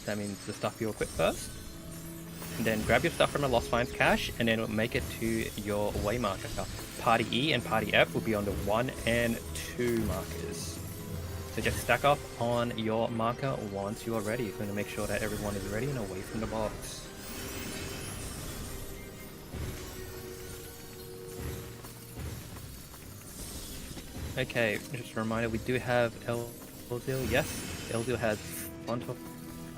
That means the stuff you equip first. And then grab your stuff from the Lost Finds cache, and then make it to your way marker. Party E and Party F will be on the 1 and 2 markers. So just stack up on your marker once you are ready. You're going to make sure that everyone is ready and away from the box. Okay, just a reminder, we do have Elzil. Yes, Elzil has front of...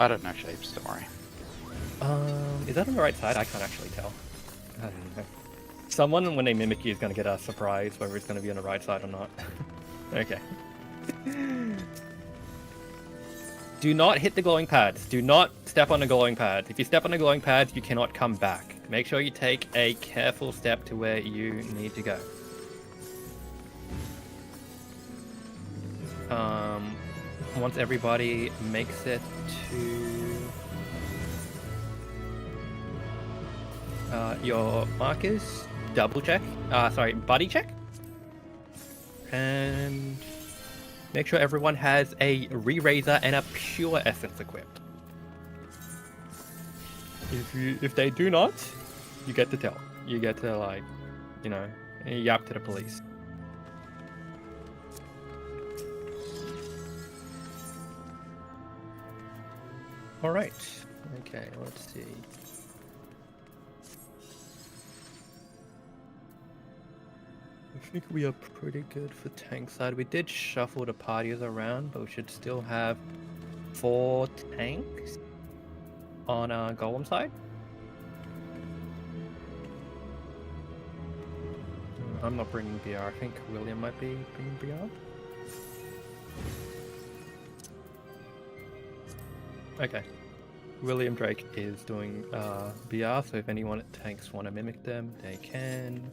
I don't know shapes, don't worry. Is that on the right side? I can't actually tell. I don't know. Someone, when they mimic you, is going to get a surprise whether it's going to be on the right side or not. Okay. Do not hit the glowing pads. Do not step on the glowing pads. If you step on the glowing pads, you cannot come back. Make sure you take a careful step to where you need to go. Once everybody makes it to your markers, double check, buddy check, and make sure everyone has a re-raiser and a pure essence equipped. If they do not, you get to tell. You get to, like, you know, yap to the police. All right. Okay, let's see. I think we are pretty good for tank side. We did shuffle the parties around, but we should still have 4 tanks on our golem side. I'm not bringing BR. I think William might be bringing BR. Okay. William Drake is doing BR, so if anyone at tanks want to mimic them, they can.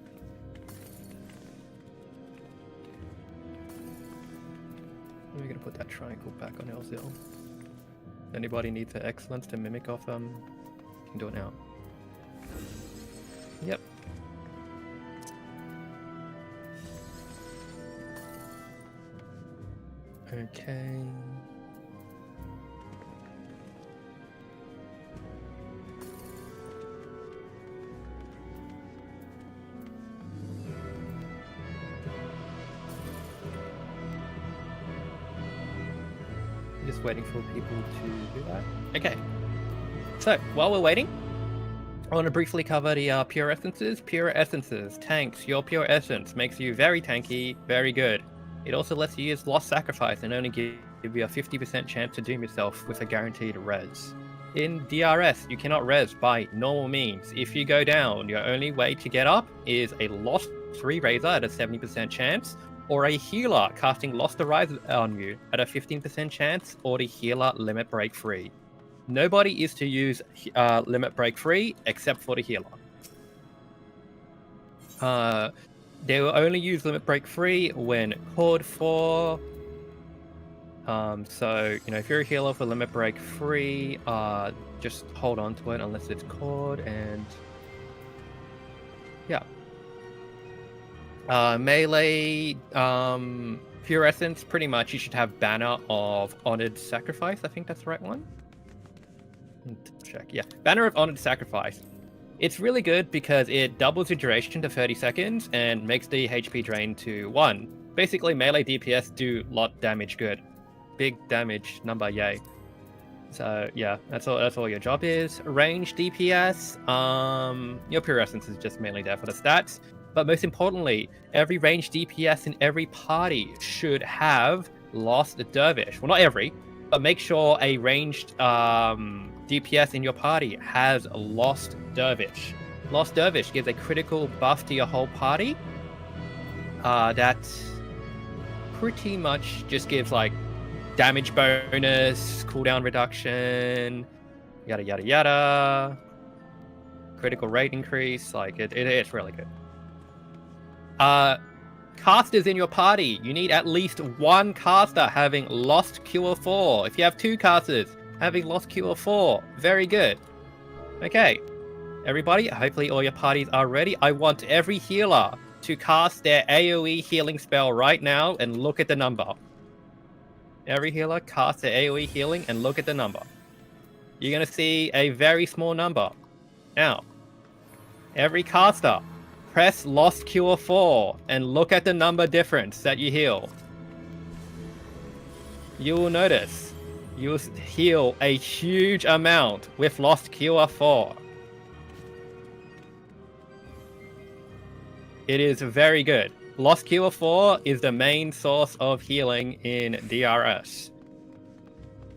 We're going to put that triangle back on LZL. If anybody needs an excellence to mimic off them, you can do it now. Yep. Okay. Just waiting for people to do that. Okay. So, while we're waiting, I want to briefly cover the pure essences. Pure essences. Tanks. Your pure essence makes you very tanky, very good. It also lets you use Lost Sacrifice and only give you a 50% chance to doom yourself with a guaranteed res. In DRS, you cannot res by normal means. If you go down, your only way to get up is a Lost Re-Raiser at a 70% chance, or a healer casting Lost Arise on you at a 15% chance, or the healer Limit Break Free. Nobody is to use Limit Break Free except for the healer. They will only use Limit Break Free when called for. So, you know, if you're a healer for Limit Break Free, just hold on to it unless it's called, and yeah. Melee, pure essence, pretty much you should have Banner of Honored Sacrifice. I think that's the right one. Check, yeah. Banner of Honored Sacrifice. It's really good because it doubles your duration to 30 seconds and makes the HP drain to 1. Basically, melee DPS do lot damage good. Big damage number, yay. So yeah, that's all your job is. Range DPS, your pure essence is just mainly there for the stats. But most importantly, every range DPS in every party should have Lost Dervish. Well, not every, but make sure a ranged DPS in your party has Lost Dervish. Lost Dervish gives a critical buff to your whole party. That pretty much just gives like damage bonus, cooldown reduction, yada yada yada. Critical rate increase, like it's really good. Casters in your party. You need at least 1 caster having Lost Cure 4. If you have 2 casters having Lost Cure 4, very good. Okay, everybody, hopefully all your parties are ready. I want every healer to cast their AoE healing spell right now and look at the number. Every healer cast their AoE healing and look at the number. you're going to see a very small number. Now, every caster, press Lost Cure 4 and look at the number difference that you heal. You will notice you will heal a huge amount with Lost Cure 4. It is very good. Lost Cure 4 is the main source of healing in DRS.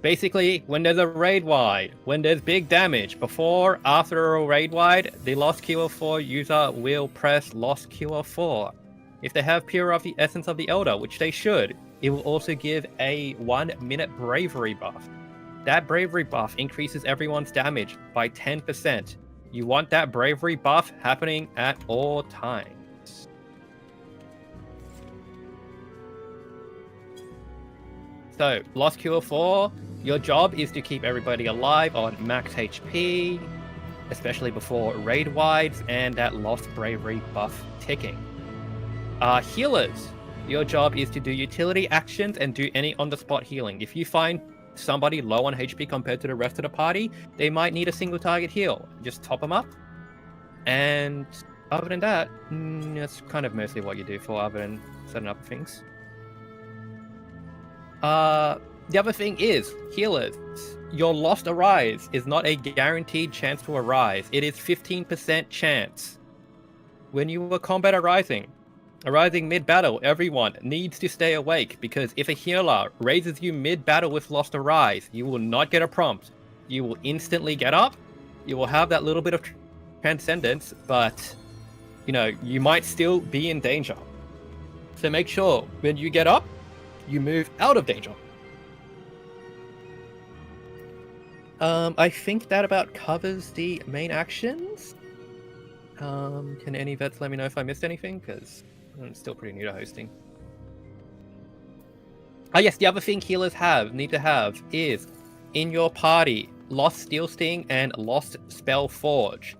Basically, when there's a raid wide, when there's big damage, before, after a raid wide, the Lost Cure 4 user will press Lost Cure 4. If they have Pure of the Essence of the Elder, which they should, it will also give a 1-minute Bravery buff. That Bravery buff increases everyone's damage by 10%. You want that Bravery buff happening at all times. So, Lost Cure 4, your job is to keep everybody alive on max HP, especially before raid wides and that Lost Bravery buff ticking. Healers, your job is to do utility actions and do any on-the-spot healing. If you find somebody low on HP compared to the rest of the party, they might need a single target heal. Just top them up. And other than that, that's kind of mostly what you do for other than setting up things. The other thing is, healers, your Lost Arise is not a guaranteed chance to arise. It is 15% chance. When you are combat arising mid-battle, everyone needs to stay awake, because if a healer raises you mid-battle with Lost Arise, you will not get a prompt. You will instantly get up, you will have that little bit of transcendence, but, you know, you might still be in danger. So make sure, when you get up, you move out of danger. I think that about covers the main actions. Can any vets let me know if I missed anything? Because I'm still pretty new to hosting. Yes, the other thing healers need to have is, in your party, Lost Steel Sting and Lost Spell Forge.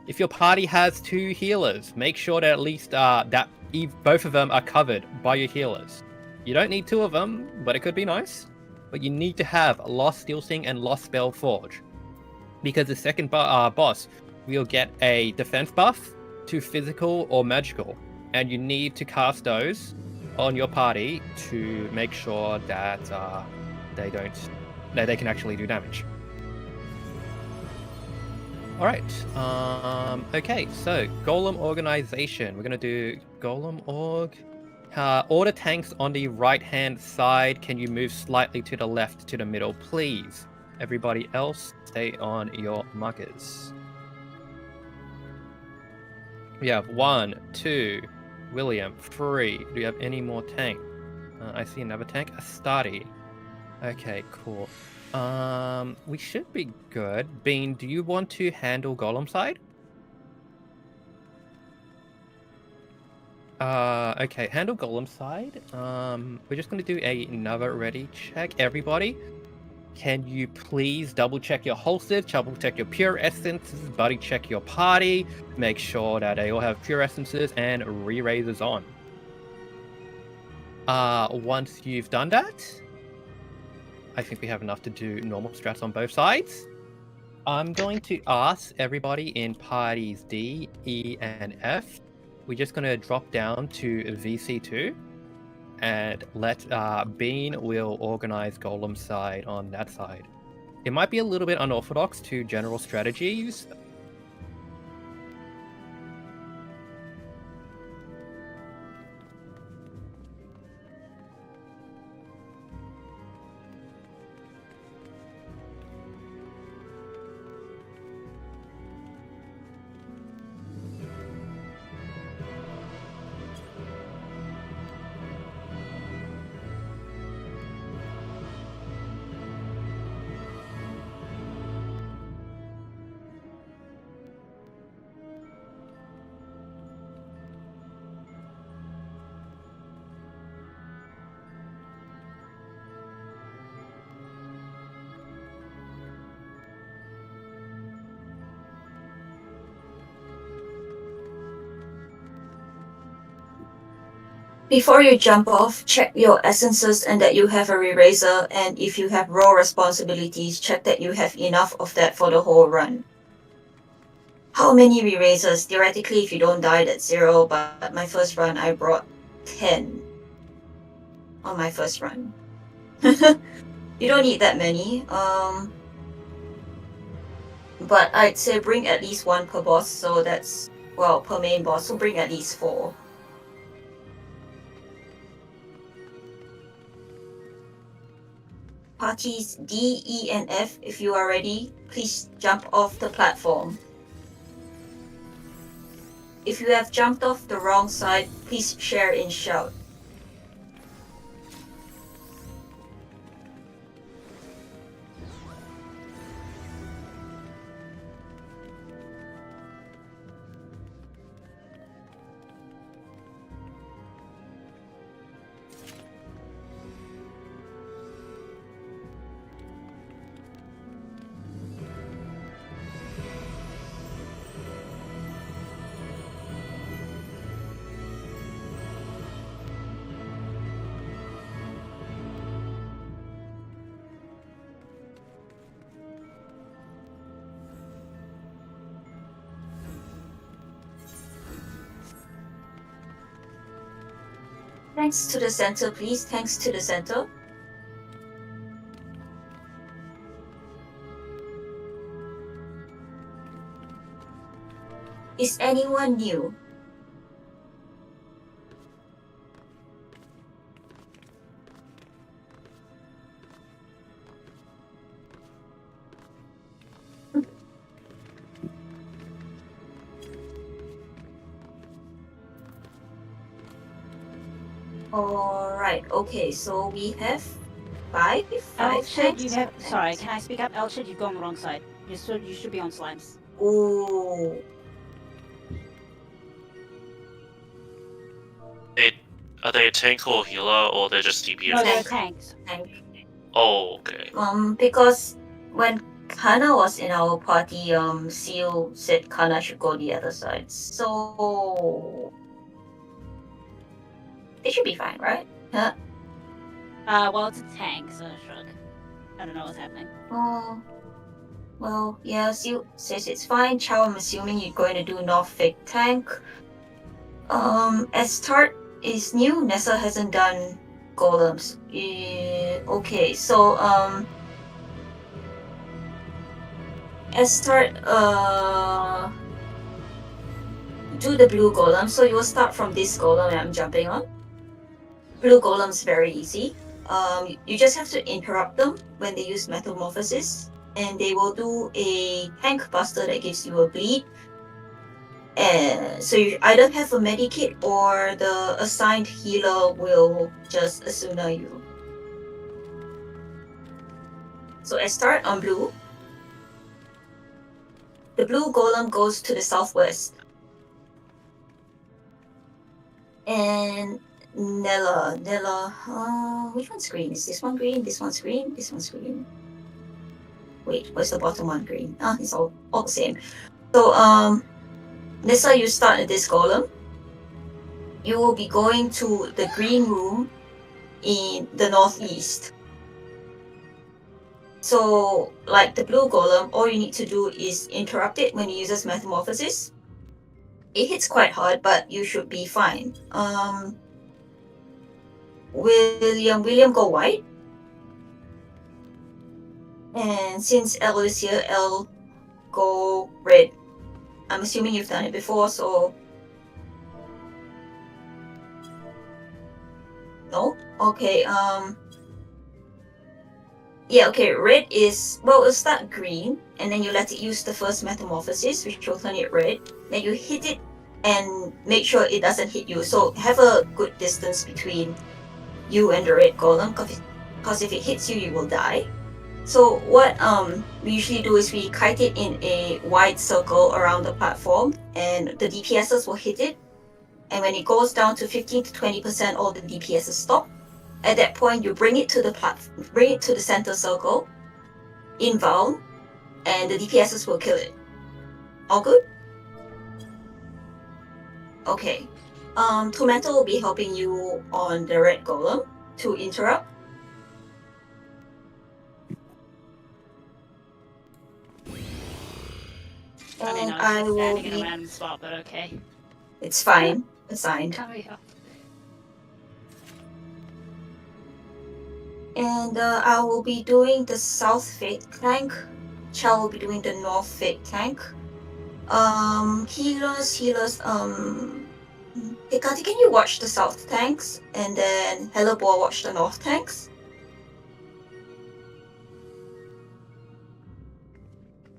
If your party has 2 healers, make sure that at least both of them are covered by your healers. You don't need 2 of them, but it could be nice. But you need to have Lost Steel Sting and Lost Spell Forge, because the second boss will get a defense buff to physical or magical, and you need to cast those on your party to make sure that they can actually do damage. All right. Okay. So Golem organization. We're gonna do Golem org. Order tanks on the right-hand side. Can you move slightly to the left to the middle, please? Everybody else, stay on your markers. We have 1, 2, William, 3. Do you have any more tank? I see another tank, Astari. Okay, cool. We should be good. Bean, do you want to handle Golem side? Okay, handle Golem side. We're just going to do another ready check. Everybody, can you please double check your holsters, double check your pure essences, buddy check your party, make sure that they all have pure essences and re-raisers on. Once you've done that, I think we have enough to do normal strats on both sides. I'm going to ask everybody in parties D, E, and F. We're just going to drop down to VC2 and let Bean will organize Golem side on that side. It might be a little bit unorthodox to general strategies. Before you jump off, check your essences and that you have a eraser, and if you have role responsibilities, check that you have enough of that for the whole run. How many erasers? Theoretically, if you don't die, that's 0, but my first run, I brought 10 on my first run. You don't need that many, but I'd say bring at least 1 per boss, so that's, well, per main boss, so bring at least 4. Parties D, E, and F, if you are ready, please jump off the platform. If you have jumped off the wrong side, please share in shout. Thanks to the center, please. Thanks to the center. Is anyone new? Alright, okay, so we have five Elchid, you tanks. have. Sorry, can I speak up? Elchid, you've gone the wrong side. You should be on slimes. Ooh. Are they a tank or healer, or they're just DPS? No, they're Tank. tanks. Tank. Oh, okay. Because when Kana was in our party, CIEL said Kana should go the other side. So they should be fine, right? Huh? Well, it's a tank, so shrug. I don't know what's happening. Oh. Well, yeah, CIEL says it's fine. Chow, I'm assuming you're going to do North Fig tank. Estart is new. Nessa hasn't done golems. Okay, so Estart do the blue golem. So you will start from this golem I'm jumping on. Blue golem's very easy. You just have to interrupt them when they use metamorphosis, and they will do a tank buster that gives you a bleed. And so you either have a medikit or the assigned healer will just Asuna you. So I start on blue. The blue golem goes to the southwest. And Nella, which one's green? Is this one green? This one's green? This one's green. Wait, where's the bottom one green? It's all the same. So Nessa, you start at this golem. You will be going to the green room in the northeast. So, like the blue golem, all you need to do is interrupt it when it uses metamorphosis. It hits quite hard, but you should be fine. William go white. And since L is here, L go red. I'm assuming you've done it before, so... No? Okay, yeah, okay, red is... Well, it'll start green, and then you let it use the first metamorphosis, which will turn it red. Then you hit it, and make sure it doesn't hit you. So have a good distance between you and the red golem, because if it hits you, you will die. So what we usually do is we kite it in a wide circle around the platform, and the DPSs will hit it. And when it goes down to 15 to 20%, all the DPSs stop. At that point, you bring it to the platform, bring it to the center circle, invound, and the DPSs will kill it. All good? Okay. Tomato will be helping you on the red golem to interrupt. I mean, And I was I just will standing in a be. random spot, but okay. It's fine. Assigned. Hurry up. And I will be doing the south fate tank. Chow will be doing the north fate tank. Healers. Hikati, can you watch the south tanks? And then Hellebore watch the north tanks?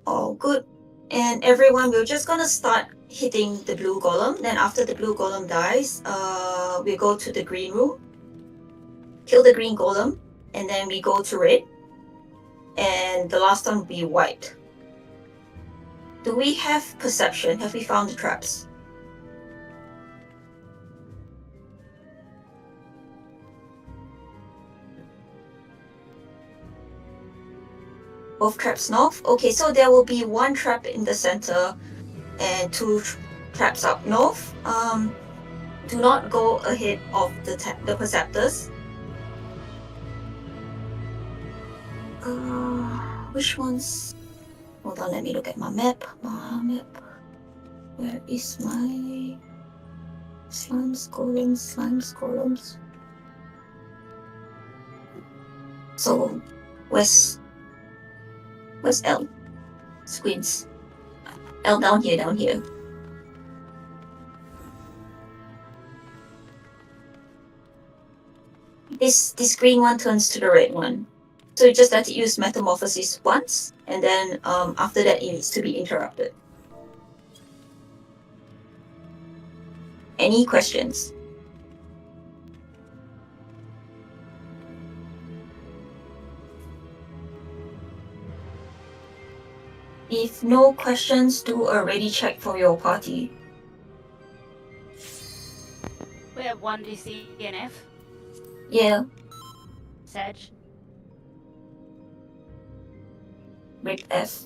All good. And everyone, we're just gonna start hitting the blue golem. Then after the blue golem dies, we go to the green room, kill the green golem, and then we go to red. And the last one will be white. Do we have perception? Have we found the traps? Both traps north? Okay, so there will be one trap in the center and two traps up north. Do not go ahead of the perceptors. Which ones? Hold on, let me look at my map. Where is my slimes, golems? So, where's L? Squints. L down here. This green one turns to the red one. So you just let it use metamorphosis once, and then after that it needs to be interrupted. Any questions? If no questions, do a ready check for your party. We have 1 DC and F. Yeah, Sedge. rip F.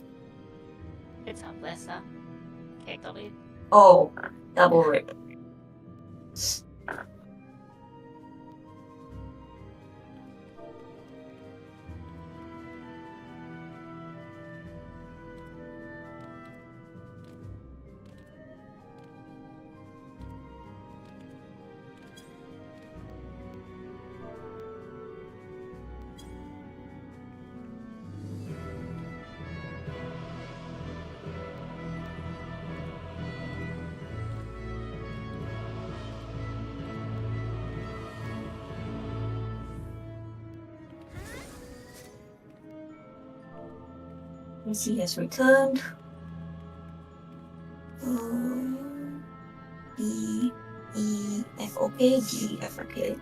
It's up lesser. KW. Oh, double rip. PC has returned. D, E, F, okay. G, F, okay.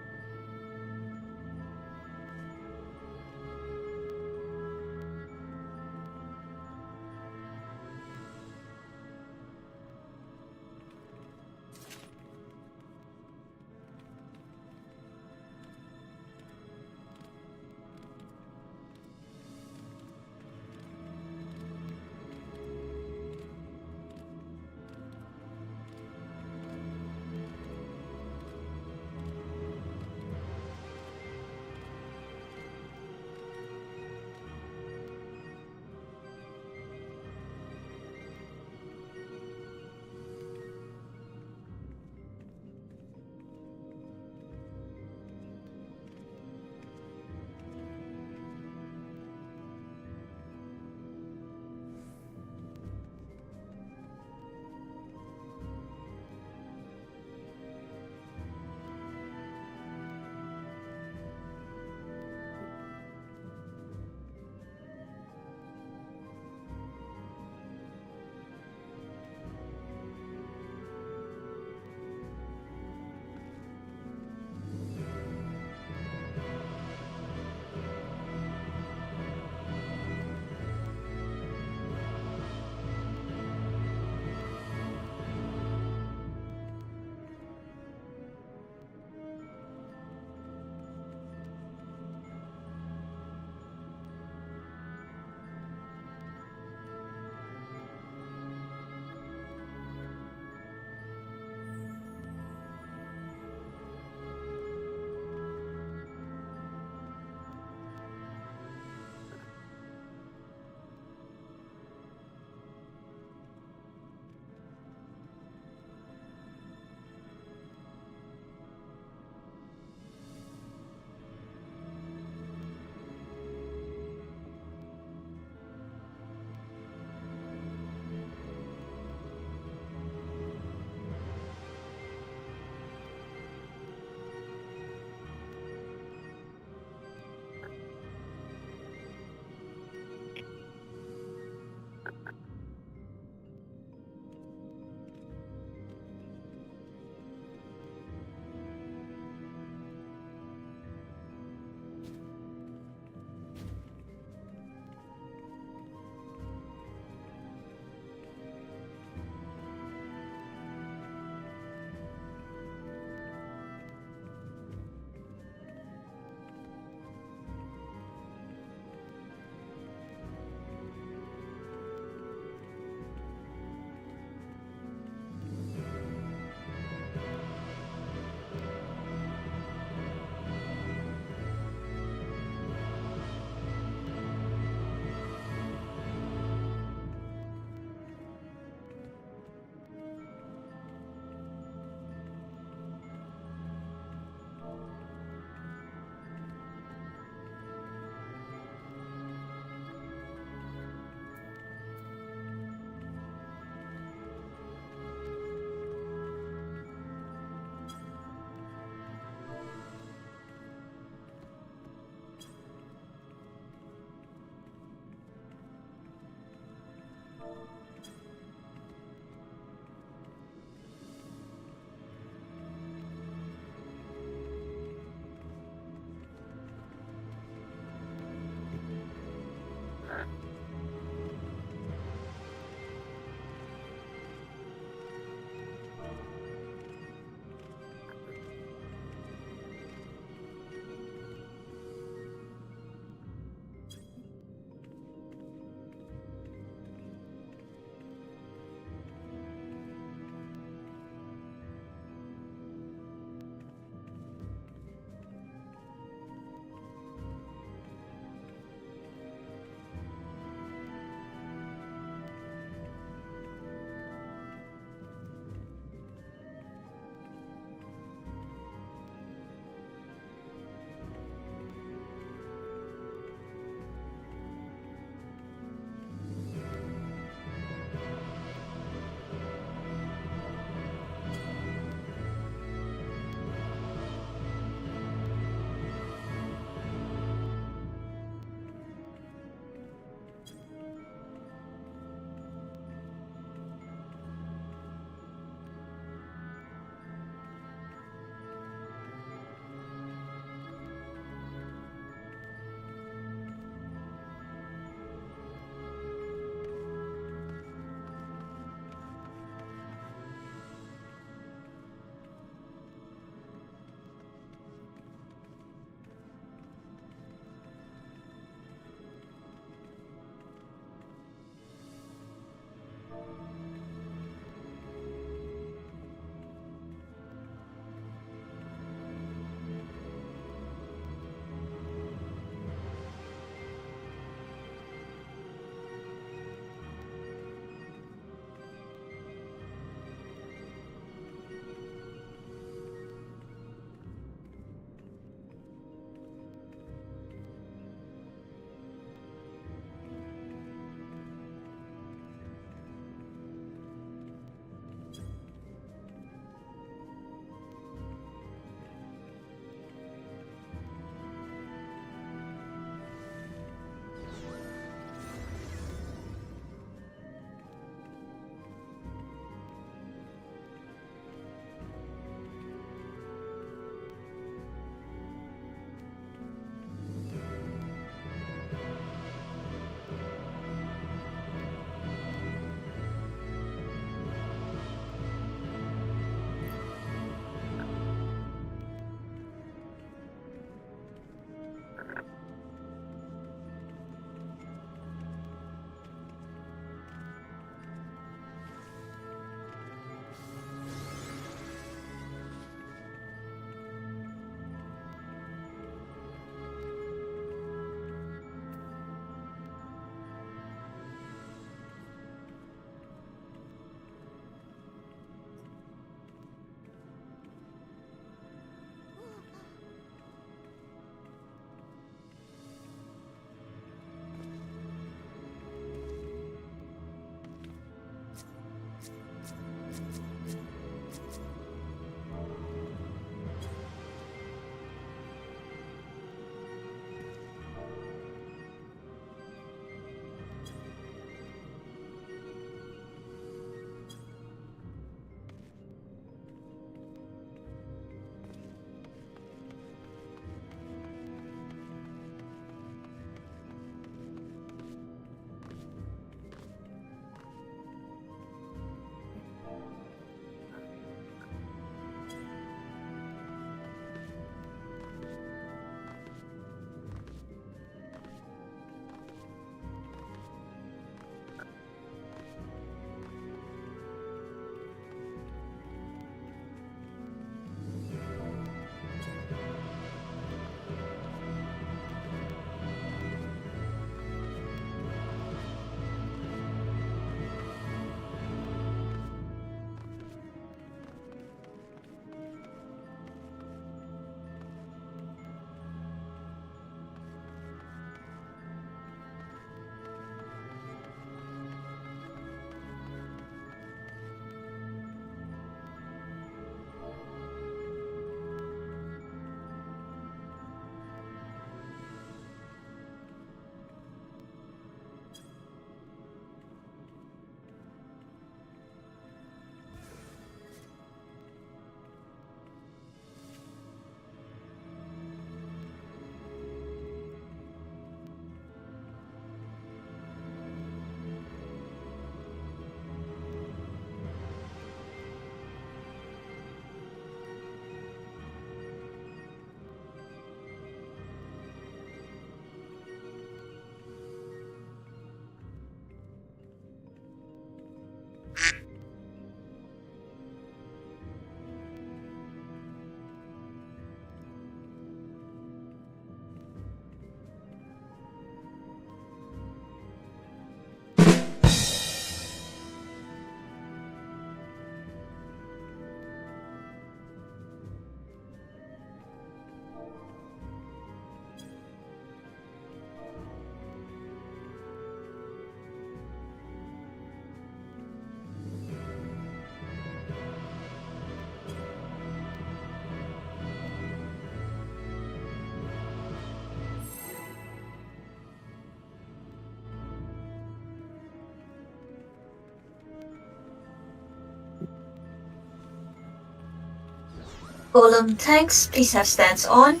Golem tanks, please have stance on.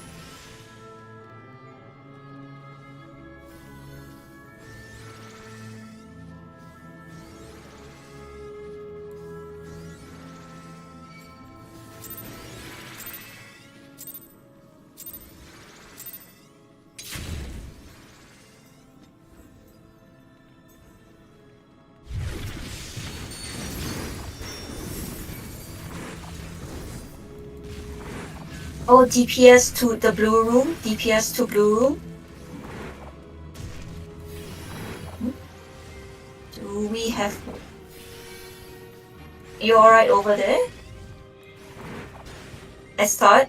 Oh, DPS to the blue room. DPS to blue room. Do we have... You alright over there? Estart.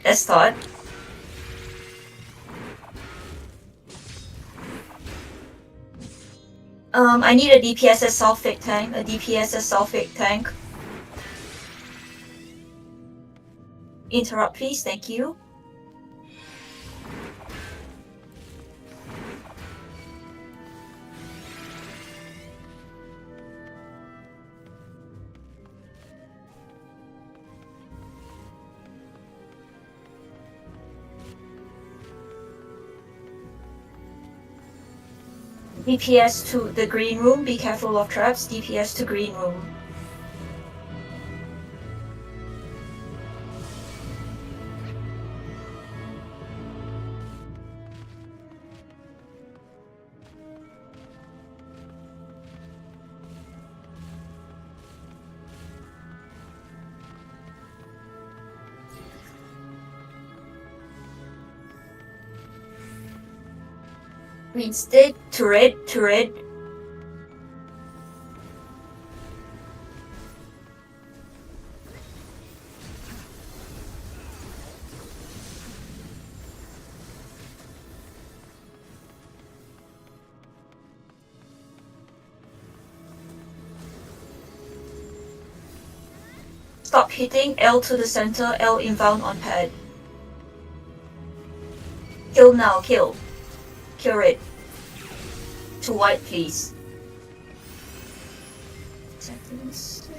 I need a DPSS sulfate tank. Interrupt, please. Thank you. DPS to the green room. Be careful of traps. DPS to green room. Instead, to red. Stop hitting. L to the center. L inbound on pad. Kill now. Kill it. To white, please. Seconds.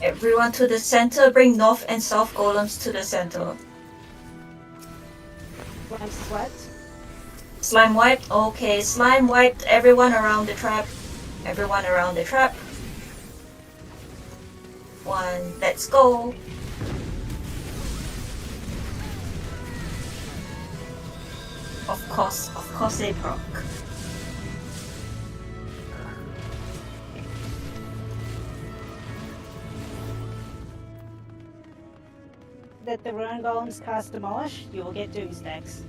Everyone to the center. Bring north and south golems to the center. Slime wiped. Okay, slime wiped. Everyone around the trap. One, let's go. Of course they proc. That the rune golems cast Demolish, you will get doom stacks.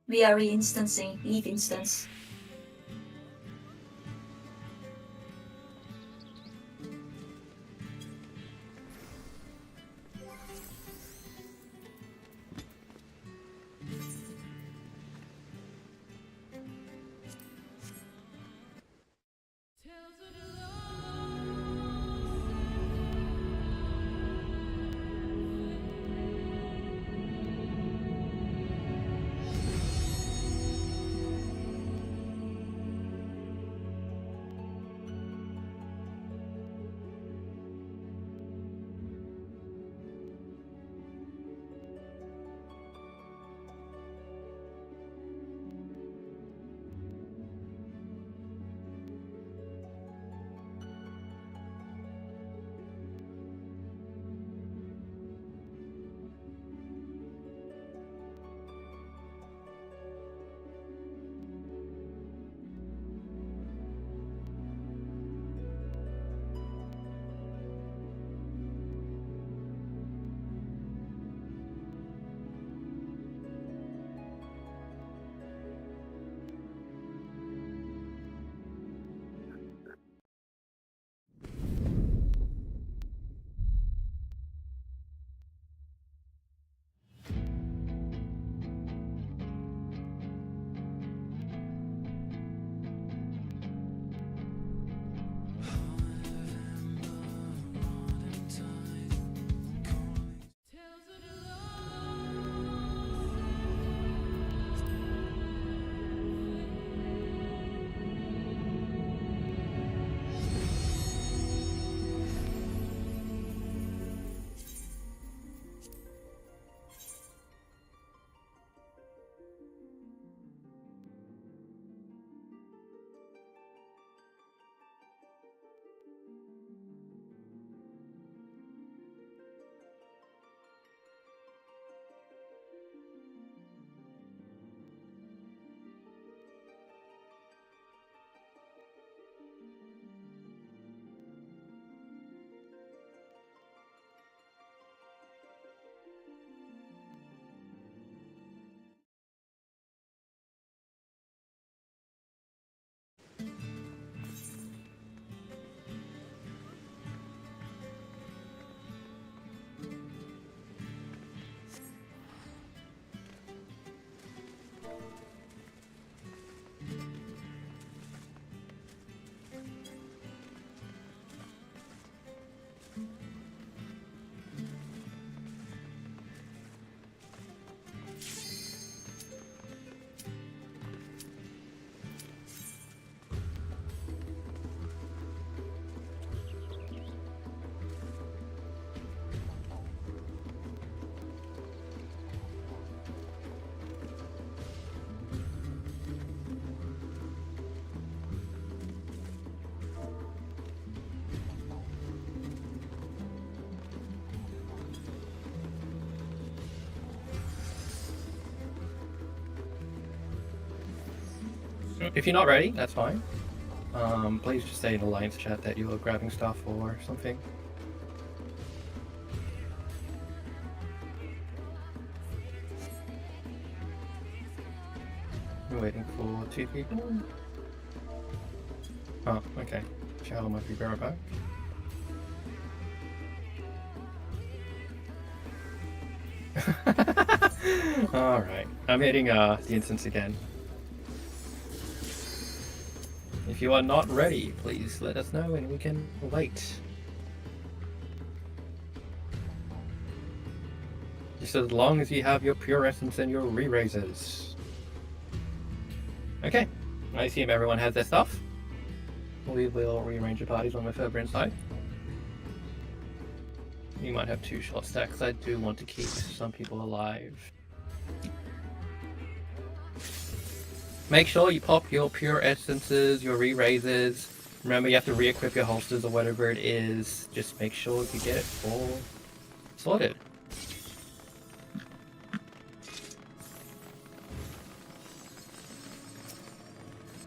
We are re-instancing. Leave instance. If you're not ready, that's fine. Please just say in the Alliance chat that you're grabbing stuff or something. We're waiting for 2 people. Oh, okay. Chow might be right back. Alright, I'm hitting the instance again. If you are not ready, please let us know and we can wait. Just as long as you have your pure essence and your re-raisers. Okay, I assume everyone has their stuff. We will rearrange the parties on the further inside. You might have 2 short stacks. I do want to keep some people alive. Make sure you pop your pure essences, your re-raisers. Remember, you have to re-equip your holsters or whatever it is. Just make sure you get it all sorted.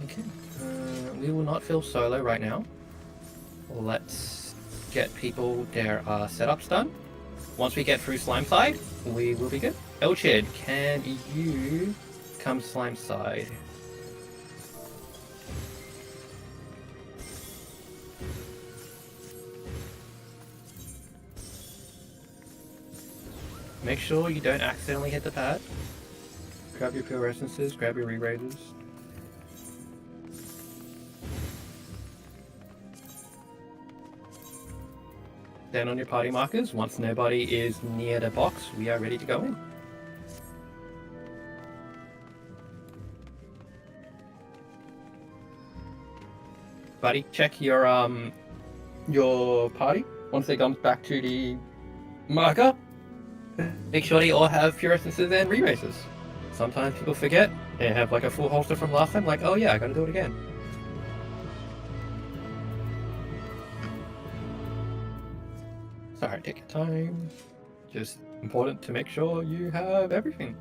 Okay, we will not feel solo right now. Let's get people their setups done. Once we get through slime side, we will be good. Elchid, can you come slime side? Make sure you don't accidentally hit the pad. Grab your pure essences, grab your re-raisers. Stand on your party markers. Once nobody is near the box, we are ready to go in. Buddy, check your party. Once they come back to the marker, make sure they all have pure essences and re-races. Sometimes people forget. They have like a full holster from last time, like, oh yeah, I gotta do it again. Sorry, take your time. Just important to make sure you have everything.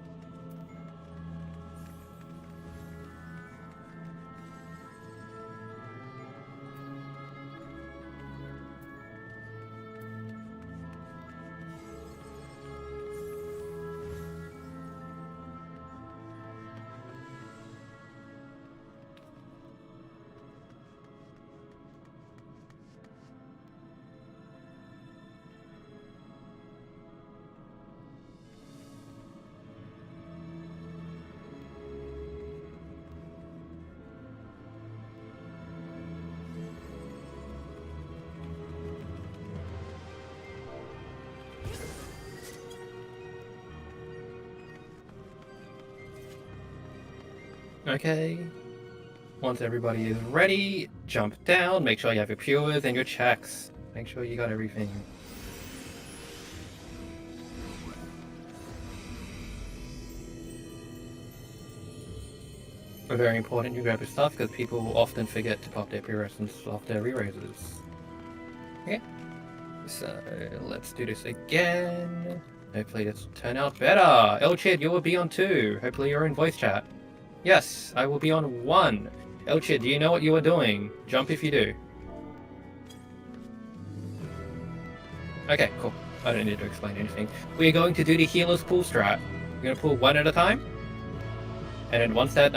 Okay. Once everybody is ready, jump down, make sure you have your pures and your checks. Make sure you got everything. Very important you grab your stuff because people will often forget to pop their pure essence off their re-raisers. Okay. So let's do this again. Hopefully this will turn out better. Elchid, you will be on 2. Hopefully you're in voice chat. Yes, I will be on 1. Elchid, do you know what you are doing? Jump if you do. Okay, cool. I don't need to explain anything. We are going to do the healer's pull strat. We're going to pull 1 at a time. And then once that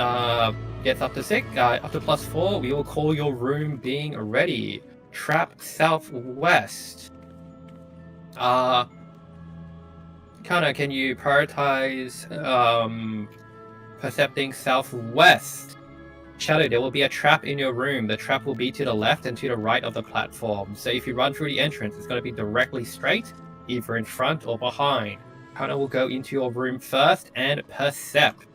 gets up to 6, up to +4, we will call your room being ready. Trap southwest. Kana, can you prioritize percepting southwest? Shadow, there will be a trap in your room. The trap will be to the left and to the right of the platform. So if you run through the entrance, it's going to be directly straight, either in front or behind. Kana will go into your room first and percept.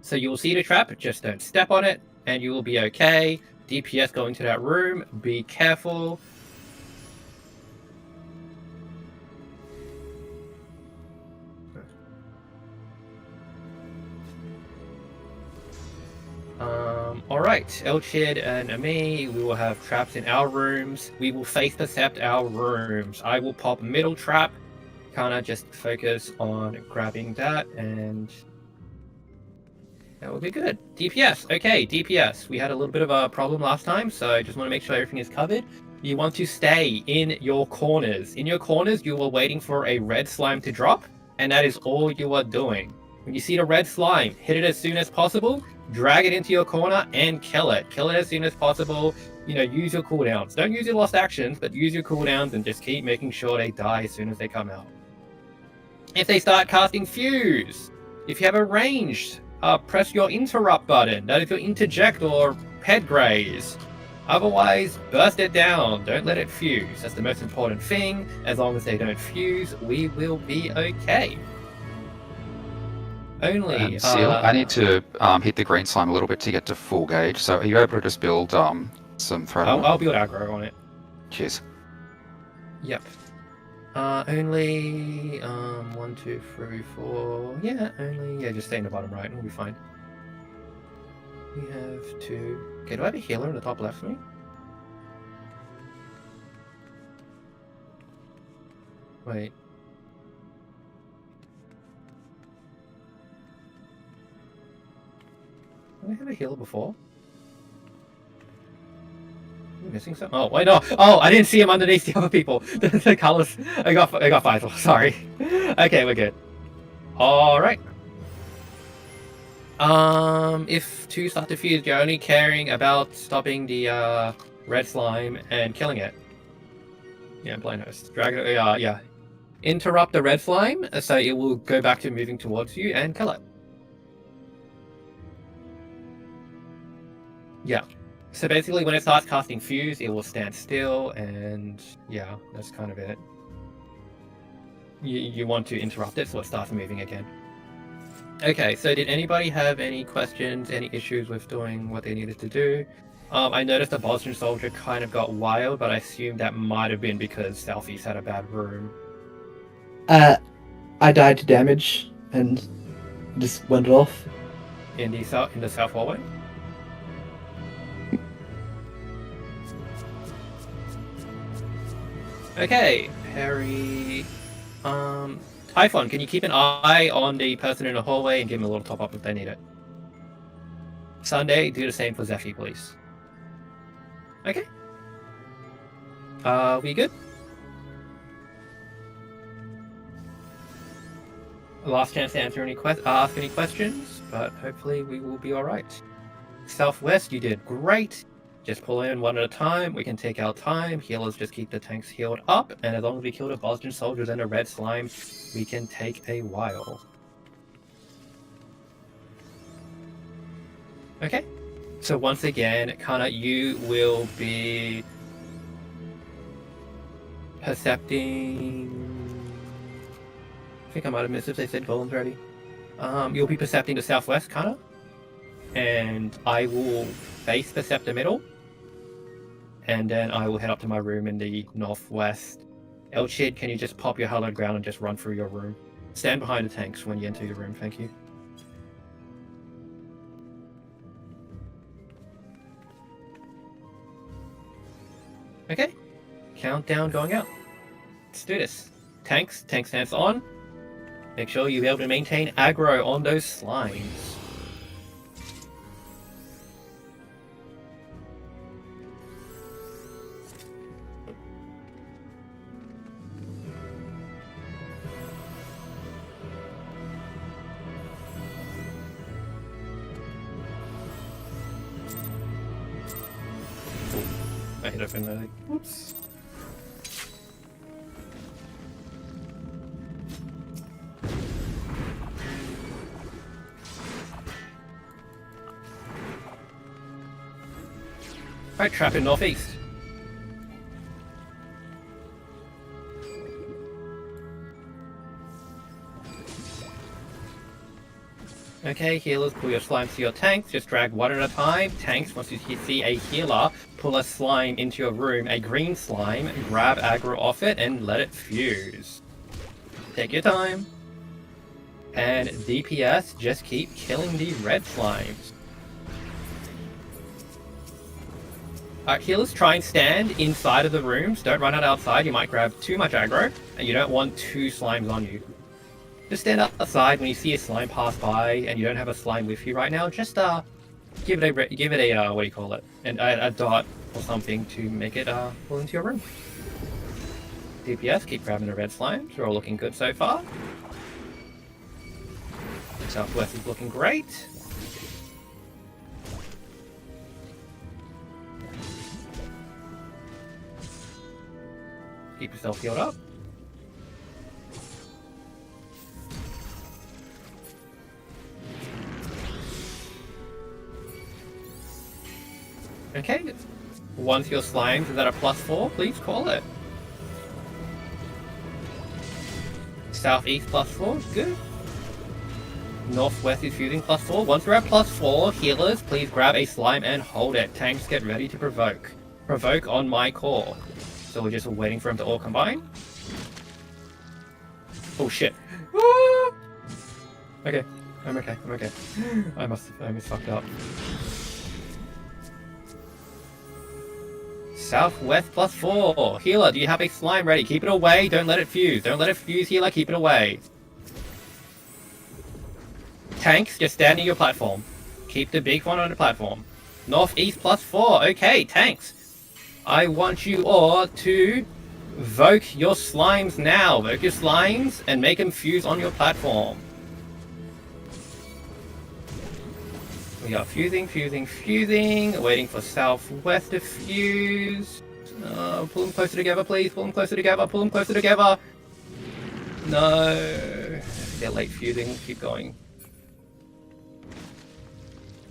So you will see the trap, just don't step on it, and you will be okay. DPS going to that room, be careful. Alright, Elchid and me, we will have traps in our rooms. We will face percept our rooms. I will pop middle trap. Kana just focus on grabbing that and That would be good. DPS. Okay, DPS. We had a little bit of a problem last time, so I just want to make sure everything is covered. You want to stay in your corners. In your corners, you are waiting for a red slime to drop, and that is all you are doing. When you see the red slime, hit it as soon as possible, drag it into your corner, and kill it. Kill it as soon as possible. You know, use your cooldowns. Don't use your lost actions, but use your cooldowns and just keep making sure they die as soon as they come out. If they start casting Fuse, if you have a ranged, press your interrupt button. That is your interject or head graze. Otherwise, burst it down. Don't let it fuse. That's the most important thing. As long as they don't fuse, we will be okay. Only... CIEL, I need to hit the green slime a little bit to get to full gauge, so are you able to just build some thread? I'll build aggro on it. Cheers. Yep. Only 1, 2, 3, 4. Yeah, just stay in the bottom right and we'll be fine. We have 2. Okay, do I have a healer in the top left for me? Wait. Did I have a healer before? Am I missing something? Oh, wait, no! Oh, I didn't see him underneath the other people! The colors... I got Faisal, sorry. Okay, we're good. Alright. If 2 start to fuse, you're only caring about stopping the, red slime and killing it. Yeah, blind host. Drag it, yeah. Interrupt the red slime, so it will go back to moving towards you and kill it. Yeah. So basically, when it starts casting Fuse, it will stand still, and yeah, that's kind of it. You want to interrupt it so it starts moving again. Okay, so did anybody have any questions, any issues with doing what they needed to do? I noticed the Bosnian soldier kind of got wild, but I assume that might have been because Southeast had a bad room. I died to damage and just went off. In the south hallway? Okay, Harry... Typhon, can you keep an eye on the person in the hallway and give them a little top up if they need it? Sunday, do the same for Zephy, please. Okay. We good? Last chance to answer ask any questions, but hopefully we will be alright. Southwest, you did great. Just pull in one at a time. We can take our time. Healers just keep the tanks healed up. And as long as we kill the Bosnian soldiers and the red slime, we can take a while. Okay. So once again, Kana, you will be percepting... I think I might have missed if they said golems already. You'll be percepting the southwest, Kana. And I will face percept the middle. And then I will head up to my room in the northwest. Elchid, can you just pop your hallowed ground and just run through your room? Stand behind the tanks when you enter your room, thank you. Okay. Countdown going out. Let's do this. Tank stance on. Make sure you'll be able to maintain aggro on those slimes. I hit up in the... Whoops. Right, trap in northeast. Okay, healers, pull your slimes to your tanks. Just drag one at a time. Tanks, once you see a healer, pull a slime into your room, a green slime, grab aggro off it, and let it fuse. Take your time. And DPS, just keep killing the red slimes. Alright, healers, try and stand inside of the rooms. Don't run out outside, you might grab too much aggro, and you don't want 2 slimes on you. Just stand outside when you see a slime pass by and you don't have a slime with you right now. Just give it a what do you call it? A dot or something to make it pull into your room. DPS, keep grabbing the red slimes. We're all looking good so far. Southwest is looking great. Keep yourself healed up. Okay. Once your slimes is at a +4, please call it. Southeast +4, good. Northwest is fusing +4. Once we're at +4, healers, please grab a slime and hold it. Tanks, get ready to provoke. Provoke on my call. So we're just waiting for them to all combine. Oh shit. Okay, I'm okay. I must fucked up. Southwest +4. Healer, do you have a slime ready? Keep it away, don't let it fuse. Don't let it fuse, healer, keep it away. Tanks, just stand near your platform. Keep the big one on the platform. Northeast +4. Okay, tanks. I want you all to voke your slimes now. Voke your slimes and make them fuse on your platform. We are fusing. Waiting for Southwest to fuse. Pull them closer together, please. Pull them closer together. No. They're late fusing. Keep going.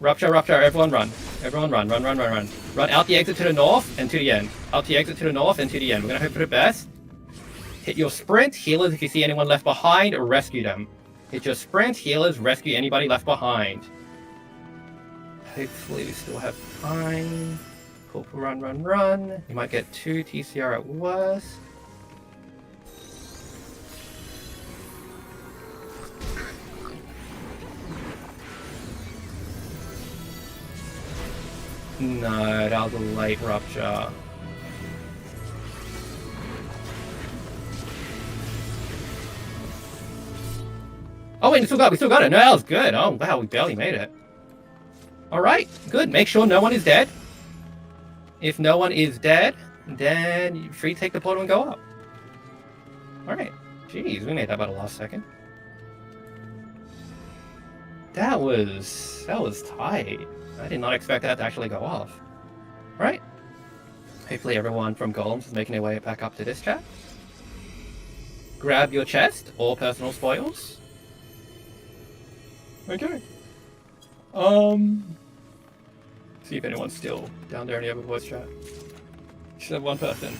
Rupture, everyone run. Run out the exit to the north and to the end. We're gonna hope for the best. Hit your sprint, healers, if you see anyone left behind, rescue them. Hit your sprint, healers, rescue anybody left behind. Hopefully we still have time. Cool, run. You might get 2 TCR at worst. No, that was a late rupture. Oh wait, we still got it. No, that was good. Oh wow, we barely made it. Alright, good. Make sure no one is dead. If no one is dead, then you're free to take the portal and go up. Alright. Jeez, we made that about the last second. That was tight. I did not expect that to actually go off. Right. Hopefully everyone from Golems is making their way back up to this chat. Grab your chest or personal spoils. Okay. See if anyone's still down there in the other voice chat. Just have one person.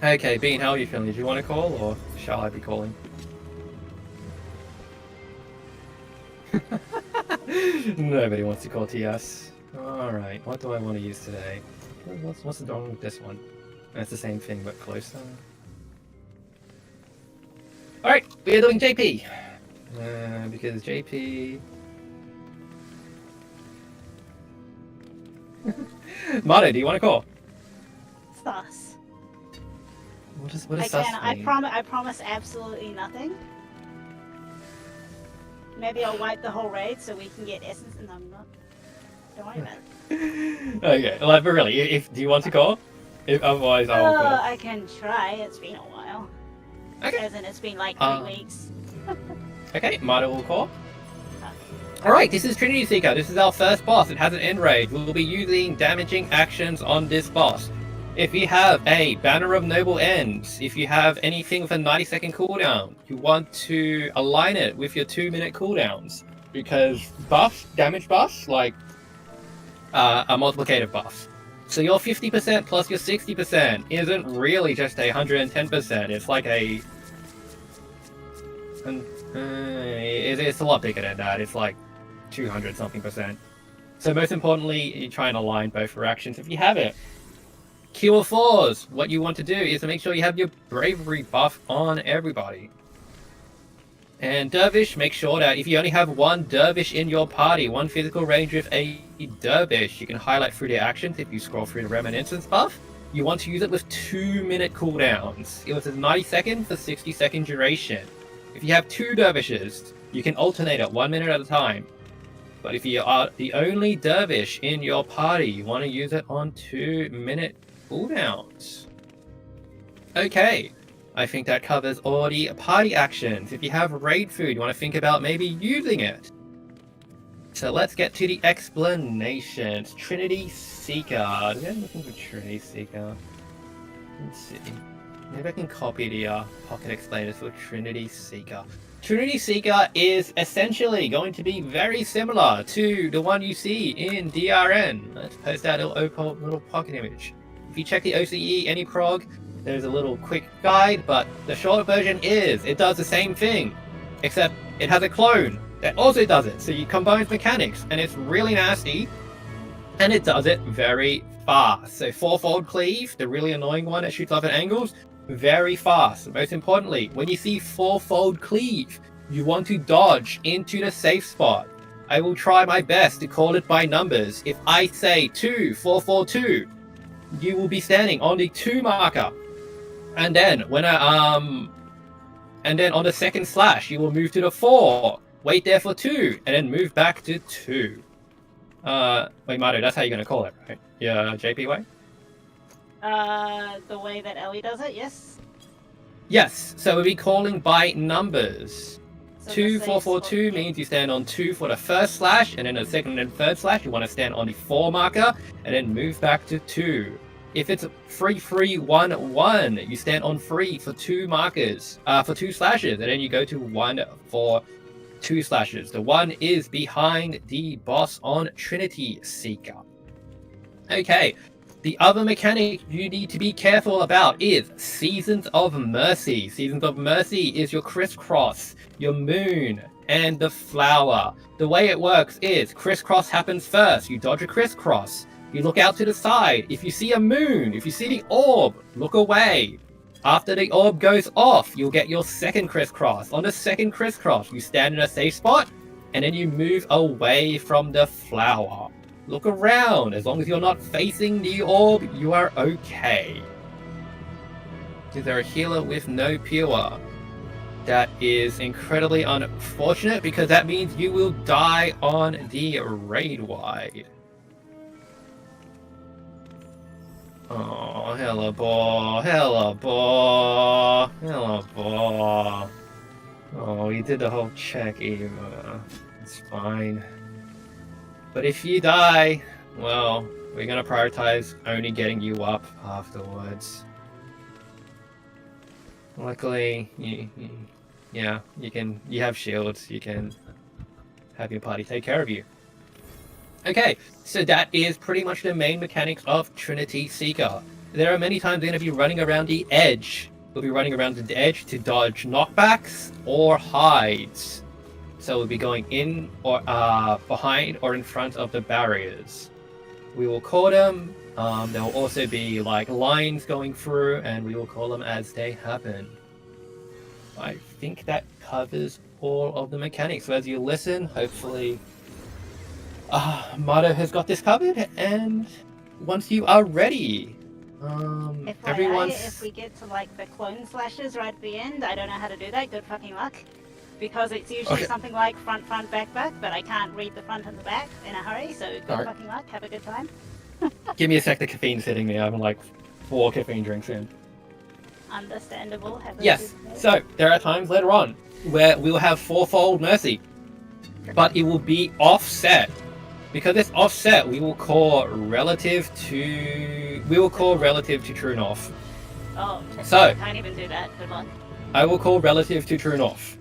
Okay, Bean, how are you feeling? Do you want to call or shall I be calling? Nobody wants to call TS. Alright, what do I want to use today? What's wrong with this one? It's the same thing but closer. Alright, we are doing JP. Because JP... Mado, do you want to call? Sus. What is I sus can. mean? I promise absolutely nothing. Maybe I'll wipe the whole raid so we can get essence, and I'm not. Don't worry about it. Okay, well, but really, do you want to call? Otherwise, I will call. I can try. It's been a while. Okay. As in, it's been like 3 weeks. Okay, Mado will call. Alright, this is Trinity Seeker. This is our first boss. It has an end raid. We will be using damaging actions on this boss. If you have a Banner of Noble Ends, if you have anything with a 90-second cooldown, you want to align it with your 2-minute cooldowns. Because buffs, damage buffs, like a multiplicative buff. So your 50% plus your 60% isn't really just 110%. It's like a... it's a lot bigger than that. It's like 200 something %. So most importantly, you try and align both reactions if you have it. Cure 4s. What you want to do is to make sure you have your bravery buff on everybody. And Dervish, make sure that if you only have one Dervish in your party, one physical range with a Dervish, you can highlight through their actions if you scroll through the Reminiscence buff. You want to use it with 2-minute cooldowns. It was a 90 second for 60-second duration. If you have 2 dervishes, you can alternate it 1 minute at a time. But if you are the only dervish in your party, you want to use it on 2-minute cooldowns. Okay, I think that covers all the party actions. If you have raid food, you want to think about maybe using it. So let's get to the explanations. Trinity Seeker. Do we have anything for Trinity Seeker? Let's see. Maybe I can copy the pocket explainers for Trinity Seeker. Trinity Seeker is essentially going to be very similar to the one you see in DRN. Let's post that little pocket image. If you check the OCE any prog, there's a little quick guide, but the short version is it does the same thing, except it has a clone that also does it. So you combine mechanics, and it's really nasty, and it does it very fast. So 4-fold cleave, the really annoying one that shoots off at angles, very fast. Most importantly, when you see 4-fold cleave, you want to dodge into the safe spot. I will try my best to call it by numbers. If I say 2, 4, 4, 2, you will be standing on the 2 marker. And then when and then on the second slash, you will move to the 4. Wait there for 2, and then move back to 2. Wait, Mario, that's how you're gonna call it, right? Yeah, JP way? The way that Ellie does it, yes. Yes, so we'll be calling by numbers. So 2, the 4, safe 4, spot- 2 means you stand on 2 for the first slash, and then the second and third slash, you want to stand on the 4 marker, and then move back to 2. If it's 3, 3, 1, 1, you stand on 3 for 2 markers, for 2 slashes, and then you go to 1 for 2 slashes. The 1 is behind the boss on Trinity Seeker. Okay, the other mechanic you need to be careful about is Seasons of Mercy. Seasons of Mercy is your crisscross, your moon, and the flower. The way it works is crisscross happens first. You dodge a crisscross. You look out to the side. If you see a moon, if you see the orb, look away. After the orb goes off, you'll get your second crisscross. On the second crisscross, you stand in a safe spot, and then you move away from the flower. Look around. As long as you're not facing the orb, you are okay. Is there a healer with no pure? That is incredibly unfortunate, because that means you will die on the raid wide. Oh, hello, boy. Hello, boy. Hello, boy. Oh, we did the whole check, Eva. It's fine. But if you die, well, we're gonna prioritize only getting you up afterwards. Luckily, you have shields. You can have your party take care of you. Okay, so that is pretty much the main mechanics of Trinity Seeker. There are many times you're going to be running around the edge. We'll be running around the edge to dodge knockbacks or hides. So we'll be going in or behind or in front of the barriers. We will call them. There will also be like lines going through, and we will call them as they happen. I think that covers all of the mechanics. So as you listen, hopefully Mado has got this covered, and once you are ready, If we get to like the clone slashes right at the end, I don't know how to do that. Good fucking luck. Because it's usually something like front, back, but I can't read the front and the back in a hurry, so good fucking luck. Have a good time. Give me a sec, the caffeine's hitting me. I'm like 4 caffeine drinks in. Understandable. Have a Yes, good day. so there are times later on where we will have 4-fold mercy, but it will be offset. Because it's offset, we will call relative to true north. Oh, So- I can't even do that. Good luck. I will call relative to true north.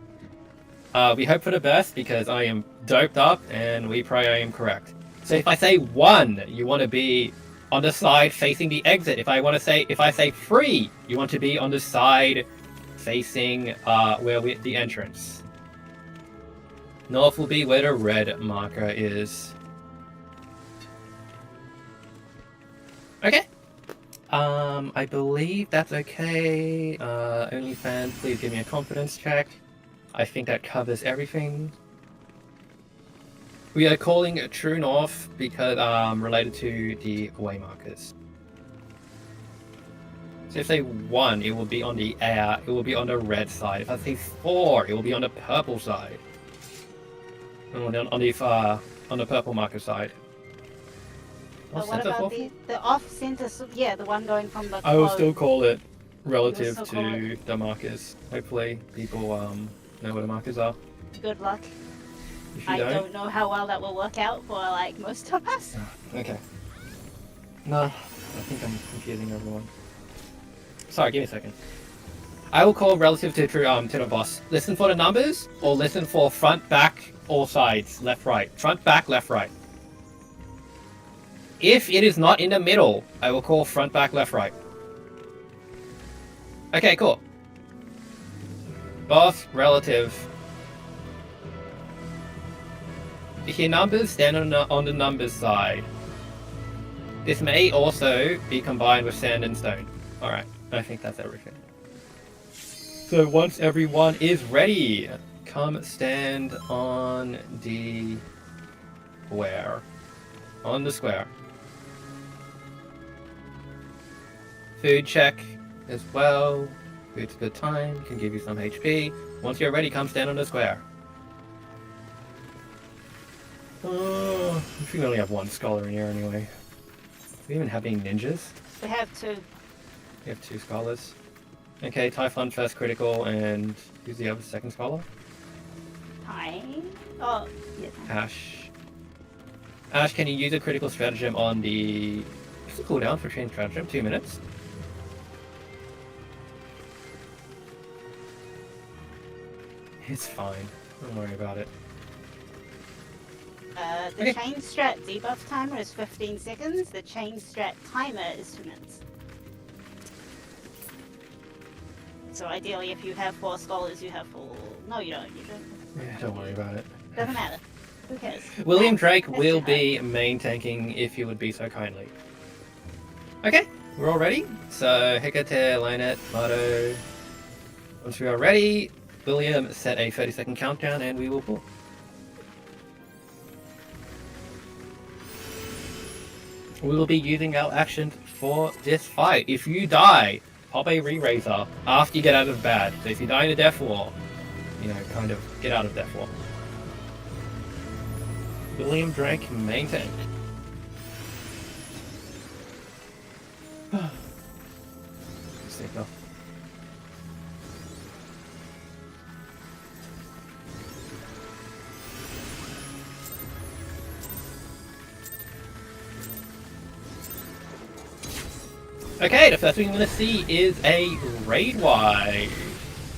We hope for the best, because I am doped up, and we pray I am correct. So if I say 1, you want to be on the side facing the exit. If I say 3, you want to be on the side facing the entrance. North will be where the red marker is. Okay. I believe that's okay. OnlyFans, please give me a confidence check. I think that covers everything. We are calling it True North because related to the way markers. So if I say 1, it will be on the air, it will be on the red side. If I say 4, it will be on the purple side. And on the purple marker side. But what Off-center about fourth? the off-center? Yeah, the one going from the. I will close. still call it relative still call to the markers. Hopefully people know what the markers are. Good luck. If you I don't, don't know how well that will work out for like most of us. okay. No, I think I'm confusing everyone. Sorry, give me a second. I will call relative to the boss. Listen for the numbers, or listen for front, back, all sides, left, right. Front, back, left, right. If it is not in the middle, I will call front, back, left, right. Okay, cool. Boss, relative. If you hear numbers, stand on the numbers side. This may also be combined with sand and stone. Alright, I think that's everything. So once everyone is ready, come stand on the square. On the square. Food check as well. Food's a good time, can give you some HP. Once you're ready, come stand on the square. I think we only have one scholar in here anyway. Do we even have any ninjas? We have two. We have 2 scholars. Okay, Typhon first critical, and who's the other second scholar? Hi. Oh, yes. Ash. Ash, can you use a critical stratagem on the... What's the cooldown for chain stratagem? 2 minutes? It's fine. Don't worry about it. The Okay. chain strat debuff timer is 15 seconds. The chain strat timer is 2 minutes. So ideally, if you have 4 scholars, you have 4. No, you don't. You don't. Yeah, don't worry about it. Doesn't matter. Who cares? William Drake That's will too be main tanking if you would be so kindly. Okay, we're all ready. So Hecate, Lynette, Mardo. Once we are ready, William set a 30-second countdown and we will pull. We will be using our action for this fight. If you die, pop a re-raiser after you get out of bad. So if you die in a death war, you know, kind of get out of death war. William Drake, main tank. Sticker. Okay, the first thing I'm going to see is a raid wide.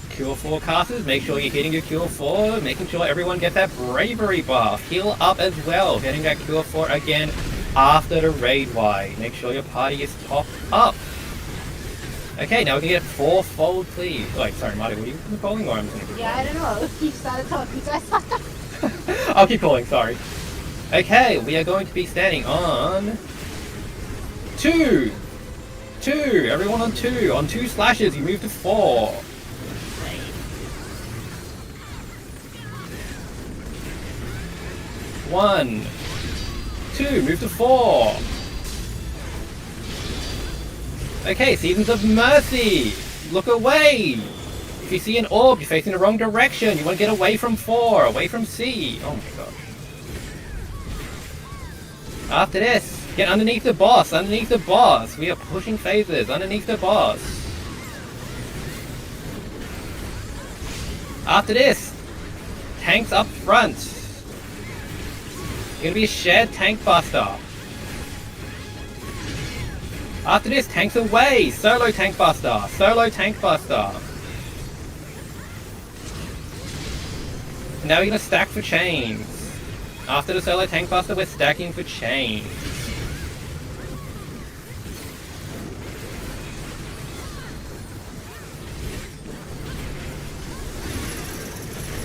Cure 4 casters, make sure you're hitting your Cure 4, making sure everyone gets that bravery buff. Heal up as well, getting that Cure 4 again after the raid wide. Make sure your party is topped up. Okay, now we can get 4-fold please. Wait, sorry, Marty, were you calling or I'm just going to keep Yeah, I don't know. You started talking, so I stopped. I'll keep calling, sorry. Okay, we are going to be standing on 2. 2, everyone on 2. On 2 slashes, you move to 4. 1, 2, move to 4. Okay, Seasons of Mercy. Look away. If you see an orb, you're facing the wrong direction. You want to get away from 4, away from C. Oh my gosh. After this, get underneath the boss, underneath the boss. We are pushing phases, underneath the boss. After this, tanks up front. You're gonna be a shared tank buster. After this, tanks away, solo tank buster, solo tank buster. Now we're gonna stack for chains. After the solo tank buster, we're stacking for chains.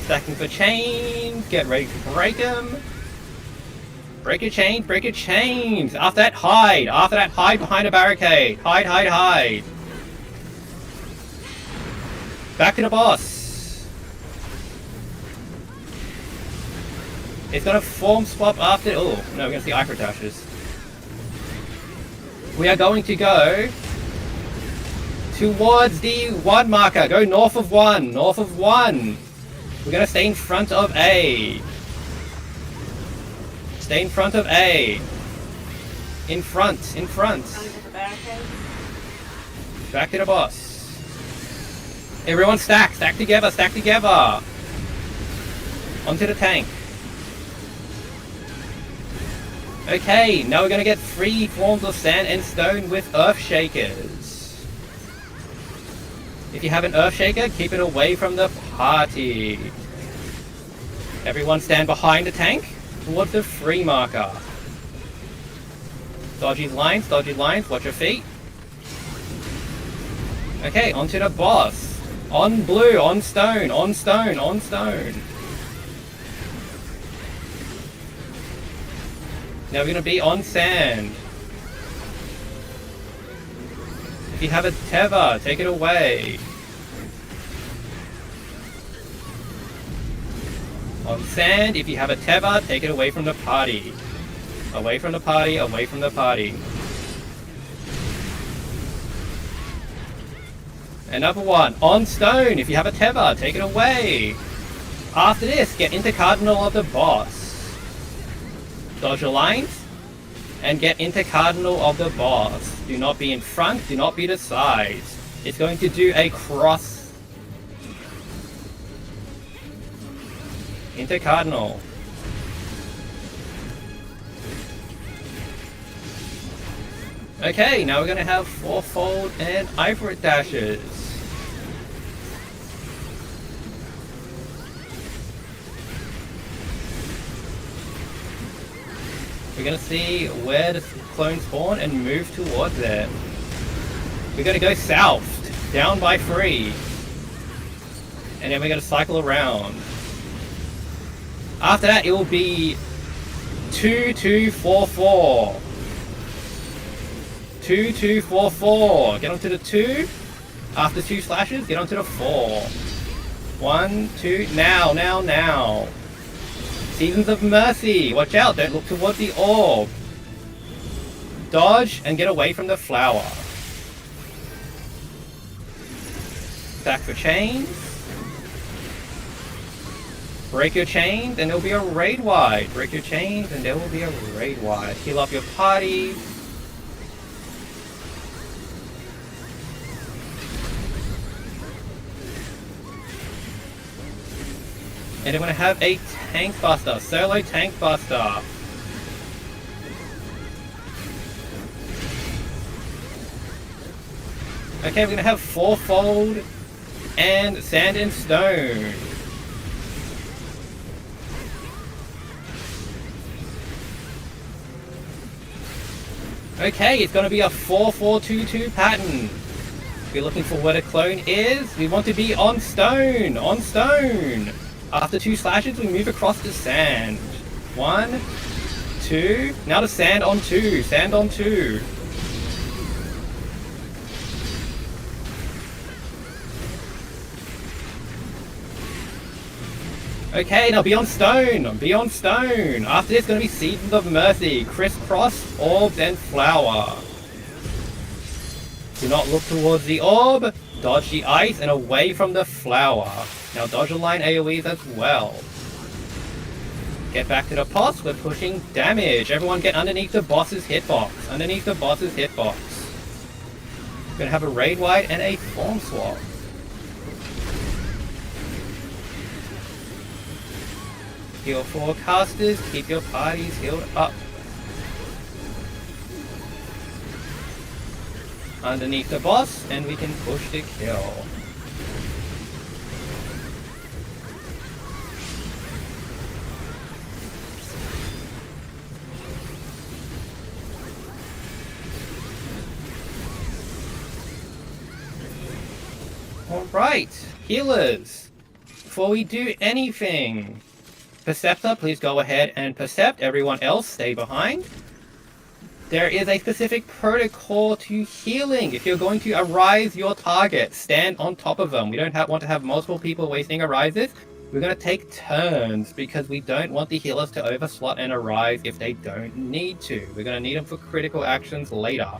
Stacking for chains, get ready to break them. Break your chains, break your chains! After that, hide! After that, hide behind a barricade! Hide, hide, hide! Back to the boss! It's gonna form swap after... Oh, no, we're gonna see Icrotashes. We are going to go towards the 1 marker. Go north of 1. North of 1. We're going to stay in front of A. Stay in front of A. In front. In front. Front of the barricade. Back to the boss. Everyone stack. Stack together. Stack together. Onto the tank. Okay, now we're going to get 3 forms of sand and stone with earth shakers. If you have an earth shaker, keep it away from the party. Everyone stand behind the tank towards the 3 marker. Dodgy lines, watch your feet. Okay, onto the boss. On blue, on stone, on stone, on stone. Now we're going to be on sand. If you have a tether, take it away. On sand, if you have a tether, take it away from the party. Away from the party, away from the party. Another one. On stone, if you have a tether, take it away. After this, get into cardinal of the boss. Dodge your lines, and get into cardinal of the boss. Do not be in front, do not be the sides. It's going to do a cross. Into cardinal. Okay, now we're going to have 4-fold and Ifrit dashes. We're going to see where the clones spawn and move towards it. We're going to go south, down by 3. And then we're going to cycle around. After that, it will be 2-2-4-4. 2-2-4-4. Get onto the 2. After 2 slashes, get onto the 4. 1, 2, now. Seasons of Mercy. Watch out, don't look towards the orb. Dodge and get away from the flower. Stack for chains. Break your chains and there'll be a raid wide. Break your chains and there will be a raid wide. Heal up your party. And I'm going to have a tank buster, solo tank buster. Okay, we're going to have 4-fold and sand and stone. Okay, it's going to be a 4-4-2-2 pattern. We're looking for where the clone is. We want to be on stone, on stone. After 2 slashes, we move across to sand. 1, 2. Now to sand on 2. Sand on 2. Okay, now be on stone. Be on stone. After this, going to be Seasons of Mercy. Crisscross, orbs, and flower. Do not look towards the orb. Dodge the ice and away from the flower. Now dodge the line AoEs as well. Get back to the boss, we're pushing damage. Everyone get underneath the boss's hitbox. Underneath the boss's hitbox. We're gonna have a raid wide and a form swap. Heal forecasters, keep your parties healed up. Underneath the boss, and we can push to kill. Alright, healers. Before we do anything, Perceptor, please go ahead and Percept. Everyone else, stay behind. There is a specific protocol to healing. If you're going to arise your target, stand on top of them. We don't want to have multiple people wasting arises. We're going to take turns because we don't want the healers to overslot and arise if they don't need to. We're going to need them for critical actions later.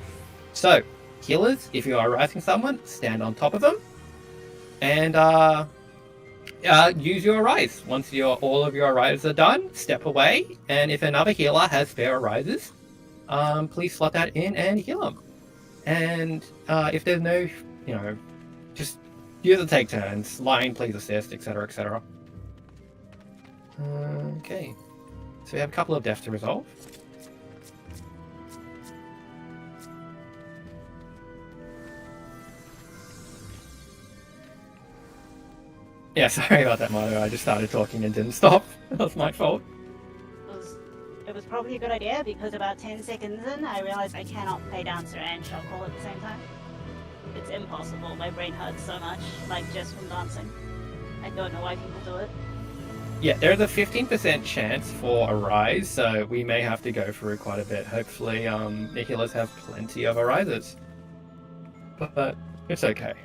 So, Healers, if you are rising someone, stand on top of them, and use your rise. Once all of your rises are done, step away, and if another healer has spare rises, please slot that in and heal them. And if there's no, just use the take turns, line, please assist, etc., etc. Okay, so we have a couple of deaths to resolve. Yeah, sorry about that, Milo. I just started talking and didn't stop. That's my fault. It was probably a good idea because about 10 seconds in, I realized I cannot play Dancer and Shell Call at the same time. It's impossible. My brain hurts so much, like just from dancing. I don't know why people do it. Yeah, there's a 15% chance for a rise, so we may have to go through quite a bit. Hopefully, the healers have plenty of arises. But it's okay.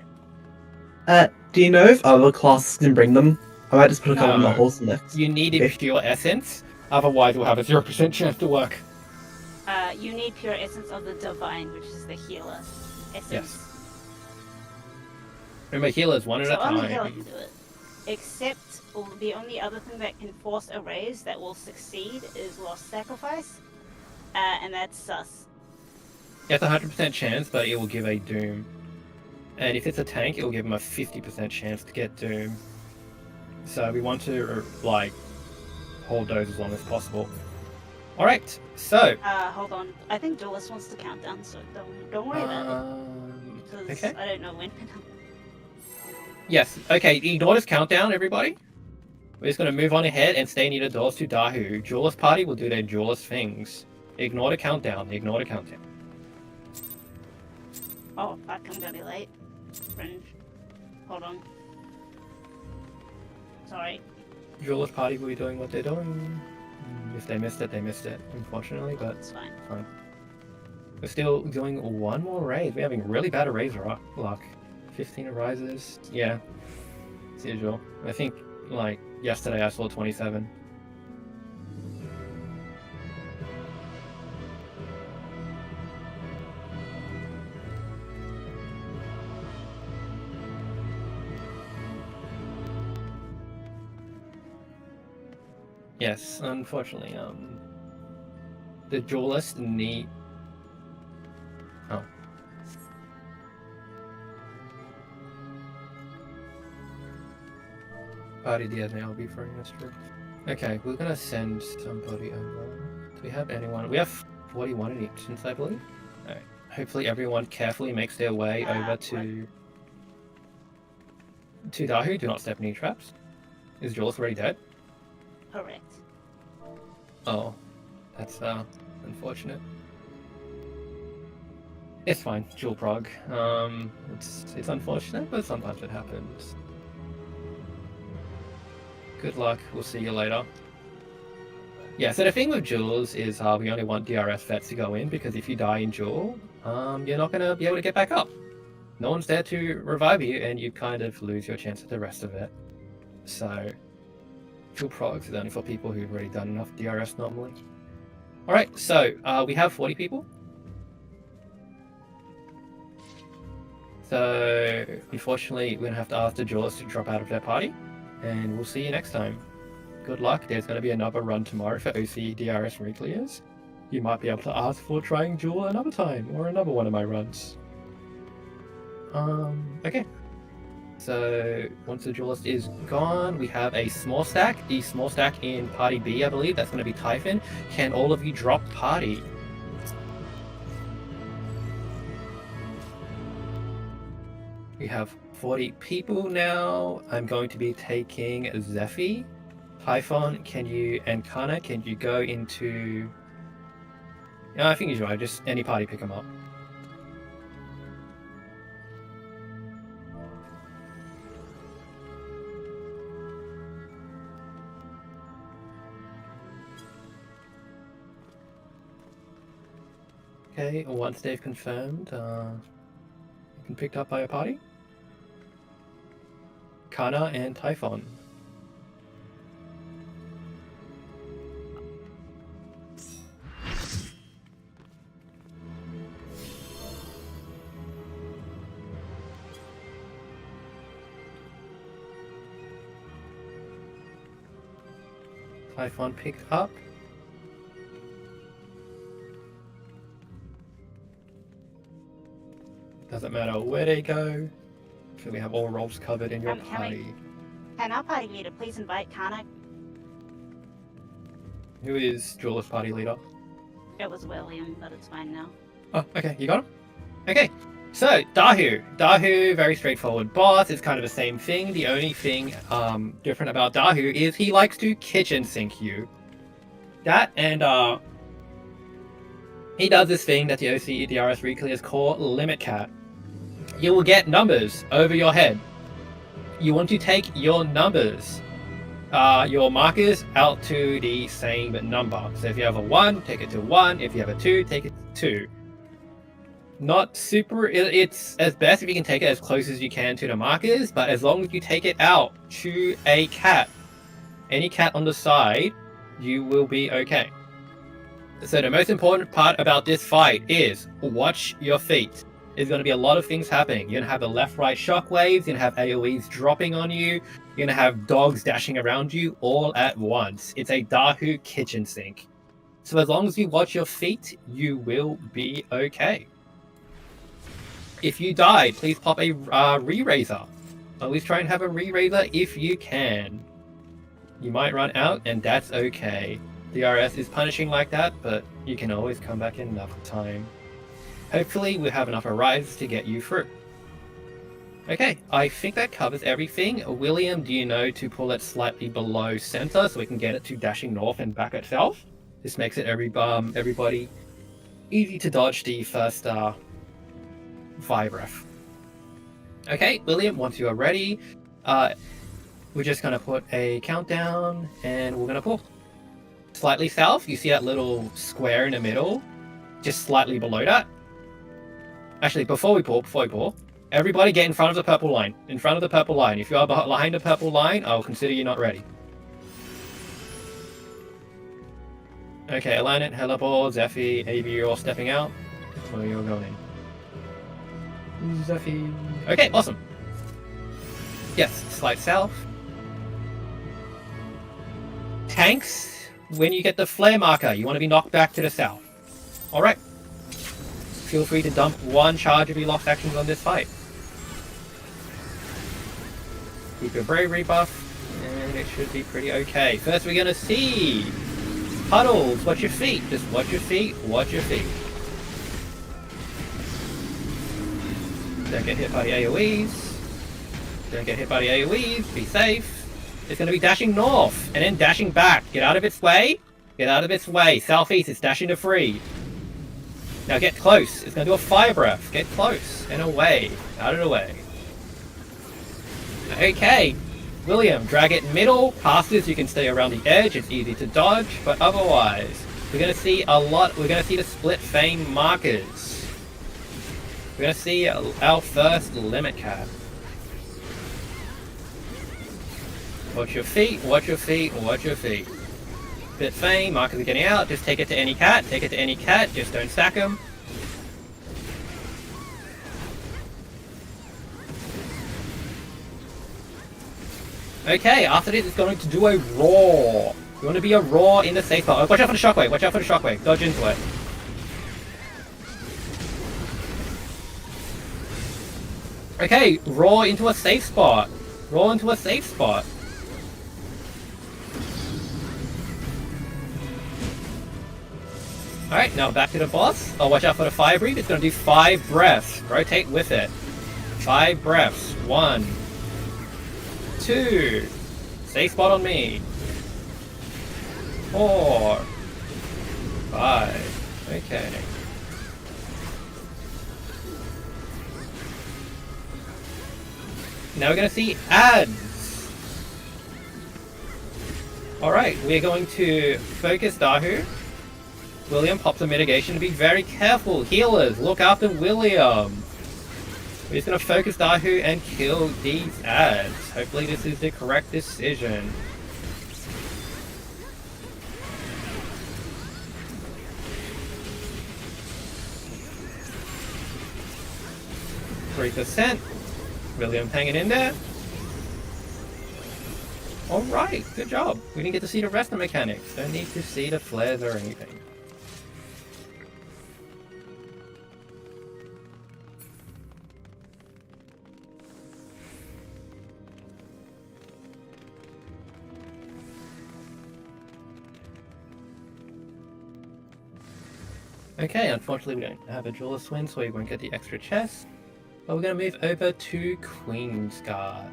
Do you know if other classes can bring them? I might just put a couple of models next. You need a pure essence, otherwise we'll have a 0% chance to work. You need pure essence of the divine, which is the healer essence. Yes. Remember, healers one at a time. Only healer can do it. Except the only other thing that can force a raise that will succeed is Lost Sacrifice, and that's sus. It's a 100% chance, but it will give a doom. And if it's a tank, it will give them a 50% chance to get doom. So we want to hold those as long as possible. All right, so. Hold on. I think Duelist wants to count down, so don't worry about it. Because okay. I don't know when. Yes. Okay. Ignore this countdown, everybody. We're just going to move on ahead and stay near the doors to Dahu. Duelist party will do their duelist things. Ignore the countdown. Ignore the countdown. Oh, fuck, I'm gonna be late. Fringe. Hold on. Sorry. Duelist party will be doing what they're doing. If they missed it, they missed it, unfortunately, but It's fine. We're still doing one more raise. We're having really bad raise luck. 15 arises. Yeah. As usual. I think, yesterday I saw 27. Yes, unfortunately, the duelist need. Oh. Party Diaz now will be throwing us through. Okay, we're gonna send somebody over. Do we have anyone? We have 41 in each since I believe. Alright. Hopefully everyone carefully makes their way over to Dahu. Do not step in any traps. Is Jules already dead? Correct. Oh, that's unfortunate. It's fine, Jewel Prog. It's unfortunate, but sometimes it happens. Good luck. We'll see you later. Yeah, so the thing with Jewels is we only want DRS vets to go in because if you die in Jewel, you're not going to be able to get back up. No one's there to revive you, and you kind of lose your chance at the rest of it. So, Jewel Progs is only for people who've already done enough DRS normally. Alright, so we have 40 people. So, unfortunately, we're going to have to ask the Jewelers to drop out of their party. And we'll see you next time. Good luck. There's going to be another run tomorrow for OC DRS RECLEARs. You might be able to ask for trying Jewel another time, or another one of my runs. Okay. So, once the duelist is gone, we have a small stack. The small stack in Party B, I believe, that's going to be Typhon. Can all of you drop Party? We have 40 people now. I'm going to be taking Zephy. Typhon, and Kana, can you go into... Yeah, I think you should. Just any party pick them up. Okay, once they've confirmed, you've been picked up by a party. Kana and Typhon. Typhon picked up. Doesn't matter where they go. So we have all roles covered in your Can we- party. Can our party leader please invite Karnak? Who is Jeweler's party leader? It was William, but it's fine now. Oh, okay, you got him? Okay, so Dahu. Dahu, very straightforward boss. It's kind of the same thing. The only thing different about Dahu is he likes to kitchen sink you. That and he does this thing that the OC DRS RECLEARs call Limit Cat. You will get numbers over your head. You want to take your numbers, your markers out to the same number. So if you have a 1, take it to 1. If you have a 2, take it to 2. Not super, it's as best if you can take it as close as you can to the markers, but as long as you take it out to a cat, any cat on the side, you will be okay. So the most important part about this fight is watch your feet. There's going to be a lot of things happening. You're going to have the left-right shockwaves, you're going to have AoEs dropping on you, you're going to have dogs dashing around you all at once. It's a Dahu kitchen sink. So as long as you watch your feet, you will be okay. If you die, please pop a re-raiser. Always try and have a re-raiser if you can. You might run out, and that's okay. DRS is punishing like that, but you can always come back in another time. Hopefully we'll have enough arrives to get you through. Okay, I think that covers everything. William, do you know to pull it slightly below center so we can get it to dashing north and back itself? This makes it everybody easy to dodge the first fire breath. Okay, William, once you are ready, we're just going to put a countdown and we're going to pull. Slightly south, you see that little square in the middle, just slightly below that. Actually, before we pull, everybody get in front of the purple line. In front of the purple line. If you are behind the purple line, I'll consider you not ready. Okay, Alanet, Heliport, Zephy, AV, you're all stepping out. Where you're going in. Zephy. Okay, awesome. Yes, slide south. Tanks, when you get the flare marker, you want to be knocked back to the south. Alright. Feel free to dump one charge of your lost actions on this fight. Keep your bravery buff, and it should be pretty okay. First we're gonna see puddles. Watch your feet. Just watch your feet. Watch your feet. Don't get hit by the AoEs. Don't get hit by the AoEs. Be safe. It's gonna be dashing north and then dashing back. Get out of its way. Get out of its way. Southeast. It's dashing to 3. Now get close. It's going to do a fire breath. Get close and away. Out of the way. Okay. William, drag it middle. Past this, you can stay around the edge. It's easy to dodge. But otherwise, we're going to see a lot. We're going to see the split fame markers. We're going to see our first limit cap. Watch your feet. Watch your feet. Watch your feet. Split fame, markers are getting out, just take it to any cat, just don't stack them. Okay, after this it's going to do a roar. You want to be a roar in the safe spot. Oh, watch out for the shockwave, watch out for the shockwave, dodge into it. Okay, roar into a safe spot. Roar into a safe spot. Alright, now back to the boss. Oh, watch out for the fire breathe. It's going to do 5 breaths. Rotate with it. 5 breaths. 1. 2. Safe spot on me. 4. 5. Okay. Now we're going to see ads. Alright, we're going to focus Dahu. William pops a mitigation to be very careful. Healers, look after William. We're just going to focus Dahu and kill these ads. Hopefully this is the correct decision. %. William hanging in there. Alright, good job. We didn't get to see the rest of the mechanics. Don't need to see the flares or anything. Okay, unfortunately we don't have a jeweler's swing, so we won't get the extra chest. But we're going to move over to Queen's Guard.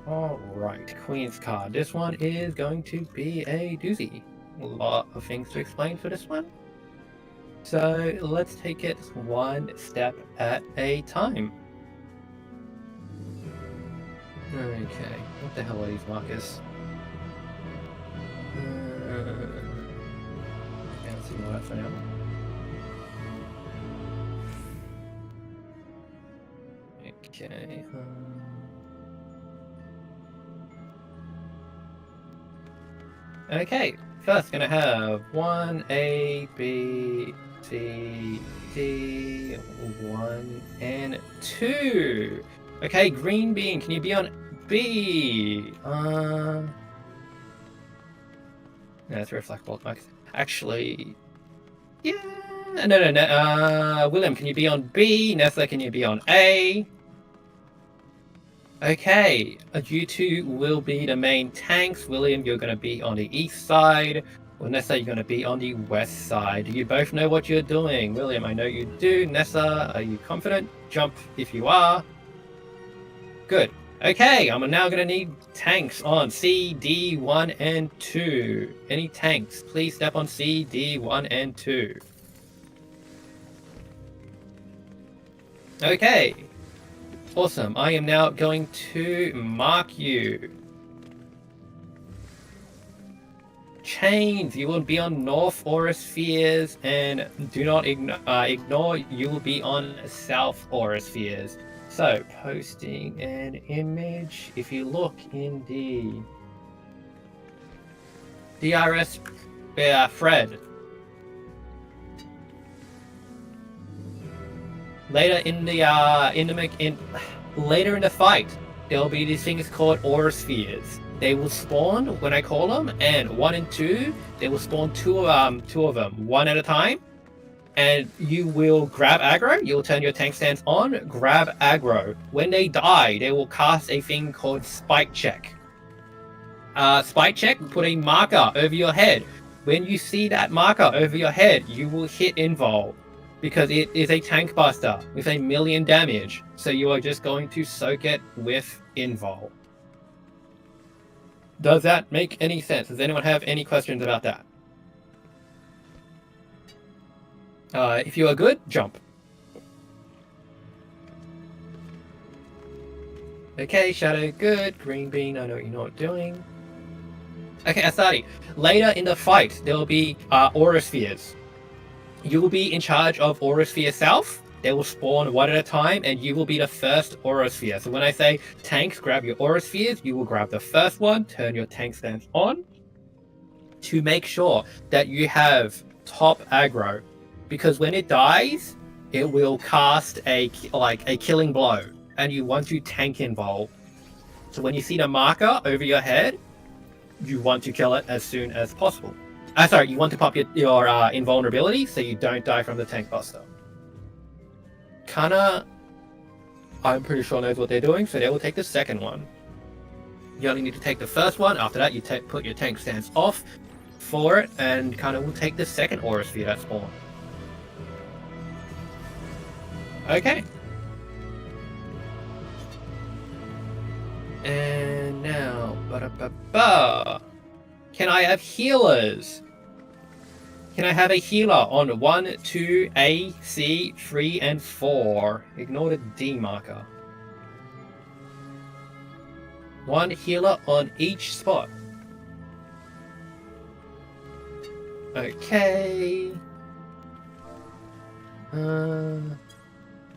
Alright, Queen's Card. This one is going to be a doozy. A lot of things to explain for this one. So let's take it one step at a time. Okay, what the hell are these markers? Can't see what for now. Okay. Okay, first gonna have 1 A, B, C, D, 1 and 2. Okay, green bean, can you be on B? That's reflectable. Okay. Actually, yeah. No. William, can you be on B? Nessa, can you be on A? Okay, you two will be the main tanks. William, you're going to be on the east side. Nessa, you're going to be on the west side. You both know what you're doing. William, I know you do. Nessa, are you confident? Jump if you are. Good. Okay, I'm now going to need tanks on C, D, 1 and 2. Any tanks, please step on C, D, 1 and 2. Okay. Awesome. I am now going to mark you. Chains, you will be on North Aura Spheres, and do not ignore, you will be on South Aura Spheres. So, posting an image, if you look in the DRS Fred. Later in the later in the fight, there will be these things called aura spheres. They will spawn when I call them, and 1 and 2, they will spawn two of them, one at a time. And you will grab aggro, you'll turn your tank stance on, grab aggro. When they die, they will cast a thing called Spike Check. Spike Check, put a marker over your head. When you see that marker over your head, you will hit Invol, because it is a tank buster with 1,000,000 damage. So you are just going to soak it with Invol. Does that make any sense? Does anyone have any questions about that? If you are good, jump. Okay, Shadow, good. Green Bean, I know what you're not doing. Okay, Asadi. Later in the fight, there will be Aura Spheres. You will be in charge of Aura Sphere South. They will spawn one at a time, and you will be the first Aura Sphere. So when I say tanks, grab your Aura Spheres, you will grab the first one, turn your tank stance on, to make sure that you have top aggro. Because when it dies, it will cast a killing blow, and you want to tank involved. So when you see the marker over your head, you want to kill it as soon as possible. Sorry, you want to pop your invulnerability so you don't die from the tank buster. Kana, I'm pretty sure knows what they're doing, so they will take the second one. You only need to take the first one. After that, you put your tank stance off for it, and Kana will take the second Aura Sphere that spawn. Okay. And now, can I have healers? Can I have a healer on 1, 2, A, C, 3, and 4? Ignore the D marker. 1 healer on each spot. Okay.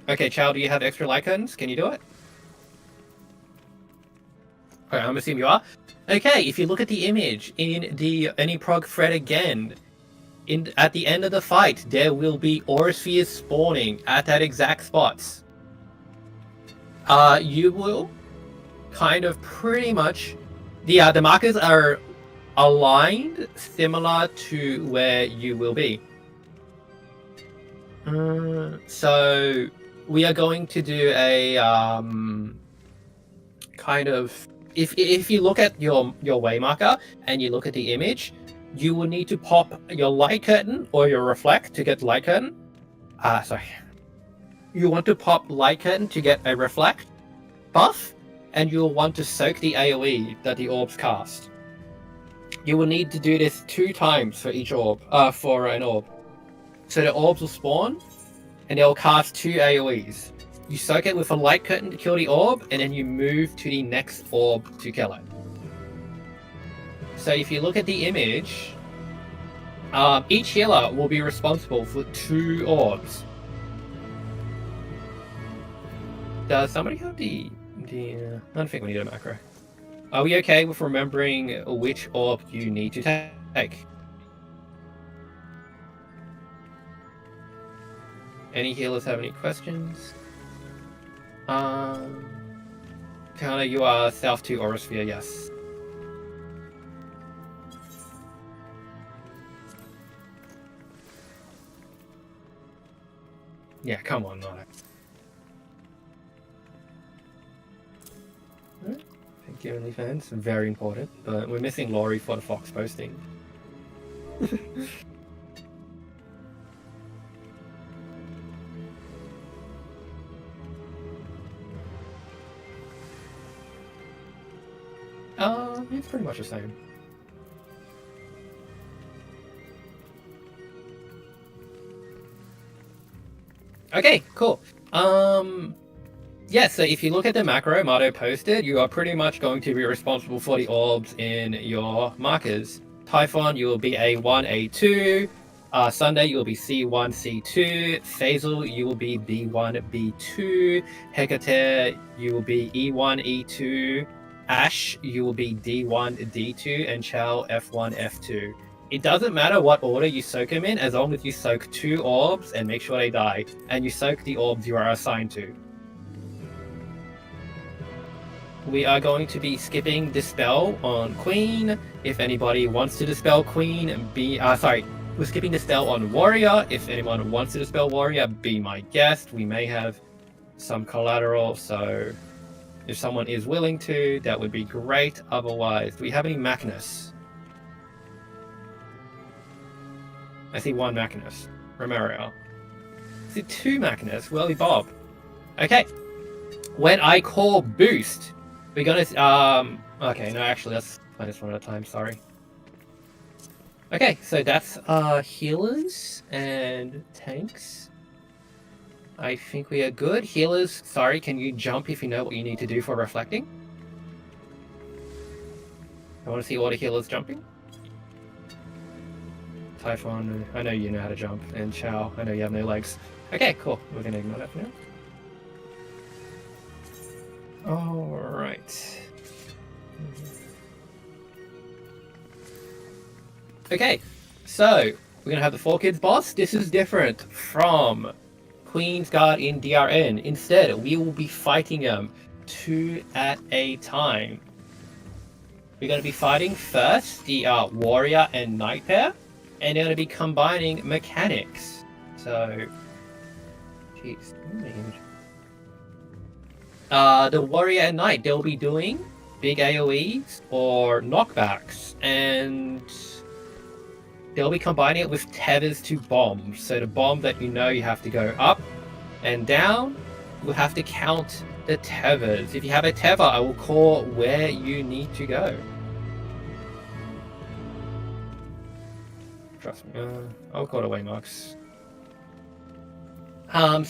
Okay, Chow, do you have extra Lycans? Can you do it? Okay, I'm assuming you are. Okay, if you look at the image in the Anyprog thread again, at the end of the fight, there will be Aura Spheres spawning at that exact spots. You will kind of pretty much The markers are aligned similar to where you will be. So we are going to do a kind of if you look at your way marker and you look at the image, you will need to pop your light curtain or your reflect to get the light curtain. Sorry. You want to pop light curtain to get a reflect buff, and you'll want to soak the AoE that the orbs cast. You will need to do this 2 times for each orb, for an orb. So the orbs will spawn, and they'll cast 2 AoEs. You soak it with a light curtain to kill the orb, and then you move to the next orb to kill it. So if you look at the image, each healer will be responsible for 2 orbs. Does somebody have the I don't think we need a macro. Are we okay with remembering which orb you need to take? Any healers have any questions? Kana, you are south to Orosphere, yes. Yeah, come on, no. Thank you, OnlyFans. Very important. But we're missing Laurie for the Fox posting. It's pretty much the same. Okay, cool. Yeah, so if you look at the macro Mato posted, you are pretty much going to be responsible for the orbs in your markers. Typhon, you will be A1, A2. Sunday, you will be C1, C2. Faisal, you will be B1, B2. Hecate, you will be E1, E2. Ash, you will be D1, D2. And Chow, F1, F2. It doesn't matter what order you soak them in, as long as you soak 2 orbs and make sure they die. And you soak the orbs you are assigned to. We are going to be skipping Dispel on Queen. If anybody wants to Dispel Queen, we're skipping Dispel on Warrior. If anyone wants to Dispel Warrior, be my guest. We may have some collateral, so if someone is willing to, that would be great. Otherwise, do we have any Machinus? I see 1 Machinus. Romero. I see 2 Machinus. Welly Bob. Okay. When I call boost, we're gonna okay, no, actually that's minus 1 at a time, sorry. Okay, so that's healers and tanks. I think we are good. Healers, sorry, can you jump if you know what you need to do for reflecting? I want to see all the healers jumping. Typhon, I know you know how to jump, and Chow, I know you have no legs. Okay, cool. We're gonna ignore that for now. Alright. Okay, so we're gonna have the 4 kids boss. This is different from Queen's Guard in DRN. Instead, we will be fighting them 2 at a time. We're gonna be fighting first the Warrior and Knight pair, and they're gonna be combining mechanics. So, jeez, the Warrior and Knight, they'll be doing big AoEs or knockbacks, and they'll be combining it with tethers to bombs. So the bomb that you know you have to go up and down, you'll have to count the tethers. If you have a tether, I will call where you need to go. Trust me, I'll call it waymarks. I'm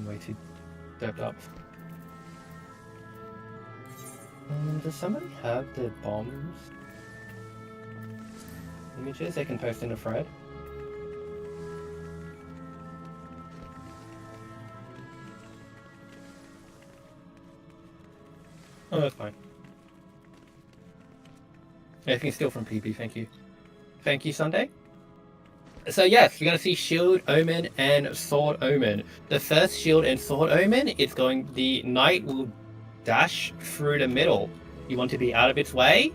way too doped up. Does somebody have the bombs images they can post in a thread? Oh, that's fine. Yeah, you can steal from PP, thank you. Thank you, Sunday. So yes, you're going to see Shield Omen and Sword Omen. The first Shield and Sword Omen is the Knight will dash through the middle. you want to be out of its way.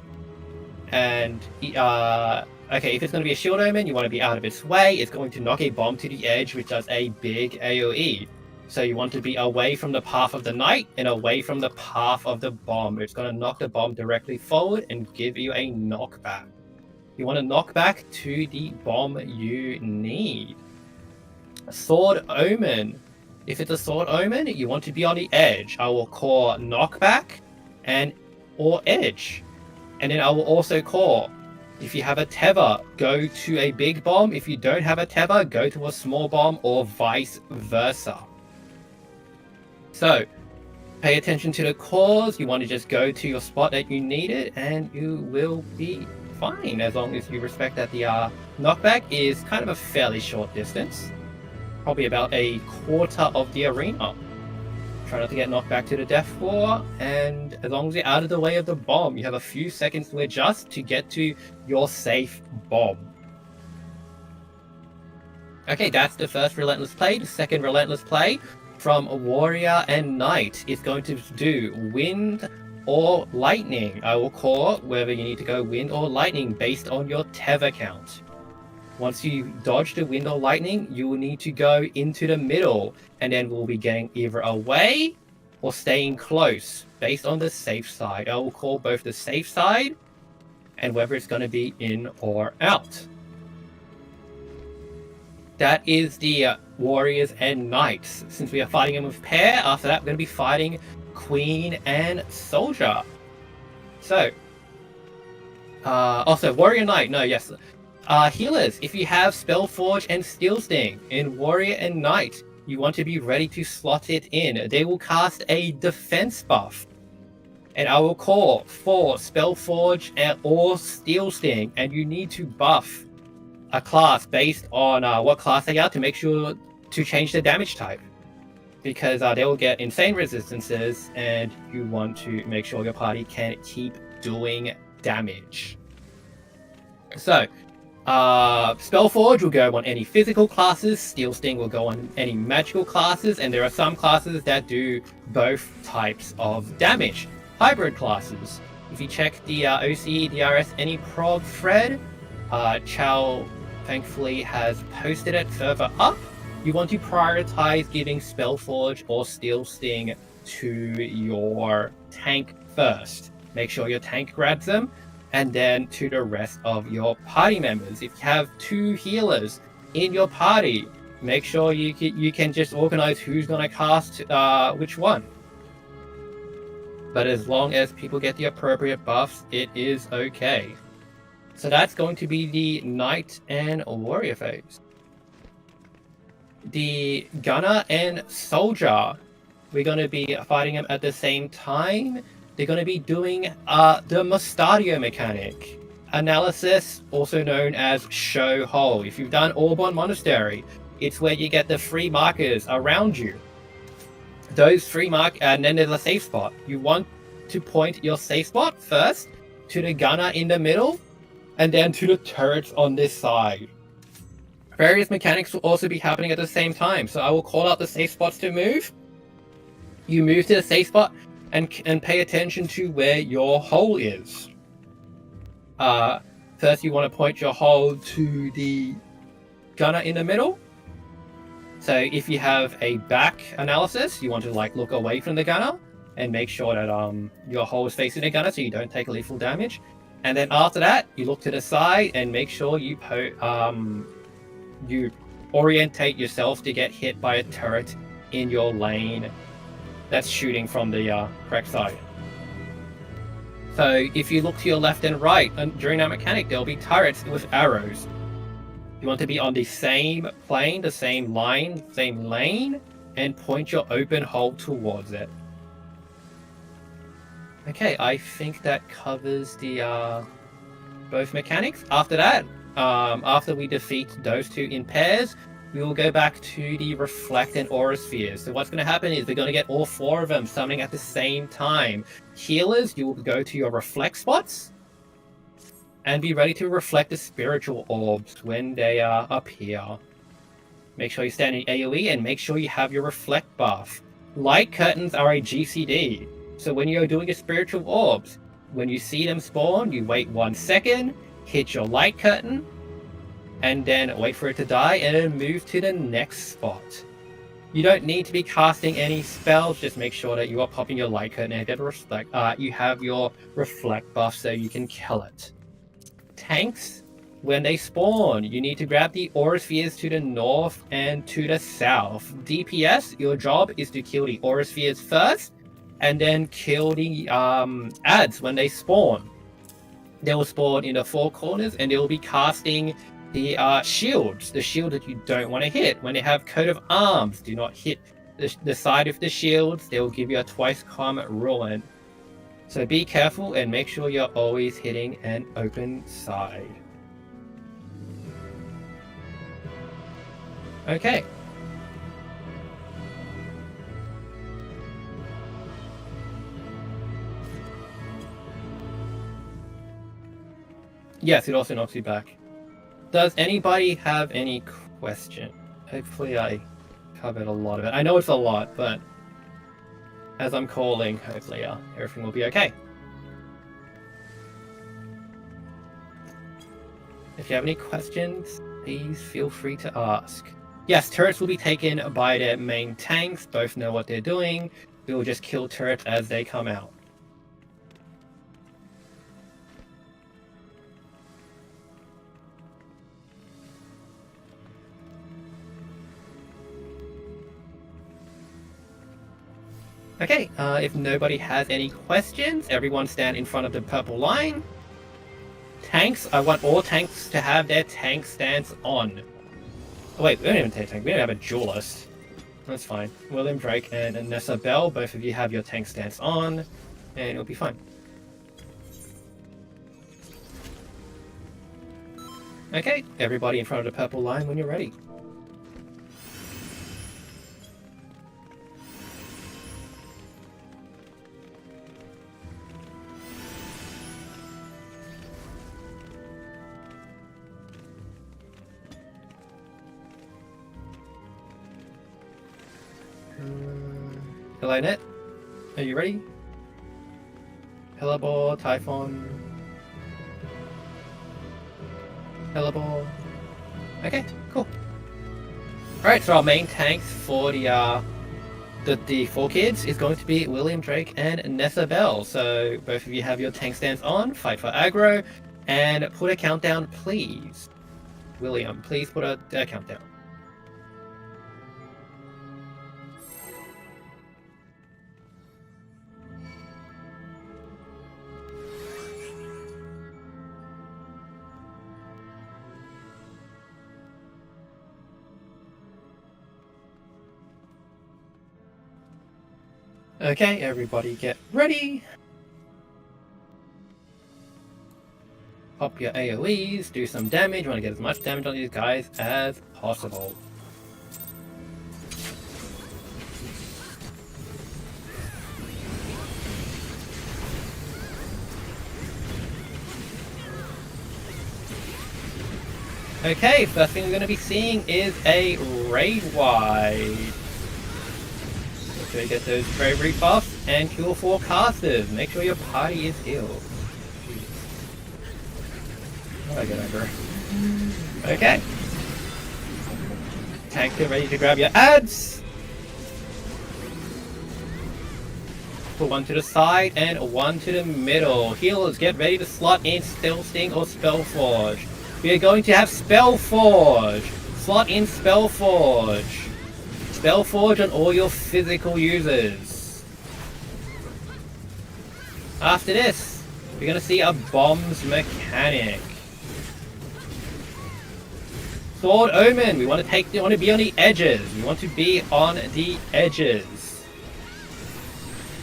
And okay, if it's going to be a shield omen, you want to be out of its way. It's going to knock a bomb to the edge, which does a big AoE. So you want to be away from the path of the knight and away from the path of the bomb. It's going to knock the bomb directly forward and give you a knockback. You want to knock back to the bomb you need. Sword Omen. If it's a Sword Omen, you want to be on the edge. I will call knockback or edge. And then I will also call, if you have a tether, go to a big bomb. If you don't have a tether, go to a small bomb, or vice versa. So, pay attention to the calls. You want to just go to your spot that you need it, and you will be fine, as long as you respect that the knockback is kind of a fairly short distance. Probably about a quarter of the arena. Try not to get knocked back to the death floor, and as long as you're out of the way of the bomb, you have a few seconds to adjust to get to your safe bomb. Okay, that's the first Relentless play. The second Relentless play from Warrior and Knight is going to do Wind or Lightning. I will call whether you need to go Wind or Lightning based on your tether count. Once you dodge the Wind or Lightning, you will need to go into the middle, and then we'll be getting either away or staying close based on the safe side. I will call both the safe side and whether it's going to be in or out. That is the Warriors and Knights. Since we are fighting them with pair, after that we're going to be fighting Queen and Soldier. So, also Warrior Knight, no, yes. Healers, if you have Spellforge and Steel Sting in Warrior and Knight, you want to be ready to slot it in. They will cast a defense buff. And I will call for Spellforge or Steel Sting, and you need to buff a class based on what class they are to make sure to change the damage type. Because they will get insane resistances, and you want to make sure your party can keep doing damage. So, Spellforge will go on any physical classes, Steel Sting will go on any magical classes, and there are some classes that do both types of damage. Hybrid classes. If you check the OCE DRS any prog thread, Chow thankfully has posted it further up. You want to prioritize giving Spellforge or Steel Sting to your tank first. Make sure your tank grabs them, and then to the rest of your party members. If you have 2 healers in your party, make sure you can just organize who's going to cast which one. But as long as people get the appropriate buffs, it is okay. So that's going to be the Knight and Warrior phase. The Gunner and Soldier, we're going to be fighting them at the same time. They're going to be doing the Mustadio mechanic. Analysis, also known as Show Hole. If you've done Auburn Monastery, it's where you get the free markers around you. Those free and then there's a safe spot. You want to point your safe spot first to the gunner in the middle, and then to the turrets on this side. Various mechanics will also be happening at the same time, so I will call out the safe spots to move. You move to the safe spot, and pay attention to where your hole is. First, you want to point your hole to the gunner in the middle. So if you have a back analysis, you want to look away from the gunner and make sure that your hole is facing the gunner so you don't take lethal damage. And then after that, you look to the side and make sure you orientate yourself to get hit by a turret in your lane that's shooting from the correct side. So if you look to your left and right, during that mechanic, there'll be turrets with arrows. You want to be on the same plane, the same line, same lane, and point your open hole towards it. Okay, I think that covers the both mechanics. After that, after we defeat those 2 in pairs, we will go back to the Reflect and Aura Spheres. So what's going to happen is we're going to get all 4 of them summoning at the same time. Healers, you will go to your Reflect spots and be ready to reflect the spiritual orbs when they appear. Make sure you stand in AoE and make sure you have your Reflect buff. Light curtains are a GCD, so when you're doing your spiritual orbs, When you see them spawn, you wait 1 second, hit your light curtain, and then wait for it to die, and then move to the next spot. You don't need to be casting any spells, just make sure that you are popping your light curtain and you have your reflect buff so you can kill it. Tanks, when they spawn, you need to grab the aura spheres to the north and to the south. DPS, your job is to kill the aura spheres first, and then kill the ads when they spawn. They will spawn in the 4 corners, and they will be casting the shields, the shield that you don't want to hit. When they have coat of arms, do not hit the side of the shields. They will give you a twice common ruin. So be careful and make sure you're always hitting an open side. Okay. Yes, it also knocks you back. Does anybody have any question? Hopefully I covered a lot of it. I know it's a lot, but as I'm calling, hopefully everything will be okay. If you have any questions, please feel free to ask. Yes, turrets will be taken by their main tanks. Both know what they're doing. We will just kill turrets as they come out. Okay, if nobody has any questions, everyone stand in front of the purple line. Tanks, I want all tanks to have their tank stance on. Oh wait, we don't even take tank, we don't have a duelist. That's fine. William Drake and Nessa Bell, both of you have your tank stance on, and it'll be fine. Okay, everybody in front of the purple line when you're ready. Hello, Net. Are you ready? Hellebore, Typhon. Hellebore. Okay, cool. Alright, so our main tanks for the 4 kids is going to be William Drake and Nessa Bell. So both of you have your tank stance on, fight for aggro, and put a countdown, please. William, please put a countdown. Okay, everybody get ready. Pop your AoEs, do some damage. You want to get as much damage on these guys as possible. Okay, first thing we're going to be seeing is a raid wide. Make sure you get those bravery buffs and kill 4 casters. Make sure your party is healed. Oh, I get over. Okay. Tank, get ready to grab your ads. Put 1 to the side and 1 to the middle. Healers, get ready to slot in Still Sting or Spellforge. We are going to have Spellforge. Slot in Spellforge. Spellforge on all your physical users. After this, we're going to see a bombs mechanic. Sword Omen. We want to be on the edges. We want to be on the edges.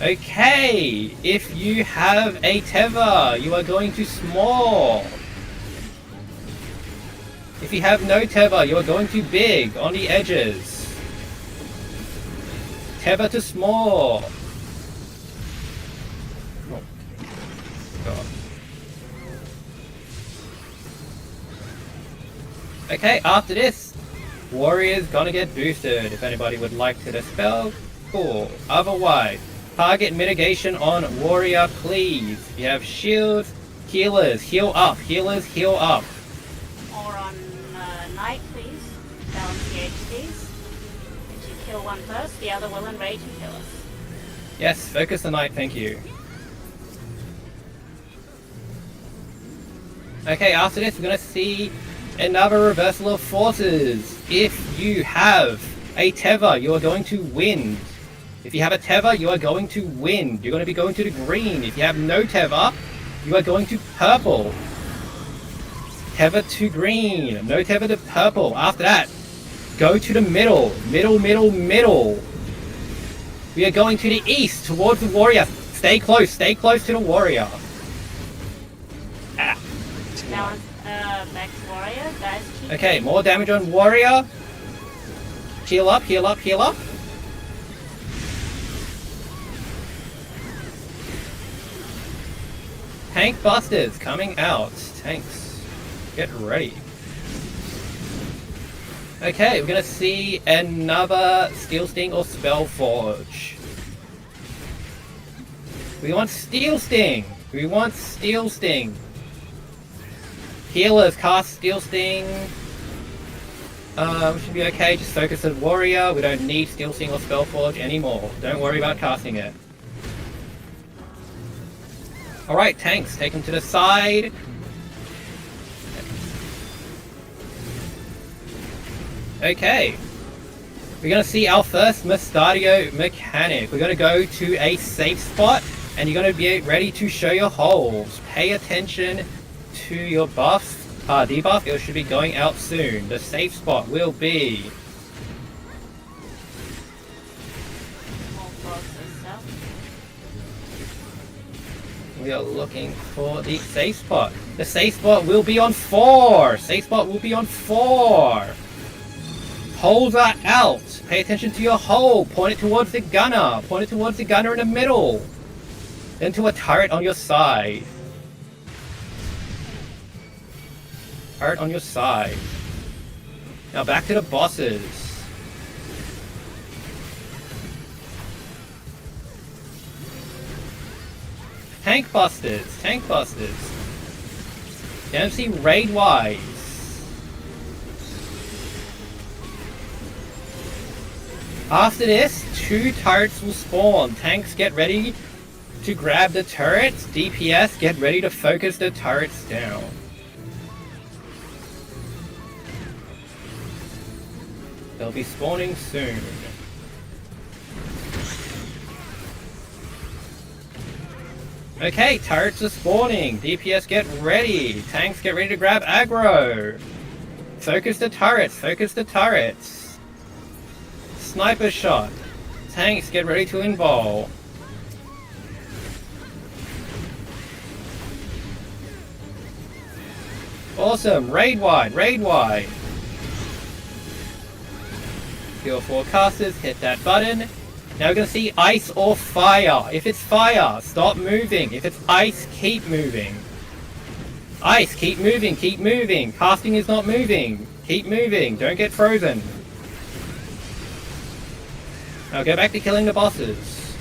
Okay, if you have a tether, you are going to small. If you have no tether, you are going to big on the edges. Tether to small. Oh, God. Okay, after this, Warrior's gonna get boosted. If anybody would like to dispel, cool. Otherwise, Target mitigation on warrior, please. You have shields, healers, heal up, healers, heal up. Or on knight, please. Balance the HPs. If you kill one first, the other will enrage and kill us. Yes, focus the knight, thank you. Okay, after this we're gonna see another reversal of forces. If you have a tether, you are going to win. If you have a tether, you are going to win. You're going to be going to the green. If you have no tether, you are going to purple. Tether to green. No tether to purple. After that, go to the middle. Middle, middle, middle. We are going to the east, towards the warrior. Stay close to the warrior. Ah. Balance, back to warrior, guys. Keep Okay, more damage on warrior. Heal up, heal up, heal up. Tank busters coming out. Tanks, get ready. Okay, we're gonna see another Steel Sting or Spell Forge. We want Steel Sting. We want Steel Sting. Healers cast Steel Sting. We should be okay. Just focus on warrior. We don't need Steel Sting or Spell Forge anymore. Don't worry about casting it. Alright, tanks, take them to the side. Okay. We're gonna see our first Mustadio mechanic. We're gonna go to a safe spot, and you're gonna be ready to show your holes. Pay attention to your buffs. Debuff, it should be going out soon. The safe spot will be... We are looking for the safe spot. The safe spot will be on 4. Safe spot will be on 4. Holes are out. Pay attention to your hole. Point it towards the gunner. Point it towards the gunner in the middle. Then to a turret on your side. Turret on your side. Now back to the bosses. Tank busters, tank busters. Don't see raid wise. After this, 2 turrets will spawn. Tanks get ready to grab the turrets. DPS get ready to focus the turrets down. They'll be spawning soon. Okay, turrets are spawning. DPS get ready. Tanks get ready to grab aggro. Focus the turrets. Focus the turrets. Sniper shot. Tanks get ready to invol. Awesome. Raid wide. Raid wide. Your forecasters, hit that button. Now we're going to see ice or fire. If it's fire, stop moving. If it's ice, keep moving. Ice, keep moving, keep moving. Casting is not moving. Keep moving, don't get frozen. Now go back to killing the bosses.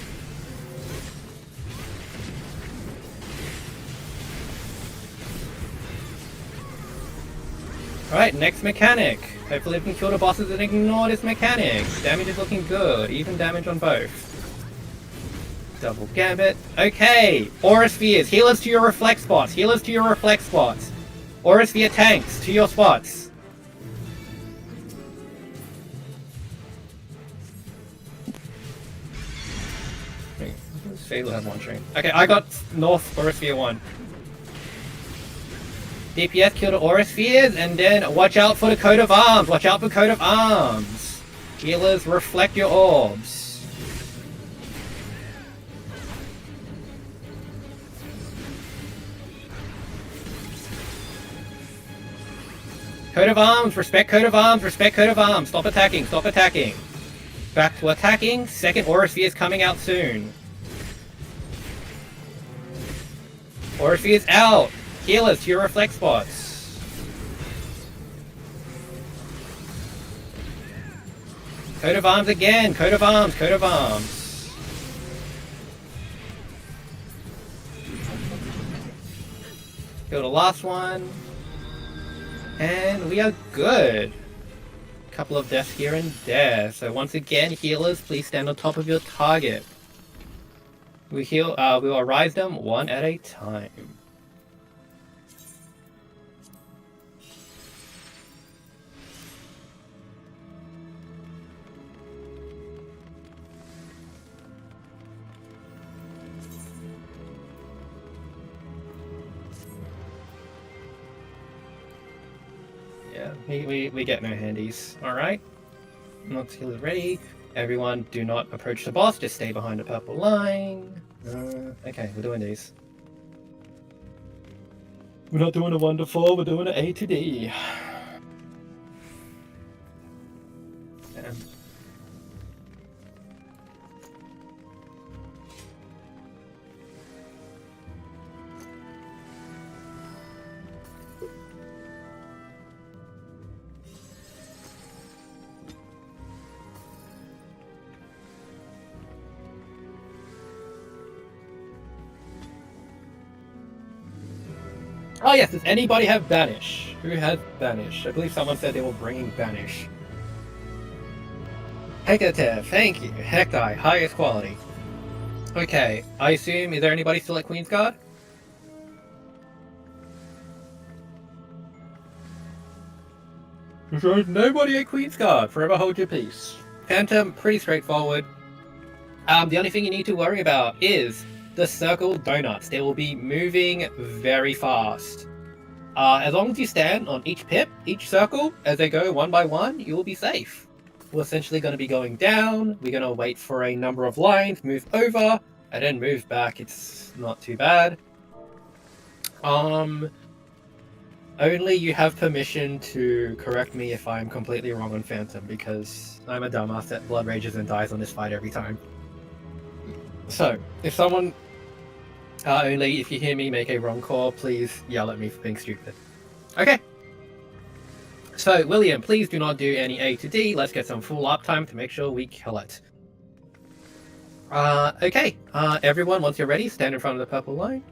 Alright, next mechanic. Hopefully we can kill the bosses and ignore this mechanic. Damage is looking good. Even damage on both. Double gambit. Okay! Aura spheres. Healers to your reflect spots. Healers to your reflect spots. Aura sphere tanks to your spots. Fade will have 1 string. Okay, I got North Aura Sphere 1. DPS kill the Aura Spheres, and then watch out for the Coat of Arms. Watch out for Coat of Arms. Healers, reflect your orbs. Coat of Arms, respect Coat of Arms, respect Coat of Arms. Stop attacking, stop attacking. Back to attacking. Second Aura Sphere is coming out soon. Aura Sphere is out. Healers to your reflect spots. Coat of Arms again. Coat of Arms. Coat of Arms. Kill the last one. And we are good. Couple of deaths here and there. So once again, healers, please stand on top of your target. We will rise them one at a time. Yeah, we get no handies. Alright. Nox healer ready. Everyone, do not approach the boss, just stay behind the purple line. Okay, we're doing these. We're not doing a 1 to 4, we're doing an A to D. Damn. Oh yes, does anybody have Banish? Who has Banish? I believe someone said they were bringing Banish. Hecatev, thank you. Hecti, highest quality. Okay, I assume, is there anybody still at Queen's Guard? There's nobody at Queen's Guard. Forever hold your peace. Phantom, pretty straightforward. The only thing you need to worry about is the circle donuts. They will be moving very fast. As long as you stand on each pip, each circle, as they go one by one, you will be safe. We're essentially going to be going down. We're going to wait for a number of lines, move over, and then move back. It's not too bad. Only you have permission to correct me if I'm completely wrong on Phantom, because I'm a dumbass that blood rages and dies on this fight every time. So, if someone, only if you hear me make a wrong call, please yell at me for being stupid. Okay. So, William, please do not do any A to D. Let's get some full uptime to make sure we kill it. Okay. Everyone, once you're ready, stand in front of the purple line.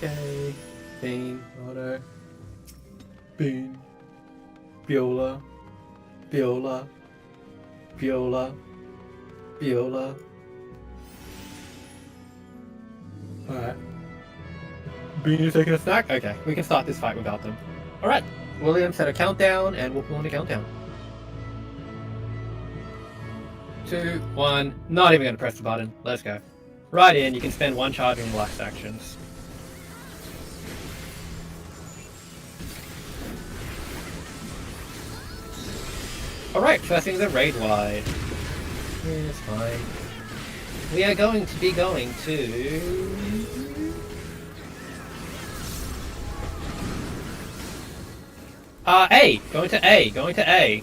Okay, Bean, Auto, Bean, Viola, Viola, Viola, Viola. Alright. Bean, you taking a snack? Okay, we can start this fight without them. Alright, William set a countdown and we'll pull on the countdown. 2, 1, not even gonna press the button. Let's go. Right in, you can spend 1 charge on last actions. Alright, first thing's a raid wide. It's fine. We are going to be going to... A! Going to A! Going to A!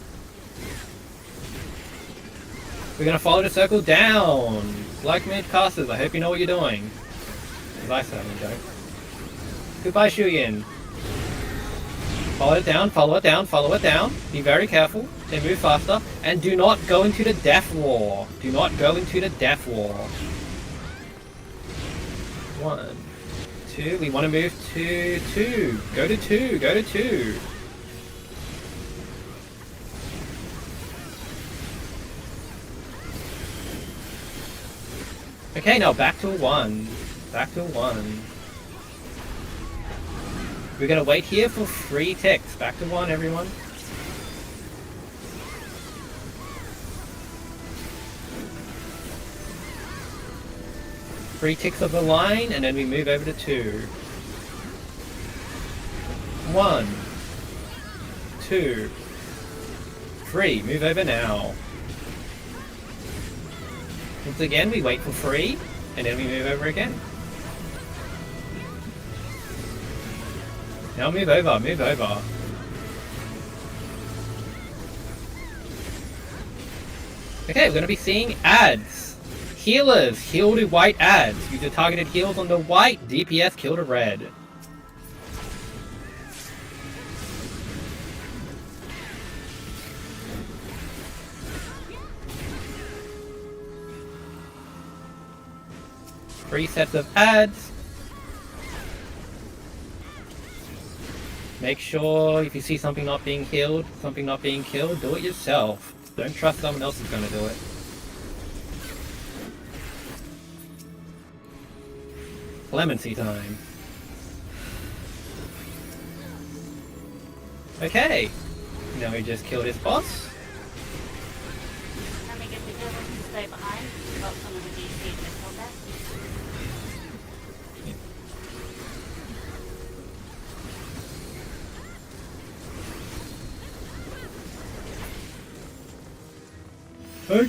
We're gonna follow the circle down! Like mid-casters, I hope you know what you're doing. Because I certainly don't. Goodbye, Shuyin. Follow it down, follow it down, follow it down. Be very careful. They move faster. And do not go into the death war. Do not go into the death war. 1, 2. We want to move to 2. Go to 2. Go to 2. Okay, now back to 1. Back to 1. We're gonna wait here for 3 ticks. Back to 1, everyone. Three ticks of the line, and then we move over to 2. 1, 2, 3. Move over now. Once again, we wait for 3, and then we move over again. Now move over, move over. Okay, we're going to be seeing ads. Healers, heal to white ads. Use your targeted heals on the white, DPS kill to red. 3 sets of ads. Make sure if you see something not being healed, something not being killed, do it yourself. Don't trust someone else is going to do it. Clemency time. Okay. Now we just kill this boss. Let me get the kill and stay behind. Stop some of the DC in this combat.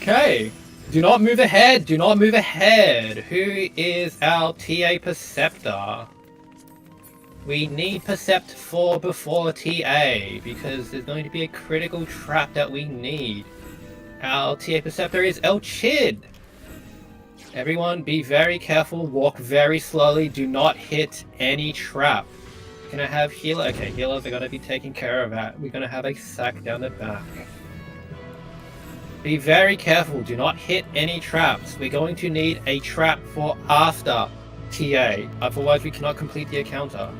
Okay. Do not move ahead. Do not move ahead. Who is our TA Perceptor? We need Percept 4 before TA because there's going to be a critical trap that we need. Our TA Perceptor is El Chid. Everyone be very careful. Walk very slowly. Do not hit any trap. Can I have healer? Okay, healers are going to be taking care of that. We're going to have a sack down the back. Be very careful, do not hit any traps. We're going to need a trap for after TA, otherwise we cannot complete the encounter.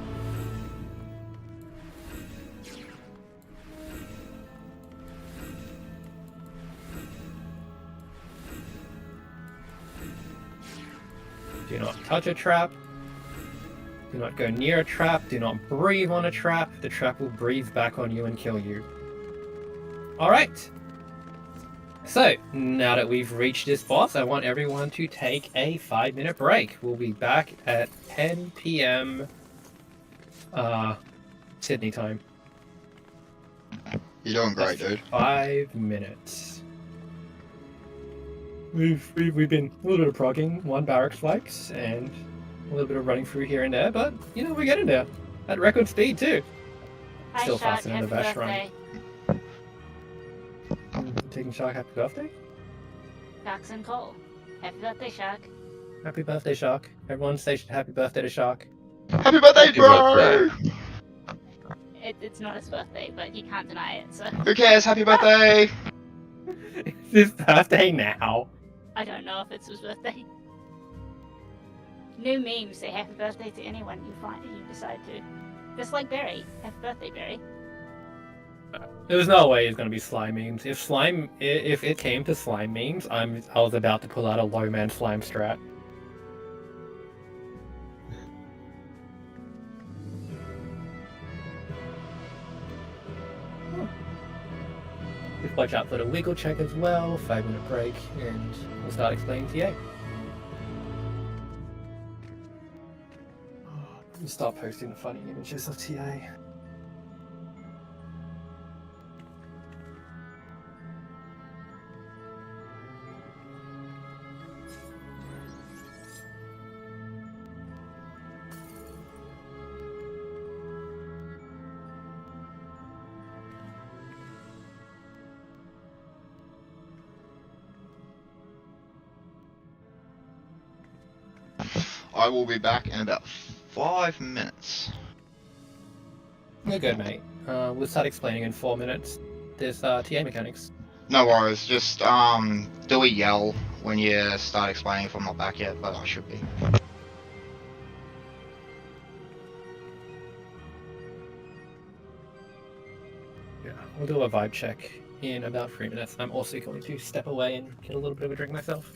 Do not touch a trap. Do not go near a trap. Do not breathe on a trap. The trap will breathe back on you and kill you. Alright. So, now that we've reached this boss, I want everyone to take a 5-minute break. We'll be back at 10 p.m. Sydney time. You're doing great, dude. 5 minutes. We've been a little bit of progging, 1 barracks flanks, and a little bit of running through here and there, but, you know, we're getting there. At record speed, too. Hi, Still Shark, faster than the happy Bash run. birthday. Taking Shark happy birthday? Sharks and Cole. Happy birthday, Shark. Happy birthday, Shark. Everyone say happy birthday to Shark. Happy birthday, Happy bro! birthday. It's not his birthday, but he can't deny it, so Who cares? Happy birthday! It's his birthday now. I don't know if it's his birthday. New memes say happy birthday to anyone you decide to. Just like Barry. Happy birthday, Barry. There's no way it's gonna be slime memes. If it came to slime memes, I was about to pull out a low man slime strat. Just watch out for the wiggle check as well. 5-minute break, and we'll start explaining TA. We'll start posting the funny images of TA. I will be back in about 5 minutes. You're good, mate. We'll start explaining in 4 minutes. There's TA mechanics. No worries, just do a yell when you start explaining if I'm not back yet, but I should be. Yeah, we'll do a vibe check in about 3 minutes. I'm also going to step away and get a little bit of a drink myself.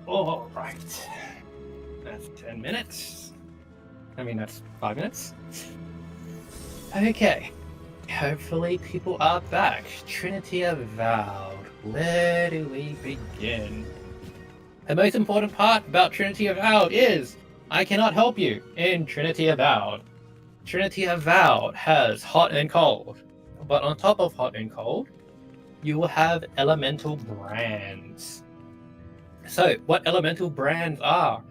All right. That's 10 minutes. I mean, that's 5 minutes. Okay. Hopefully people are back. Trinity Avowed. Where do we begin? The most important part about Trinity Avowed is I cannot help you in Trinity Avowed. Trinity Avowed has hot and cold. But on top of hot and cold, you will have elemental brands. So, what elemental brands are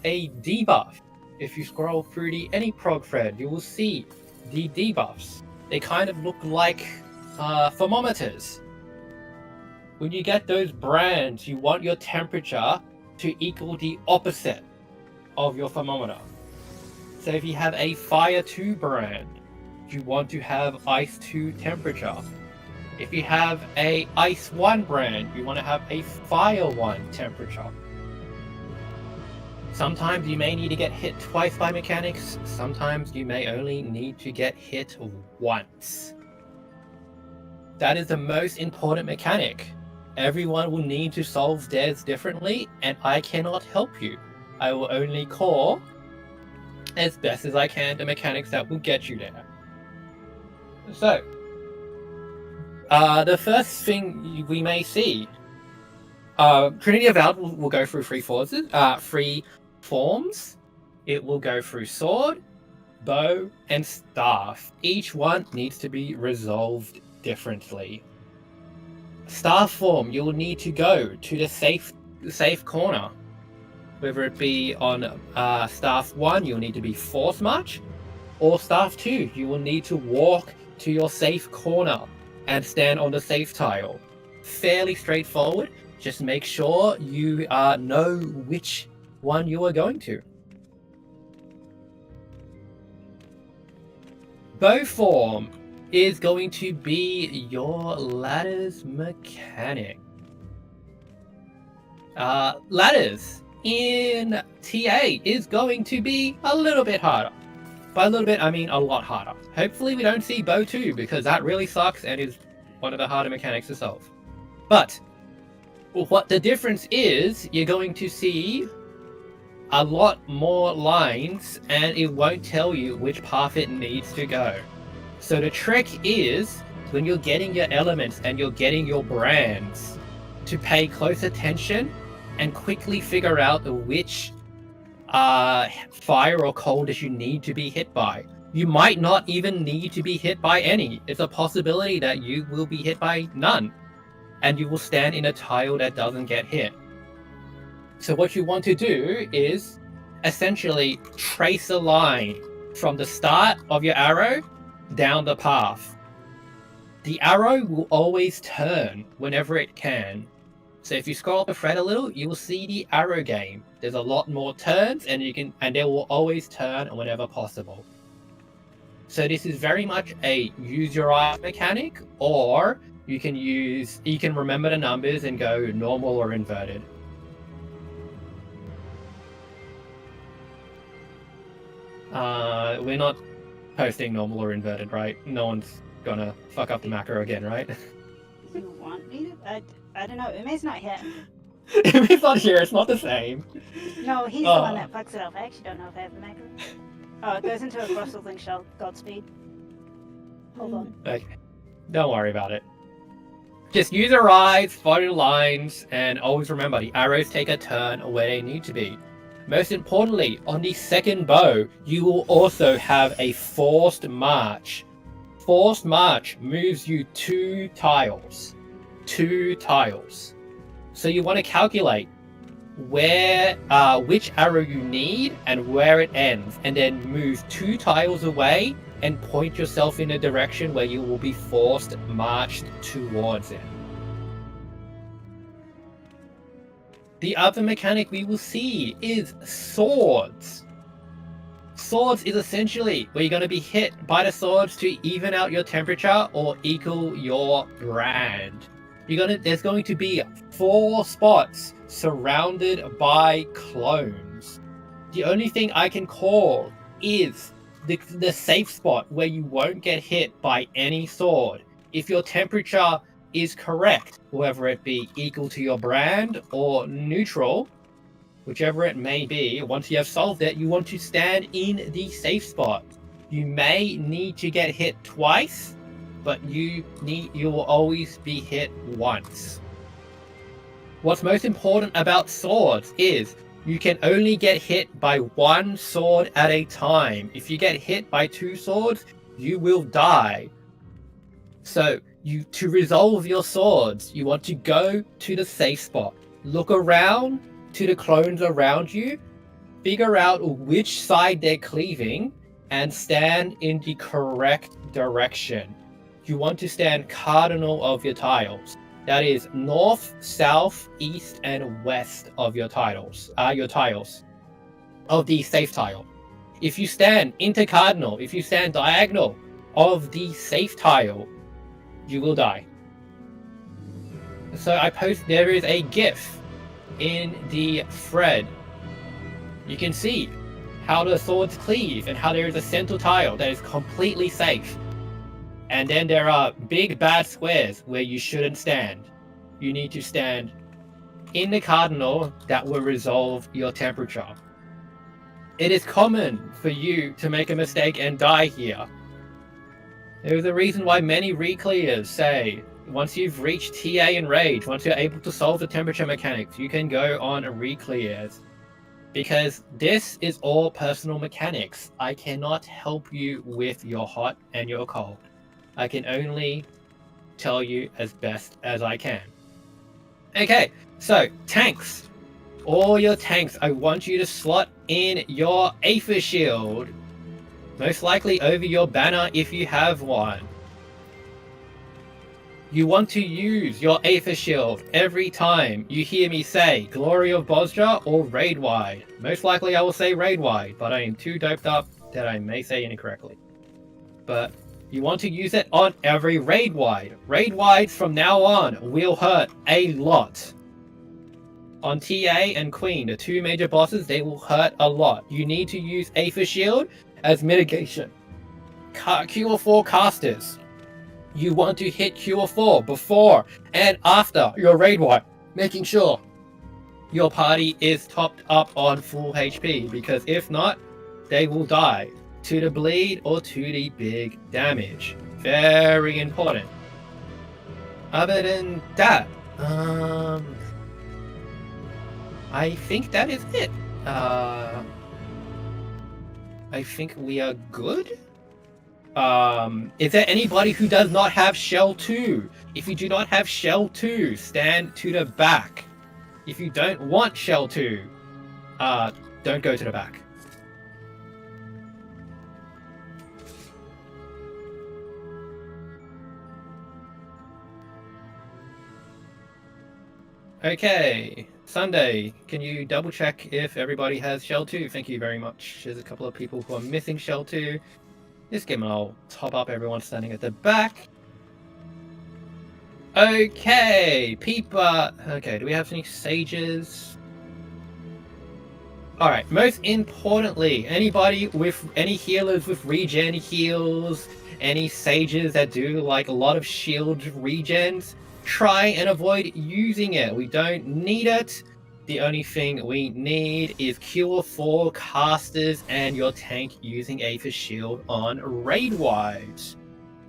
a debuff. If you scroll through any prog thread, you will see the debuffs. They kind of look like thermometers. When you get those brands, you want your temperature to equal the opposite of your thermometer. So if you have a Fire 2 brand, you want to have Ice 2 temperature. If you have a Ice 1 brand, you want to have a Fire 1 temperature. Sometimes you may need to get hit twice by mechanics, sometimes you may only need to get hit once. That is the most important mechanic. Everyone will need to solve theirs differently, and I cannot help you. I will only call, as best as I can, the mechanics that will get you there. So, the first thing we may see, Trinity Avowed will go through three forms. It will go through sword, bow, and staff. Each one needs to be resolved differently. Staff form, you will need to go to the safe corner. Whether it be on staff 1, you'll need to be force march, or staff 2, you will need to walk to your safe corner and stand on the safe tile. Fairly straightforward. Just make sure you know which one you are going to. Bow form is going to be your ladders mechanic. Ladders in TA is going to be a little bit harder. By a little bit, I mean a lot harder. Hopefully we don't see bow 2, because that really sucks and is one of the harder mechanics to solve. But what the difference is, you're going to see a lot more lines, and it won't tell you which path it needs to go. So the trick is, when you're getting your elements and you're getting your brands, to pay close attention and quickly figure out which fire or cold that you need to be hit by. You might not even need to be hit by any. It's a possibility that you will be hit by none, and you will stand in a tile that doesn't get hit. So what you want to do is essentially trace a line from the start of your arrow down the path. The arrow will always turn whenever it can. So if you scroll up the thread a little, you will see the arrow game. There's a lot more turns, and they will always turn whenever possible. So this is very much a use your eye mechanic, or you can remember the numbers and go normal or inverted. We're not posting normal or inverted, right? No one's gonna fuck up the macro again, right? You want me to? I don't know. Ume's not here. It's not here, it's not the same. No, he's the one that fucks it up. I actually don't know if I have the macro. Oh, it goes into a cross link shell. Godspeed. Hold on. Okay. Don't worry about it. Just use your eyes, follow the lines, and always remember the arrows take a turn where they need to be. Most importantly, on the second bow, you will also have a forced march. Forced march moves you 2 tiles. 2 tiles. So you want to calculate where, which arrow you need and where it ends, and then move 2 tiles away and point yourself in a direction where you will be forced marched towards it. The other mechanic we will see is swords. Swords is essentially where you're going to be hit by the swords to even out your temperature or equal your brand. There's going to be 4 spots surrounded by clones. The only thing I can call is the safe spot where you won't get hit by any sword. If your temperature is correct, whether it be equal to your brand or neutral, whichever it may be, once you have solved it, you want to stand in the safe spot. You may need to get hit twice, but you will always be hit once. What's most important about swords is you can only get hit by one sword at a time. If you get hit by 2 swords, you will die. So to resolve your swords, you want to go to the safe spot. Look around to the clones around you, figure out which side they're cleaving, and stand in the correct direction. You want to stand cardinal of your tiles. That is north, south, east, and west of your tiles of the safe tile. If you stand intercardinal, if you stand diagonal of the safe tile, you will die. So there is a GIF in the thread. You can see how the swords cleave and how there is a central tile that is completely safe. And then there are big bad squares where you shouldn't stand. You need to stand in the cardinal that will resolve your temperature. It is common for you to make a mistake and die here. There is a reason why many reclears say once you've reached TA and Rage, once you're able to solve the temperature mechanics, you can go on reclears. Because this is all personal mechanics. I cannot help you with your hot and your cold. I can only tell you as best as I can. Okay, so tanks. All your tanks, I want you to slot in your Aether Shield. Most likely over your banner if you have one. You want to use your Aether Shield every time you hear me say Glory of Bozja or Raid Wide. Most likely I will say Raid Wide, but I am too doped up that I may say incorrectly. But you want to use it on every Raid Wide. Raid Wides from now on will hurt a lot. On TA and Queen, the 2 major bosses, they will hurt a lot. You need to use Aether Shield as mitigation. Q4 casters. You want to hit Q4 before and after your Raid Wide, making sure your party is topped up on full HP, because if not, they will die to the bleed or to the big damage. Very important. Other than that, I think that is it. I think we are good. Is there anybody who does not have Shell 2? If you do not have Shell 2, stand to the back. If you don't want Shell 2, don't go to the back. Okay, Sunday, can you double check if everybody has Shell 2? Thank you very much. There's a couple of people who are missing Shell 2. This game I'll top up everyone standing at the back. Okay, okay, do we have any sages? Alright, most importantly, anybody with any healers with regen heals, any sages that do like a lot of shield regens, try and avoid using it. We don't need it. The only thing we need is Cure 4 casters and your tank using Aether Shield on Raid Wides.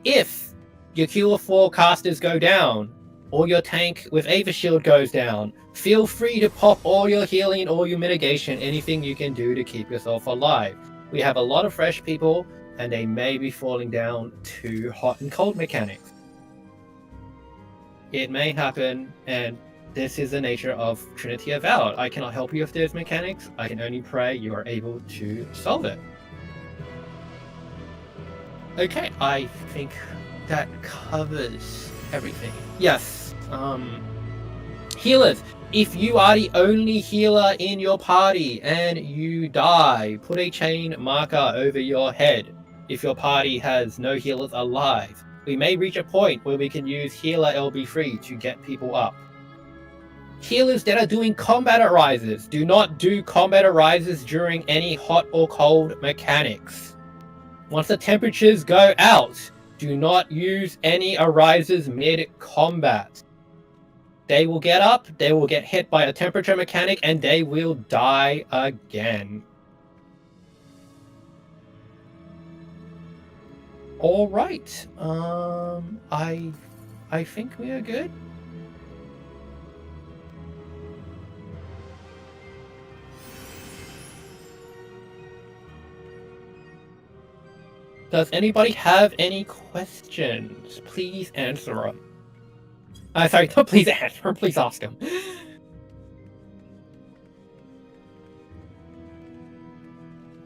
If your Cure 4 casters go down, or your tank with Aether Shield goes down, feel free to pop all your healing, all your mitigation, anything you can do to keep yourself alive. We have a lot of fresh people, and they may be falling down to hot and cold mechanics. It may happen, and this is the nature of Trinity Avowed. I cannot help you if there's mechanics. I can only pray you are able to solve it. Okay, I think that covers everything. Yes, healers. If you are the only healer in your party and you die, put a chain marker over your head. If your party has no healers alive, we may reach a point where we can use healer LB3 to get people up. Healers that are doing combat arises, do not do combat arises during any hot or cold mechanics. Once the temperatures go out, do not use any arises mid-combat. They will get up, they will get hit by a temperature mechanic, and they will die again. All right. I think we are good. Does anybody have any questions? Please answer them. Sorry, not please answer, please ask them.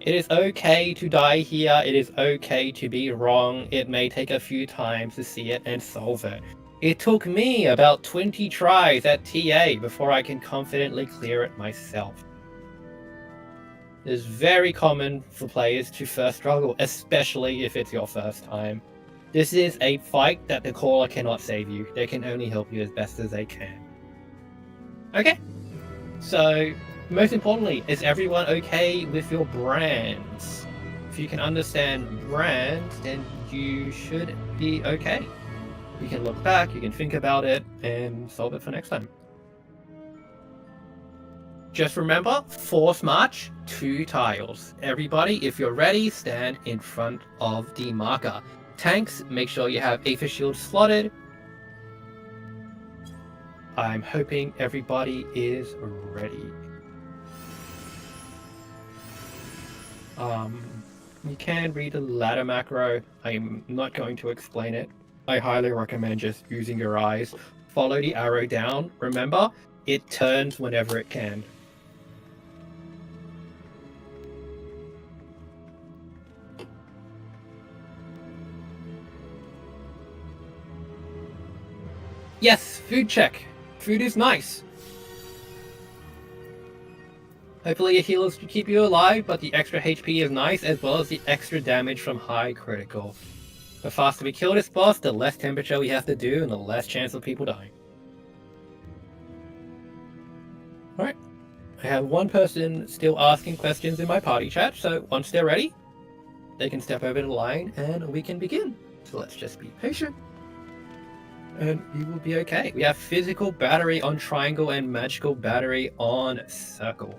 It is okay to die here, it is okay to be wrong, it may take a few times to see it and solve it. It took me about 20 tries at TA before I can confidently clear it myself. It is very common for players to first struggle, especially if it's your first time. This is a fight that the caller cannot save you, they can only help you as best as they can. Okay, so most importantly, is everyone okay with your brands? If you can understand brands, then you should be okay. You can look back, you can think about it, and solve it for next time. Just remember, force march, 2 tiles. Everybody, if you're ready, stand in front of the marker. Tanks, make sure you have Aether Shield slotted. I'm hoping everybody is ready. You can read the ladder macro. I'm not going to explain it. I highly recommend just using your eyes. Follow the arrow down. Remember, it turns whenever it can. Yes, food check. Food is nice. Hopefully your healers can keep you alive, but the extra HP is nice, as well as the extra damage from high critical. The faster we kill this boss, the less temperature we have to do, and the less chance of people dying. Alright. I have one person still asking questions in my party chat, so once they're ready, they can step over the line and we can begin. So let's just be patient. And we will be okay. We have physical battery on triangle and magical battery on circle.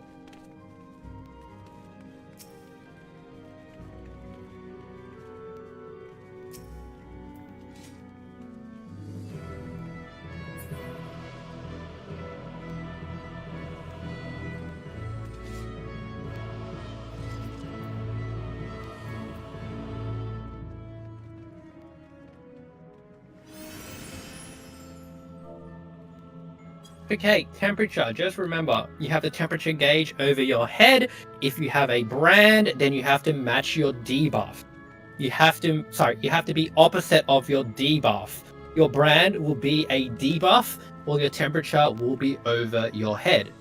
Okay, temperature. Just remember, you have the temperature gauge over your head. If you have a brand, then you have to match your debuff. You have to be opposite of your debuff. Your brand will be a debuff, while your temperature will be over your head.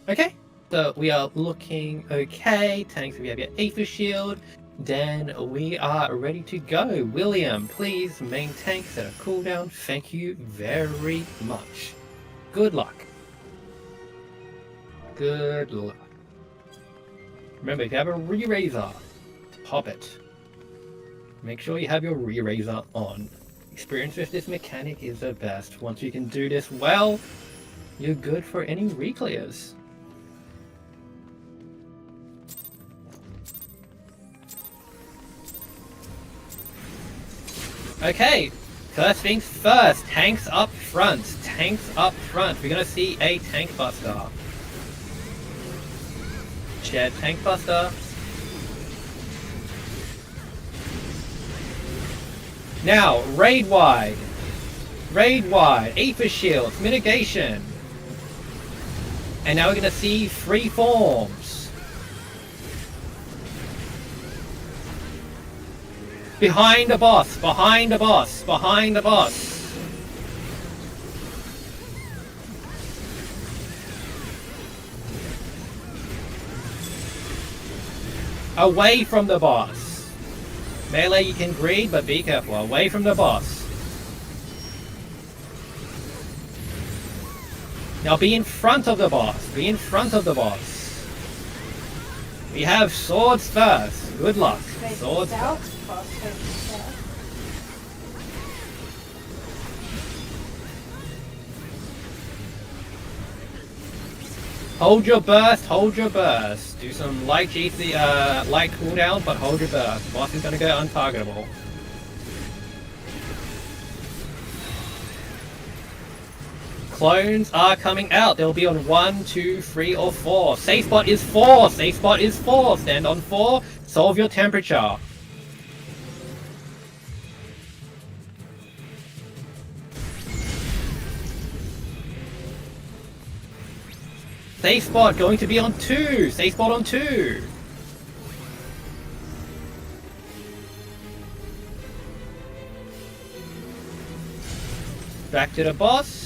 Okay. So we are looking okay. Tanks, we have your Aether Shield. Then we are ready to go. William, please main tank set a cooldown. Thank you very much. Good luck. Good luck. Remember, if you have a re-raiser, pop it. Make sure you have your re-raiser on. Experience with this mechanic is the best. Once you can do this well, you're good for any reclears. Okay, first things first, tanks up front. Tanks up front. We're gonna see a tank buster. Shared tank buster. Now, raid wide. Raid wide. Aether shields, mitigation. And now we're gonna see 3 forms. Behind the boss, behind the boss, behind the boss. Away from the boss. Melee you can greed, but be careful. Away from the boss. Now be in front of the boss. Be in front of the boss. We have swords first. Good luck. Face Swords south, first. cross face south. Hold your burst, hold your burst. Do some light GC, light cooldown, but hold your burst. Boss is gonna go untargetable. Clones are coming out. They'll be on 1, 2, 3, or 4. Safe spot is 4. Safe spot is 4. Stand on 4. Solve your temperature. Safe spot going to be on 2. Safe spot on 2. Back to the boss.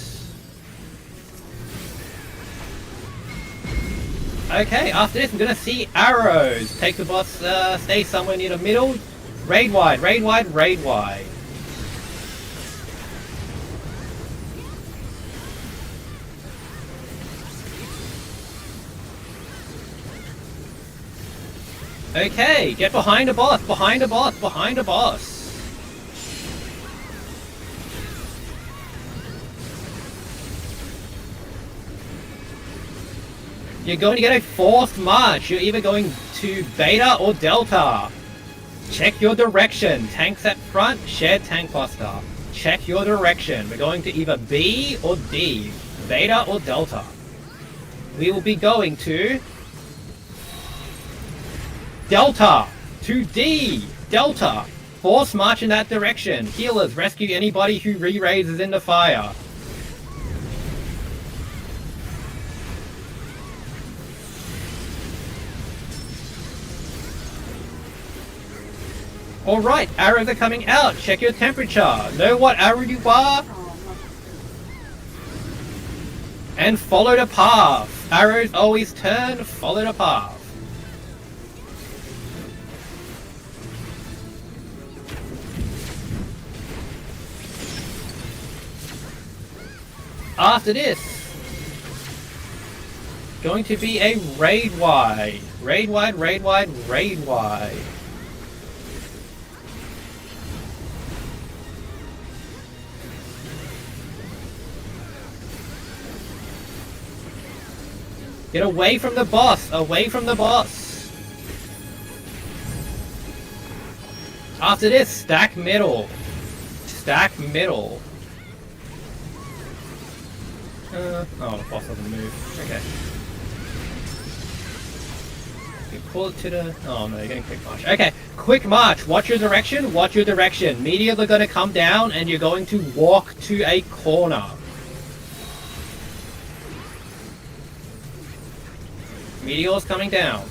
Okay, after this, I'm gonna see arrows. Take the boss, stay somewhere near the middle. Raid wide, raid wide, raid wide. Okay, get behind the boss, behind the boss, behind the boss. You're going to get a forced march. You're either going to Beta or Delta. Check your direction. Tanks at front, shared tank cluster. Check your direction. We're going to either B or D. Beta or Delta. We will be going to Delta. To D. Delta. Force march in that direction. Healers, rescue anybody who re-raises in the fire. Alright, arrows are coming out. Check your temperature. Know what arrow you are. And follow the path. Arrows always turn, follow the path. After this, going to be a raid wide. Raid wide, raid wide, raid wide. Get away from the boss! Away from the boss! After this, stack middle. Stack middle. Oh, the boss doesn't move. Okay. You pull it to the... Oh no, you're getting quick march. Okay, quick march. Watch your direction, watch your direction. Meteors are going to come down and you're going to walk to a corner. Meteors coming down.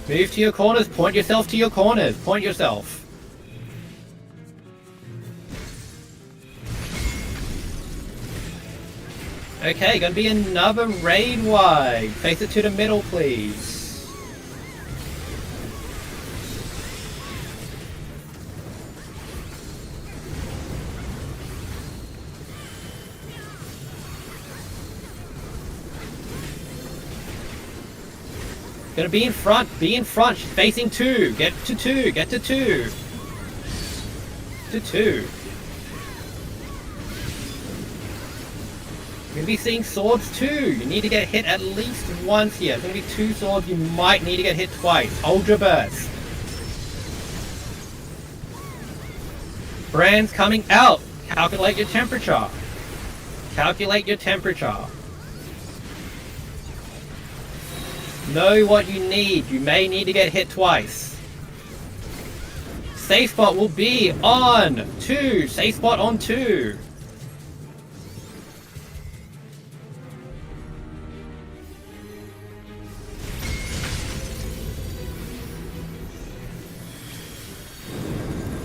Move to your corners, point yourself to your corners, point yourself. Okay, gonna be another raid wide. Face it to the middle, please. Gonna be in front, facing 2, get to 2, get to 2. To 2. You're gonna be seeing swords too. You need to get hit at least once here. There's gonna be 2 swords, you might need to get hit twice. Hold your burst. Brands coming out. Calculate your temperature. Calculate your temperature. Know what you need. You may need to get hit twice. Safe spot will be on 2. Safe spot on 2.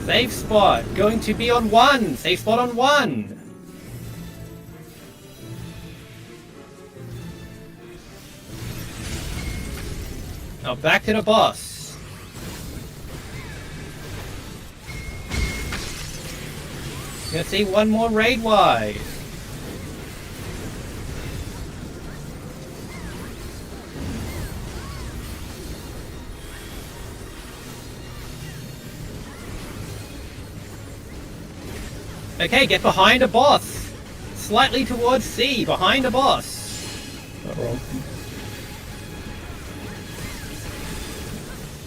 Safe spot going to be on 1. Safe spot on 1. Now back to the boss. Gonna see one more raid wide. Okay, get behind a boss. Slightly towards C, behind a boss. Not wrong.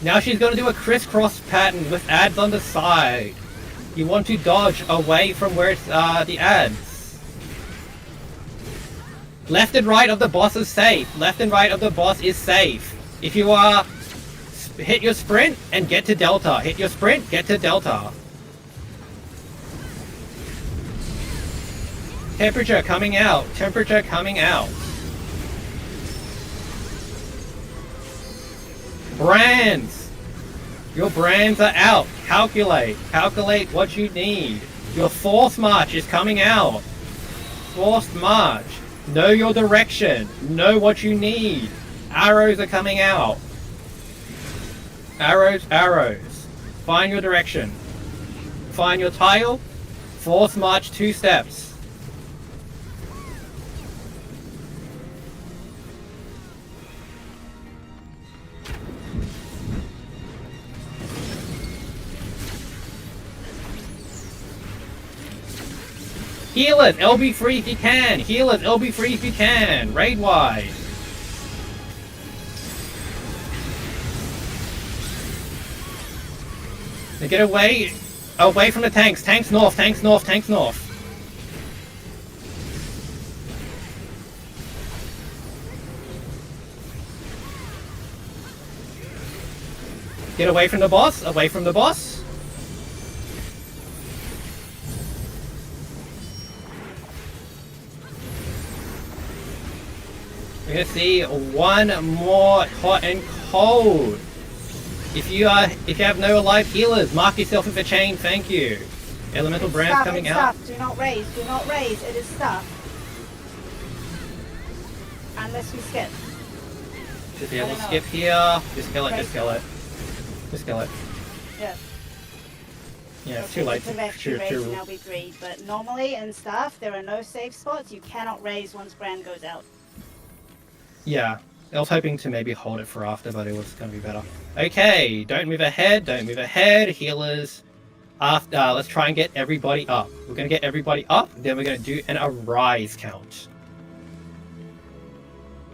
Now she's going to do a crisscross pattern with ads on the side. You want to dodge away from where it's the ads. Left and right of the boss is safe. Left and right of the boss is safe. If you are... hit your sprint and get to Delta. Hit your sprint, get to Delta. Temperature coming out. Temperature coming out. Brands. Your brands are out. Calculate. Calculate what you need. Your force march is coming out. Forced march. Know your direction. Know what you need. Arrows are coming out. Arrows, arrows. Find your direction. Find your tile. Force march 2 steps. Healers, LB free if you can. Healers, LB free if you can. Raid wide. Now get away from the tanks. Tanks north, tanks north, tanks north. Get away from the boss, away from the boss. We're gonna see one more hot and cold. If you have no alive healers, mark yourself with a chain, thank you. Elemental brands Stuff, coming it's out. Stuff. Do not raise, do not raise, it is stuff. Unless we skip. Should be able to skip here. Just kill it, just kill it. Just kill it. Yeah. Yeah, it's Okay, too late to left, you to raise and now we greed. But normally in stuff, there are no safe spots. You cannot raise once brand goes out. Yeah, I was hoping to maybe hold it for after, but it was going to be better. Okay, don't move ahead, don't move ahead. Healers, after, let's try and get everybody up. We're going to get everybody up, then we're going to do an arise count.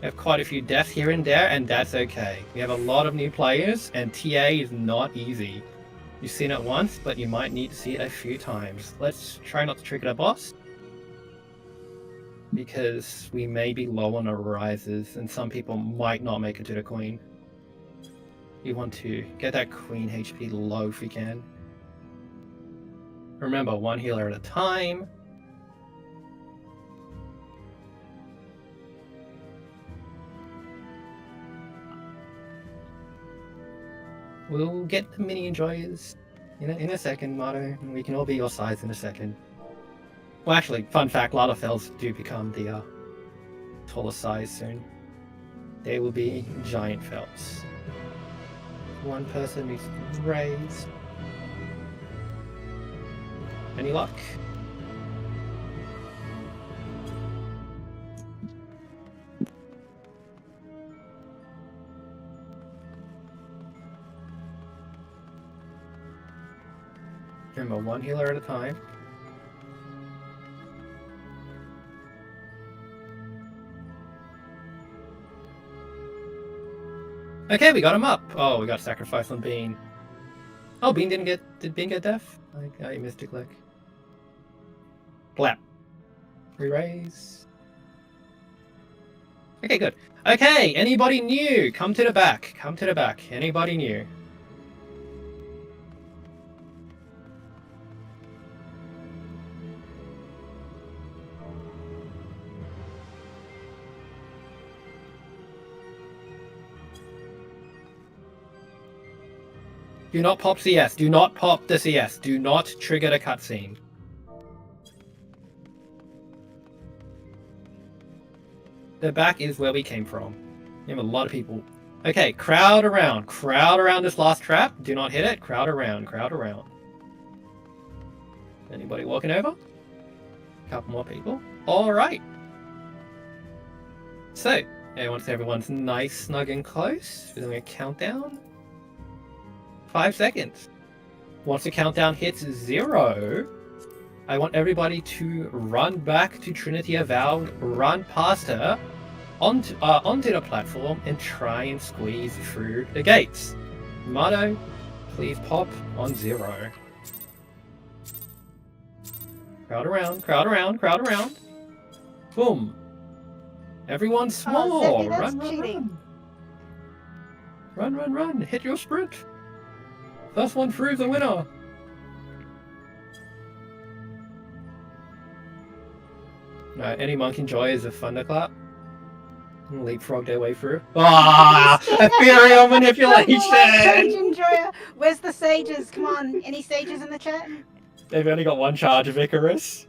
We have quite a few deaths here and there, and that's okay. We have a lot of new players, and TA is not easy. You've seen it once, but you might need to see it a few times. Let's try not to trigger the boss, because we may be low on arises, and some people might not make it to the queen. You want to get that queen HP low if you can. Remember, one healer at a time. We'll get the mini enjoyers in a second, Motto, and we can all be your size in a second. Well, actually, fun fact, Ladderfells do become the taller size soon. They will be giant felts. One person needs to raise. Any luck? Remember, one healer at a time. Okay, we got him up. Oh, we got sacrifice on Bean. Oh, Bean didn't get... Did Bean get death? I missed a click. Blap. Re-raise. Okay, good. Okay, anybody new? Come to the back. Come to the back. Anybody new? Do not pop CS. Do not pop the CS. Do not trigger the cutscene. The back is where we came from. We have a lot of people. Okay, crowd around. Crowd around this last trap. Do not hit it. Crowd around. Crowd around. Anybody walking over? Couple more people. Alright. So, once everyone's nice, snug, and close, we're doing a countdown. 5 seconds. Once the countdown hits 0, I want everybody to run back to Trinity Avowed, run past her, onto the platform, and try and squeeze through the gates. Mado, please pop on 0. Crowd around, crowd around, crowd around. Boom. Everyone small. Zippy, that's Run, run, cheating. run. Run, run, run. Hit your sprint. First one through the winner. Alright, any monk enjoys a thunderclap? Leapfrog their way through. Ah! Ethereal manipulation! Sage enjoyer. Where's the sages? Come on. Any sages in the chat? They've only got one charge of Icarus.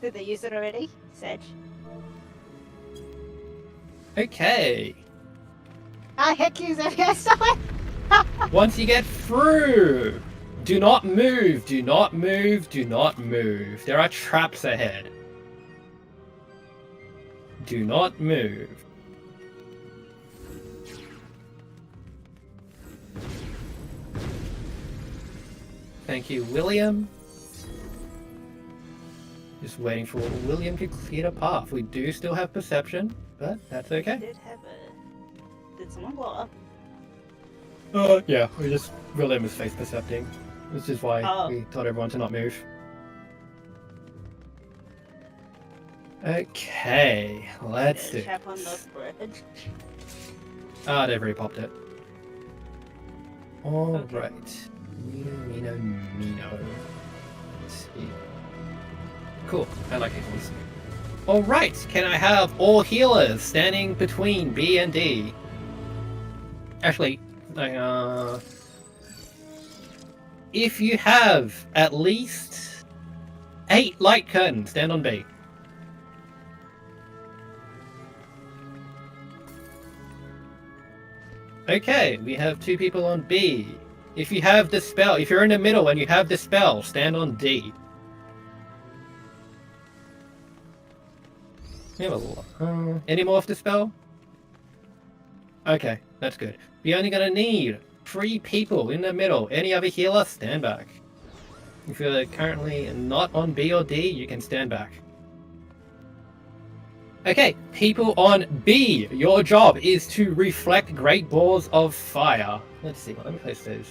Did they use it already? Sage. Okay. Ah, heck use it. I saw it. Once you get through, do not move, do not move, do not move. There are traps ahead. Do not move. Thank you, William. Just waiting for William to clear the path. We do still have perception, but that's okay. Did have a... Did someone blow up? Yeah, William is face percepting. Which is why we told everyone to not move. Okay, let's do Chap on the bridge. Ah, they've already popped it. Alright. Mino. Let's see. Cool, I like these ones. Alright, can I have all healers standing between B and D? Actually, if you have at least 8 light curtains, stand on B. Okay, we have 2 people on B. If you have the spell, if you're in the middle and you have the spell, stand on D. We have a lot. Any more of the spell? Okay, that's good. We're only gonna need 3 people in the middle. Any other healer, stand back. If you're currently not on B or D, you can stand back. Okay, people on B, your job is to reflect great balls of fire. Let's see, let me place those.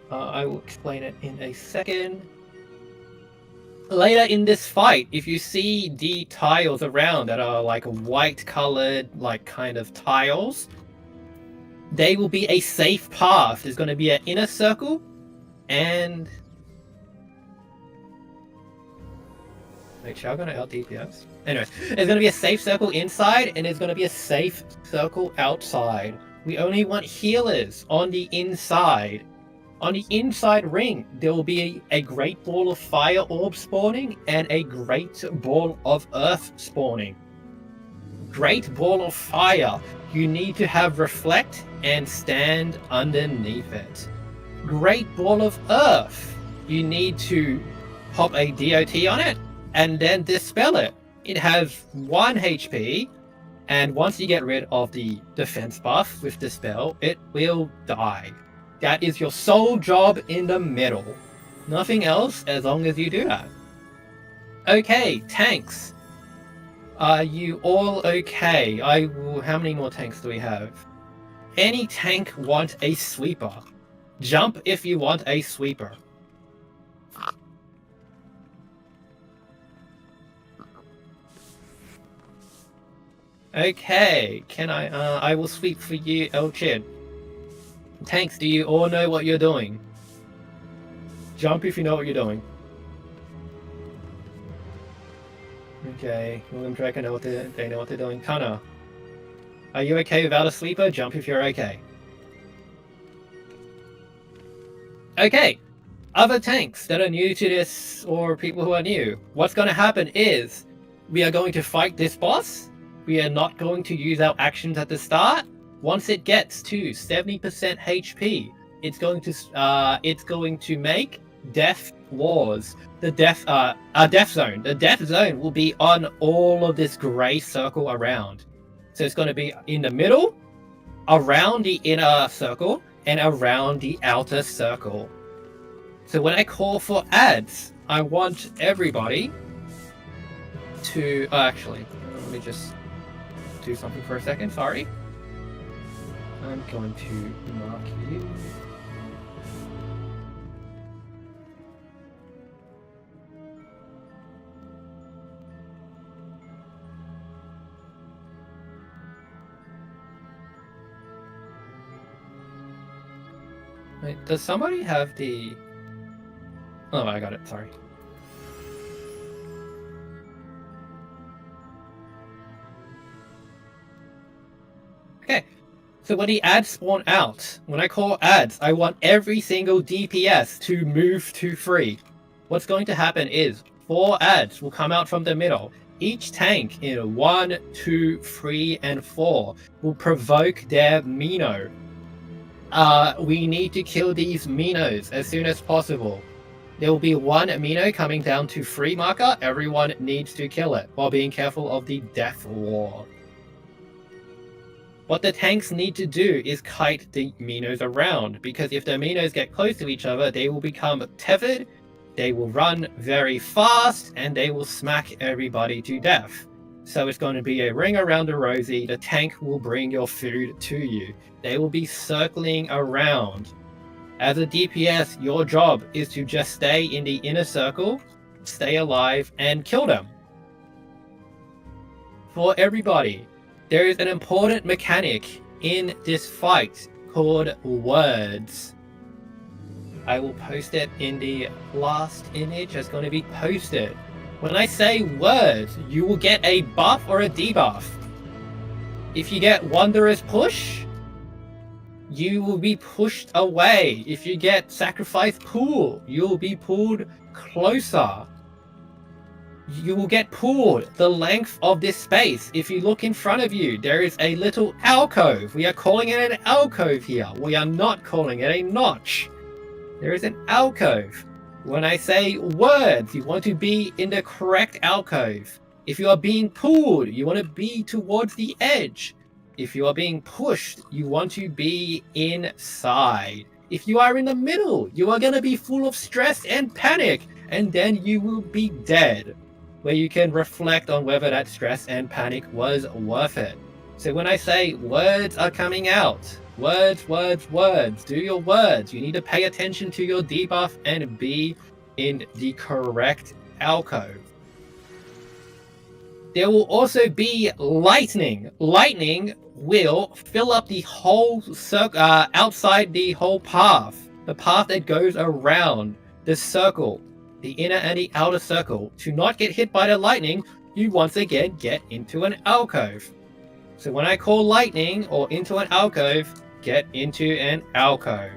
I will explain it in a second. Later in this fight, if you see the tiles around that are like white colored, like kind of tiles, they will be a safe path. There's going to be an inner circle and... Wait, shall I go to out DPS? Anyway, there's going to be a safe circle inside and there's going to be a safe circle outside. We only want healers on the inside. On the inside ring, there will be a great ball of fire orb spawning and a great ball of earth spawning. Great ball of fire, you need to have reflect and stand underneath it. Great ball of earth, you need to pop a DOT on it and then dispel it. It has 1 HP, and once you get rid of the defense buff with dispel, it will die. That is your sole job in the middle. Nothing else as long as you do that. Okay, tanks. Are you all okay? How many more tanks do we have? Any tank want a sweeper. Jump if you want a sweeper. Okay, can I will sweep for you, Elchid. Tanks, do you all know what you're doing? Jump if you know what you're doing. Okay, William Draco know what they know what they're doing. Kana, are you okay without a sleeper? Jump if you're okay. Okay, other tanks that are new to this, or people who are new, what's going to happen is we are going to fight this boss. We are not going to use our actions at the start. Once it gets to 70% HP, it's going to make death wars. The death zone. The death zone will be on all of this grey circle around. So it's going to be in the middle, around the inner circle, and around the outer circle. So when I call for ads, I want everybody to... actually, let me just do something for a second, sorry. I'm going to mark you. Wait, does somebody have the... Oh, I got it, sorry. Okay, so when the ads spawn out, when I call ads, I want every single DPS to move to free. What's going to happen is 4 ads will come out from the middle. Each tank in 1, 2, 3, and 4 will provoke their Mino. We need to kill these Minos as soon as possible. There will be 1 Mino coming down to free marker. Everyone needs to kill it while being careful of the death wall. What the tanks need to do is kite the Minos around, because if the Minos get close to each other, they will become tethered, they will run very fast, and they will smack everybody to death. So it's going to be a ring around the rosy. The tank will bring your food to you. They will be circling around. As a DPS, your job is to just stay in the inner circle, stay alive, and kill them. For everybody, there is an important mechanic in this fight called words. I will post it in the last image that's going to be posted. When I say words, you will get a buff or a debuff. If you get Wondrous Push, you will be pushed away. If you get Sacrifice Pull, you will be pulled closer. You will get pulled the length of this space. If you look in front of you, there is a little alcove. We are calling it an alcove here. We are not calling it a notch. There is an alcove. When I say words, you want to be in the correct alcove. If you are being pulled, you want to be towards the edge. If you are being pushed, you want to be inside. If you are in the middle, you are going to be full of stress and panic, and then you will be dead, where you can reflect on whether that stress and panic was worth it. So when I say words are coming out, words, words, words, do your words. You need to pay attention to your debuff and be in the correct alcove. There will also be lightning. Lightning will fill up the whole circle, outside the whole path. The path that goes around the circle, the inner and the outer circle. To not get hit by the lightning, you once again get into an alcove. So when I call lightning or into an alcove, get into an alcove.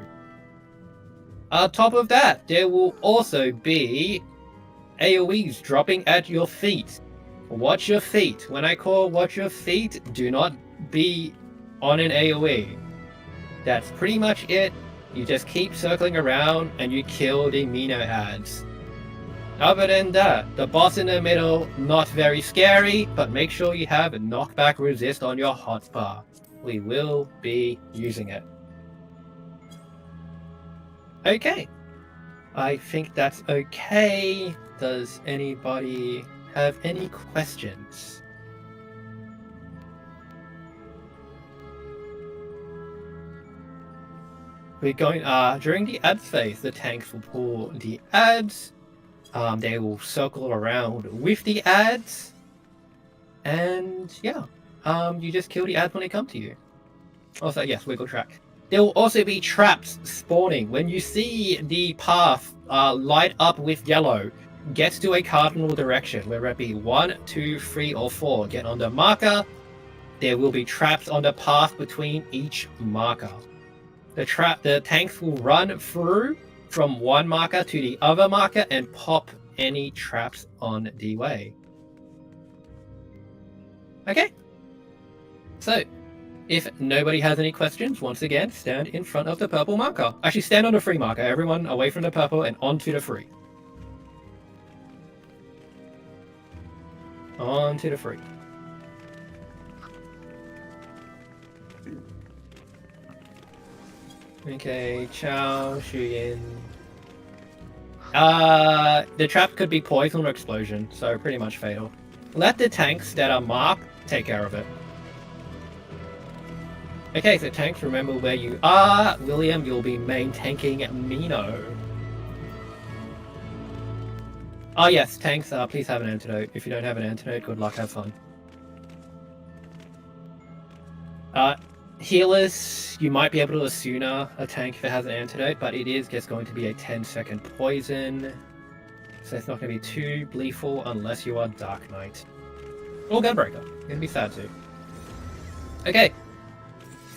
On top of that, there will also be AoEs dropping at your feet. Watch your feet. When I call watch your feet, do not be on an AoE. That's pretty much it. You just keep circling around and you kill the Mino ads. Other than that, the boss in the middle, not very scary, but make sure you have knockback resist on your hotbar. We will be using it. Okay. I think that's okay. Does anybody have any questions? We're going, during the ads phase, the tanks will pull the ads. They will circle around with the ads. And yeah, you just kill the ads when they come to you. Also, yes, wiggle track. There will also be traps spawning. When you see the path light up with yellow, get to a cardinal direction, whether it be 1, 2, 3, or 4. Get on the marker. There will be traps on the path between each marker. The tanks will run through from one marker to the other marker and pop any traps on the way. Okay. So, if nobody has any questions, once again, stand in front of the purple marker. Actually, stand on the free marker. Everyone away from the purple and onto the free. Onto the free. Okay, Chow, Shuyin. The trap could be poison or explosion, so pretty much fatal. Let the tanks that are marked take care of it. Okay, so tanks, remember where you are. William, you'll be main tanking Mino. Oh yes, tanks, please have an antidote. If you don't have an antidote, good luck, have fun. Healers, you might be able to Asuna a tank if it has an antidote, but it is just going to be a 10-second poison. So it's not going to be too lethal unless you are Dark Knight. Or Gunbreaker. You're going to be sad too. Okay.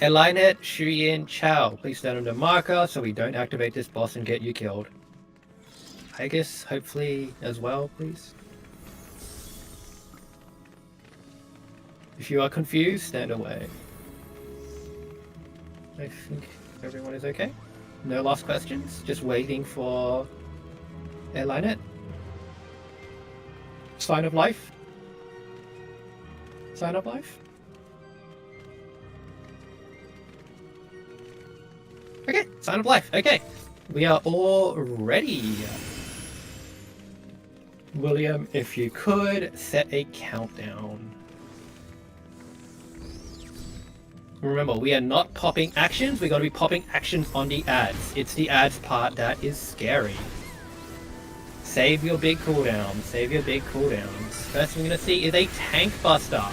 Elinet, Shuyin, Chow. Please stand under marker so we don't activate this boss and get you killed. I guess, hopefully, as well, please. If you are confused, stand away. I think everyone is okay. No last questions. Just waiting for Elinet. Sign of life. Sign of life. Okay, sign of life. Okay, we are all ready. William, if you could set a countdown. Remember, we are not popping actions, we're going to be popping actions on the ads. It's the ads part that is scary. Save your big cooldowns, save your big cooldowns. First thing we're going to see is a tank buster.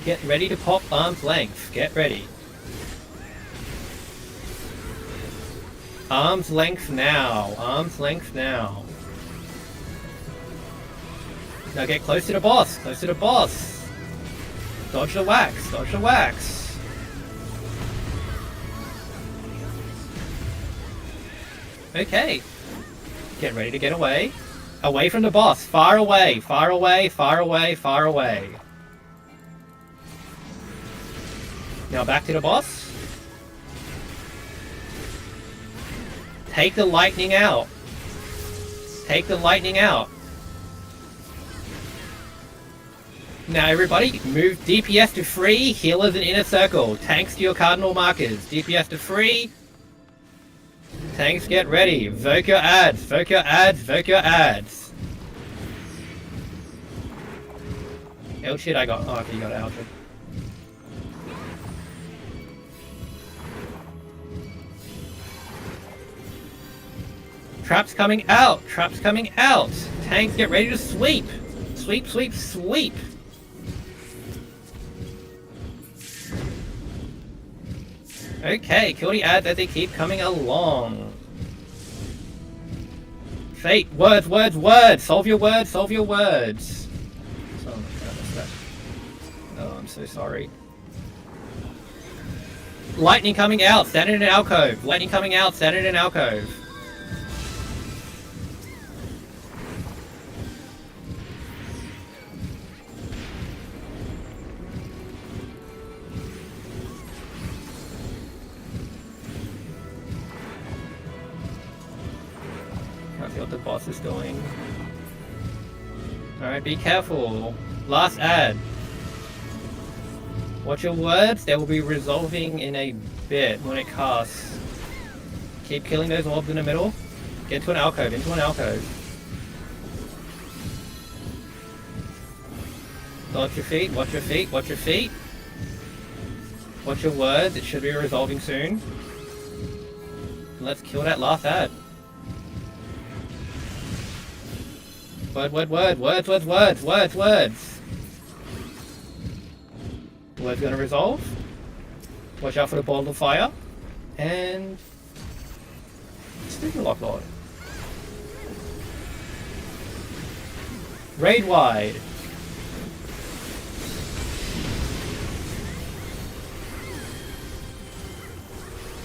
Get ready to pop arm's length, get ready. Arm's length now, arm's length now. Now get close to the boss, close to the boss. Dodge the wax, dodge the wax. Okay. Get ready to get away. Away from the boss. Far away, far away, far away, far away. Now back to the boss. Take the lightning out. Take the lightning out. Now everybody, move DPS to free, healers in inner circle, tanks to your cardinal markers, DPS to free. Tanks get ready, voke your ads, voke your ads, voke your ads. Oh shit, I got, oh okay, you got it, Alfred. Traps coming out, traps coming out. Tanks get ready to sweep. Sweep, sweep, sweep. Okay, kill the ads as they keep coming along. Fate, words, words, words! Solve your words, solve your words! Oh my god, what's that? Oh, I'm so sorry. Lightning coming out, stand in an alcove! Lightning coming out, stand in an alcove! What the boss is doing. Alright, be careful. Last ad. Watch your words, they will be resolving in a bit when it casts. Keep killing those orbs in the middle. Get to an alcove, into an alcove. Watch your feet, watch your feet, watch your feet. Watch your words, it should be resolving soon. Let's kill that last ad. Word, word, word, words, words, words, words, words. The word's gonna resolve. Watch out for the ball of fire. And... Sticker lock lord. Raid wide.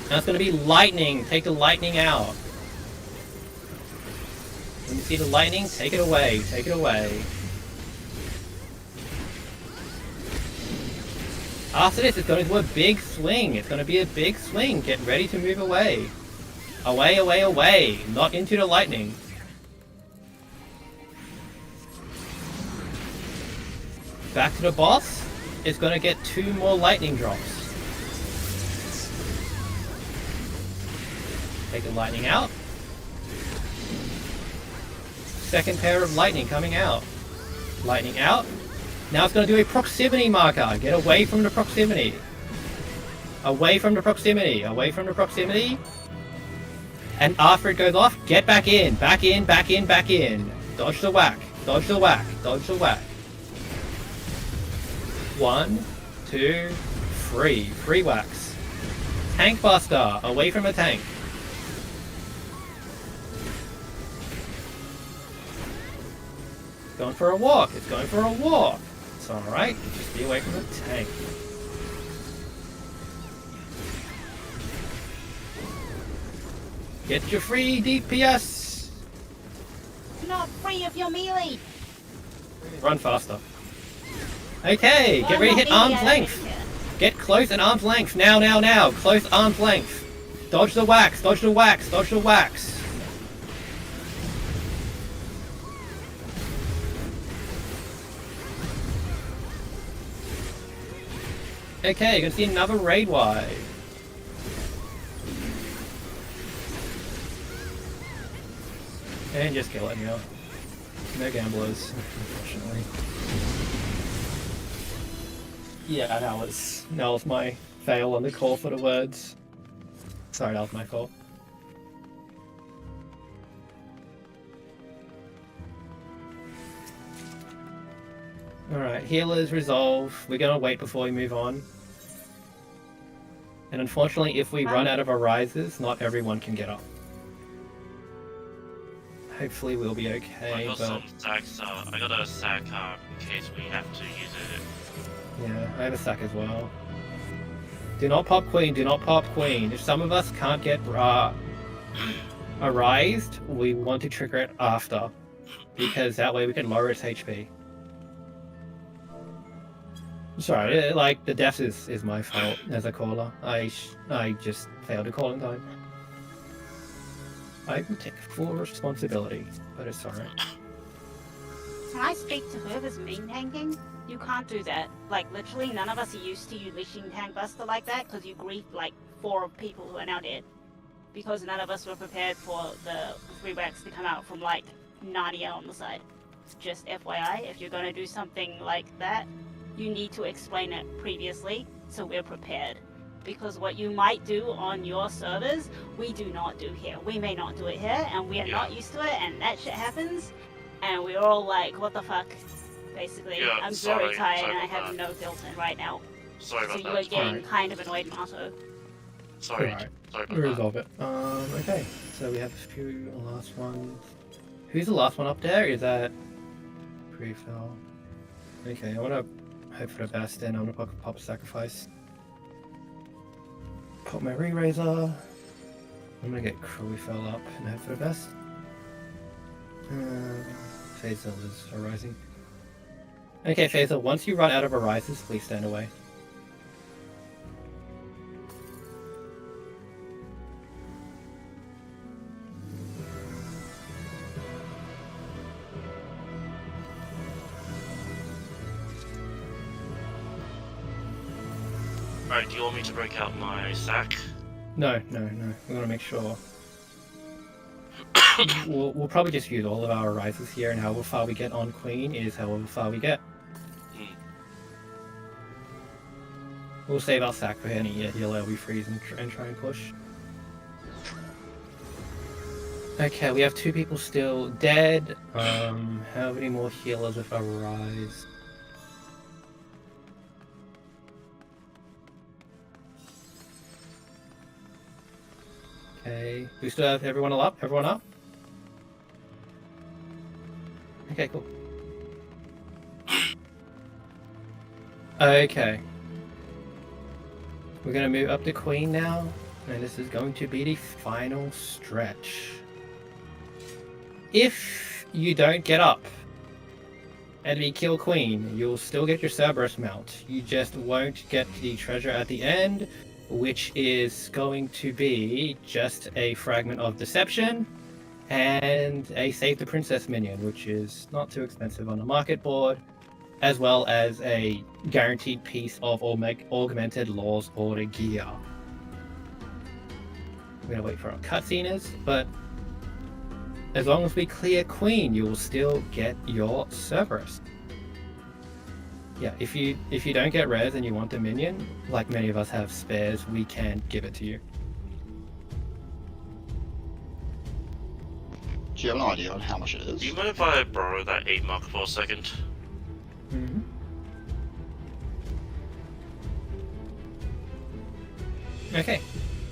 Now it's gonna be lightning. Take the lightning out. When you see the lightning, take it away, take it away. After this, it's going to be a big swing. It's going to be a big swing. Get ready to move away. Away, away, away. Not into the lightning. Back to the boss. It's going to get 2 more lightning drops. Take the lightning out. Second pair of lightning coming out. Lightning out. Now it's going to do a proximity marker. Get away from the proximity. Away from the proximity. Away from the proximity. And after it goes off, get back in. Back in, back in, back in. Dodge the whack. Dodge the whack. Dodge the whack. 1, 2, 3. 3 whacks. Tank buster. Away from the tank. Going for a walk. It's going for a walk. It's alright. Just be away from the tank. Get your free DPS! Not free of your melee! Run faster. Okay, Well, get ready to not hit melee, arm's I don't length. really care. Get close and arm's length. Now, now, now. Close arm's length. Dodge the whacks. Dodge the whacks. Dodge the whacks. Okay, you're gonna see another raid wide. And just kill it now. No gamblers, unfortunately. Yeah, that was my fail on the call for the words. Sorry, that was my fault. Alright, healers resolve. We're gonna wait before we move on. And unfortunately, if we run out of arises, not everyone can get up. Hopefully we'll be okay, I got but... some sacks. I got a sack in case we have to use it. Yeah, I have a sack as well. Do not pop queen, do not pop queen. If some of us can't get arised, we want to trigger it after. Because that way we can lower its HP. Sorry, like, the death is my fault as a caller. I just failed to call in time. I will take full responsibility, but it's alright. Can I speak to whoever's main tanking? You can't do that. Like, literally, none of us are used to you leashing Tank Buster like that, because you griefed, like, 4 people who are now dead. Because none of us were prepared for the 3 whacks to come out from, like, Narnia on the side. Just FYI, if you're gonna do something like that, you need to explain it previously, so we're prepared. Because what you might do on your servers, we do not do here. We may not do it here, and we are not used to it, and that shit happens, and we're all like, what the fuck? Basically, Yeah, I'm sorry, very tired sorry and I about have that. no built-in right now. Sorry So about you are that. getting Alright. kind of annoyed, Mato. Sorry. Alright. Sorry We'll about that. resolve it. Okay, so we have a few last ones. Who's the last one up there? Is that pre-fill? Okay, I wanna hope for the best, and I'm gonna pop a sacrifice. Pop my re-raiser. I'm gonna get crew fill up and hope for the best. Phaser is arising. Okay, Phaser, once you run out of arises, please stand away. Alright, do you want me to break out my sack? No. We want to make sure. we'll probably just use all of our arises here, and however far we get on Queen is however far we get. We'll save our sack for any healer we freeze and try and push. Okay, we have 2 people still dead. How many more healers with arise? Okay, we still have everyone up? Everyone up? Okay, cool. Okay. We're gonna move up to Queen now, and this is going to be the final stretch. If you don't get up and we kill Queen, you'll still get your Cerberus mount. You just won't get the treasure at the end, which is going to be just a fragment of Deception and a Save the Princess minion, which is not too expensive on the market board, as well as a guaranteed piece of augmented Law's Order gear. We're gonna wait for our cutsceners, but as long as we clear Queen, you will still get your Cerberus. Yeah, if you don't get res and you want Dominion, like many of us have spares, we can give it to you. Do you have an idea on how much it Do you is? mind if I borrow that 8 mark for a second? Mm-hmm. Okay,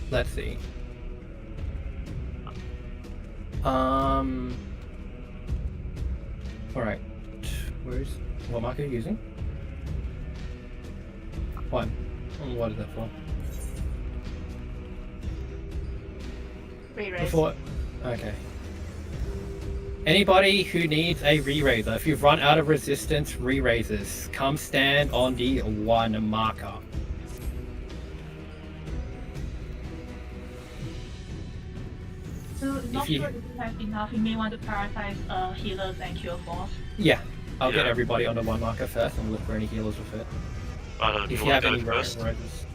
let's see. Alright. What mark are you using? 1. And what is that for? Re-raise. Before. Okay. Anybody who needs a re-raiser, if you've run out of resistance re-raisers, come stand on the 1 marker. So not If you- sure if you have enough, you may want to prioritize healers and cure force. Yeah, I'll get Yeah. everybody on the 1 marker first and look for any healers with it. Do If you you have want to any go first? re-raisers.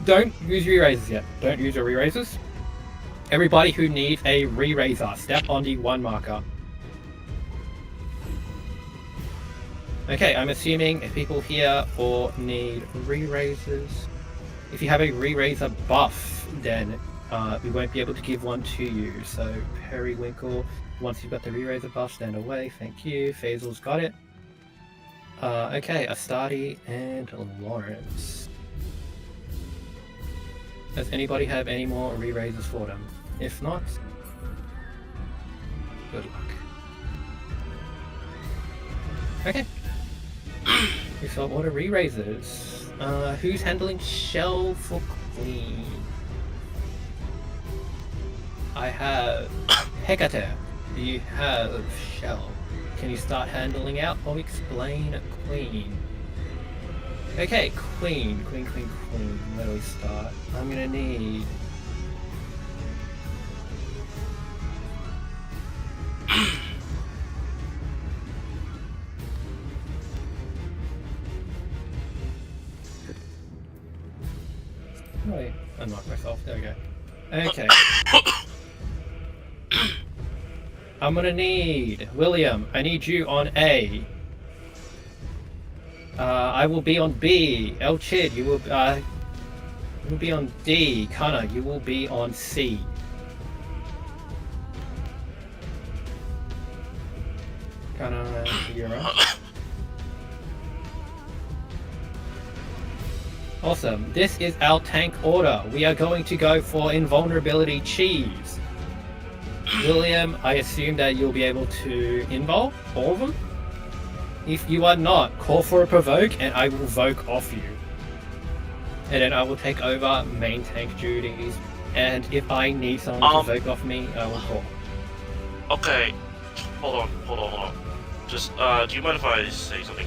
Don't use re-raisers yet. Don't use your re-raisers. Everybody who needs a re-raiser, step on the 1 marker. Okay, I'm assuming if people here or need re-raisers. If you have a re-raiser buff, then we won't be able to give one to you. So Periwinkle, once you've got the re-raiser buff, stand away. Thank you. Faisal's got it. Okay, Astarte and Lawrence. Does anybody have any more re-raisers for them? If not, good luck. Okay. We've got water re-raisers. Who's handling Shell for Queen? I have Hecate. You have Shell. Can you start handling out or explain Queen? Okay, Queen. Where do we start? I'm gonna need... Wait, unlock myself. There we go. Okay. I'm gonna need William. I need you on A. I will be on B. El Chid, you will be on D. Kana, you will be on C. Kana, you're up. Awesome. This is our tank order. We are going to go for invulnerability cheese. William, I assume that you'll be able to invul all of them. If you are not, call for a provoke and I will voke off you. And then I will take over main tank duties. And if I need someone to voke off me, I will call. Okay, hold on. Just, do you mind if I say something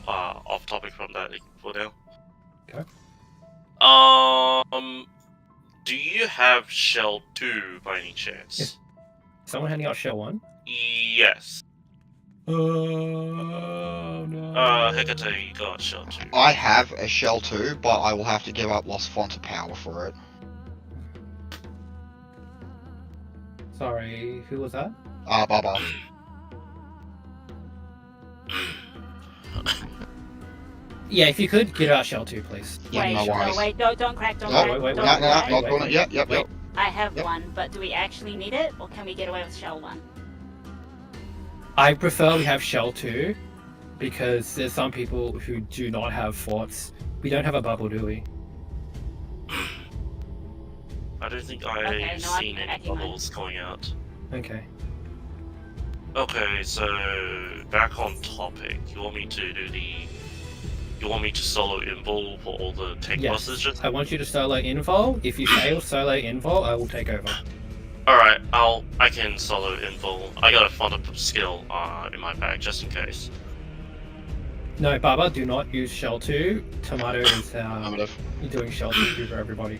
off topic from that for now? Okay. Do you have Shell 2 by any chance? Yes. Someone handing out Shell 1? Yes. Oh no. Hecate, you got Shell 2. I have a Shell 2, but I will have to give up Lost Font of Power for it. Sorry, who was that? Baba. Yeah, if you could, get out Shell 2, please. Yeah, wait, no worries. wait, don't crack, don't No, crack. wait, don't No, crack. not doing it. Yep. Wait. I have Yep. one, but do we actually need it, or can we get away with Shell 1? I prefer we have Shell 2, because there's some people who do not have forts. We don't have a bubble, do we? I don't think Okay, I've no, I'm seen any cracking mine. bubbles going out. Okay. Okay, so back on topic. You want me to solo invul for all the tank Yes. bosses? Just I want you to solo invul. If you fail solo invul, I will take over. alright. I can solo invul. I got a font up skill in my bag just in case. No, Baba, do not use Shell 2. Tomato is Affirmative. doing Shell 2 for everybody.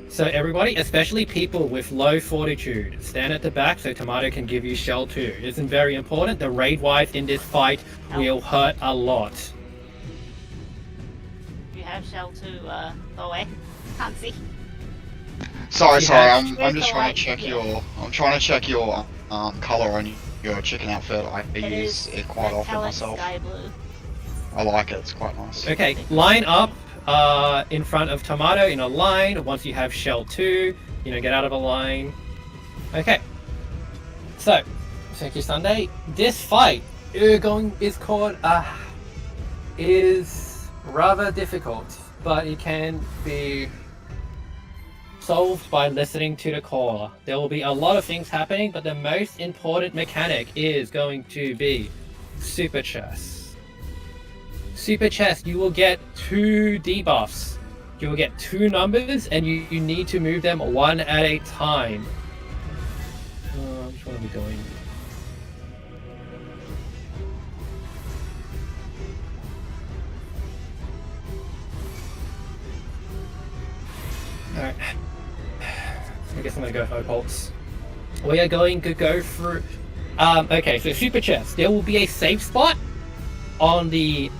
So everybody, especially people with low fortitude, stand at the back so Tomato can give you Shell 2. It isn't very important. The raid-wise in this fight will hurt a lot. You have Shell 2, go away. Can't see. Sorry, Yeah. I'm Where's just the trying light? to check Yeah. your color on your chicken outfit. I use it quite often metallic myself. sky blue. I like it. It's quite nice. Okay, line up in front of Tomato in a line. Once you have shell 2, get out of a line. Okay. So, thank you, Sunday. This fight is called is rather difficult, but it can be solved by listening to the caller. There will be a lot of things happening, but the most important mechanic is going to be Super Chess. Super Chess, you will get 2 debuffs. You will get 2 numbers, and you need to move them one at a time. Which one are we going? Alright. I guess I'm gonna go for pulse. We are going to go through. Okay, so Super Chess. There will be a safe spot on the.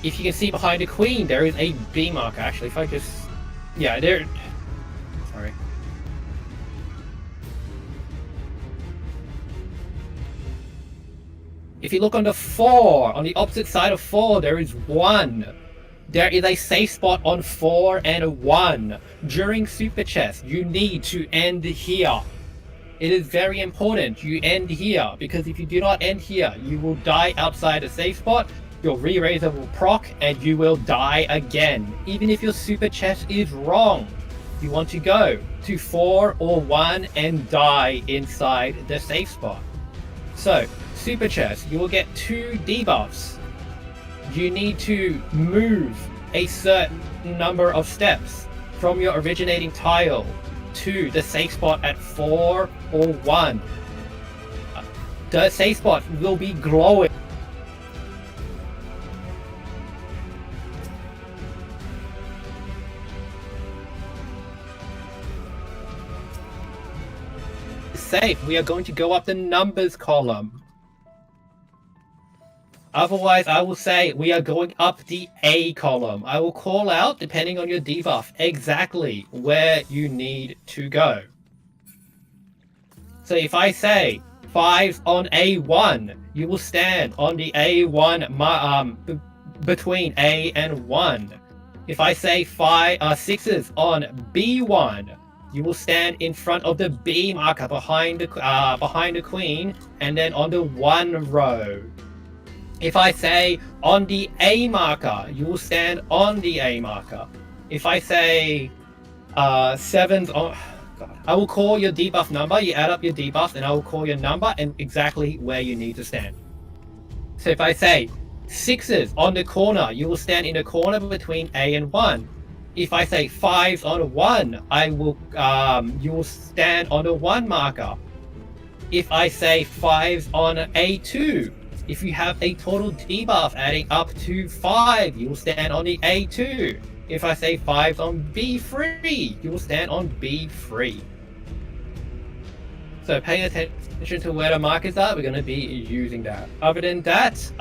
If you can see behind the queen, there is a B marker. Actually, if I just. Yeah, there. Sorry. If you look on the 4, on the opposite side of 4, there is 1. There is a safe spot on 4 and a 1. During Super Chess, you need to end here. It is very important you end here, because if you do not end here, you will die outside a safe spot, your re-raiser will proc, and you will die again. Even if your Super Chess is wrong, you want to go to 4 or 1 and die inside the safe spot. So, Super Chess, you will get 2 debuffs. You need to move a certain number of steps from your originating tile to the safe spot at 4 or 1. The safe spot will be glowing. Safe, we are going to go up the numbers column. Otherwise, I will say we are going up the A column. I will call out, depending on your debuff, exactly where you need to go. So if I say 5s on A1, you will stand on the A1 between A and 1. If I say 6s on B1, you will stand in front of the B marker behind the queen, and then on the 1 row. If I say on the A marker, you will stand on the A marker. If I say 7s on... God, I will call your debuff number, you add up your debuffs, and I will call your number and exactly where you need to stand. So if I say 6s on the corner, you will stand in the corner between A and 1. If I say 5s on a 1, you will stand on the 1 marker. If I say 5s on A2, if you have a total debuff adding up to 5, you will stand on the A2. If I say 5s on B3, you will stand on B3. So pay attention to where the markers are, we're going to be using that. Other than that,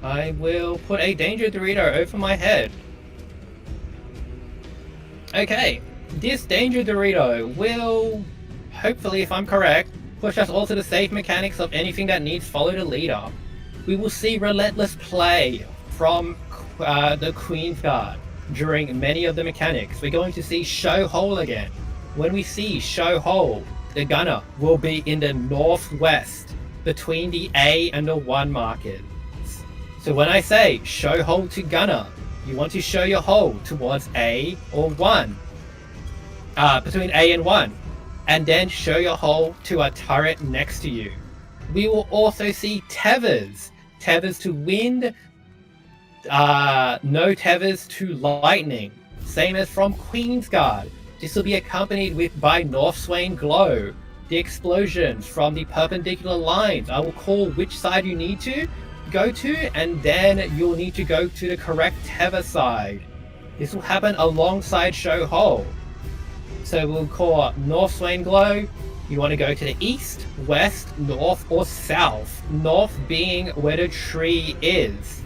I will put a Danger Dorito over my head. Okay, this Danger Dorito will, hopefully if I'm correct, push us all to the safe mechanics of anything that needs follow the leader. We will see relentless play from the Queen's Guard during many of the mechanics. We're going to see Show Hole again. When we see Show Hole, the gunner will be in the northwest between the A and the 1 markers. So when I say Show Hole to gunner, you want to show your hole towards A or 1. Between A and 1. And then show your hole to a turret next to you. We will also see tethers. Tethers to wind, no tethers to lightning. Same as from Queen's Guard. This will be accompanied by North Swain Glow. The explosions from the perpendicular lines. I will call which side you need to go to, and then you'll need to go to the correct tether side. This will happen alongside Show Hole. So we'll call North Swain Glow, You want to go to the east, west, north, or south. North being where the tree is.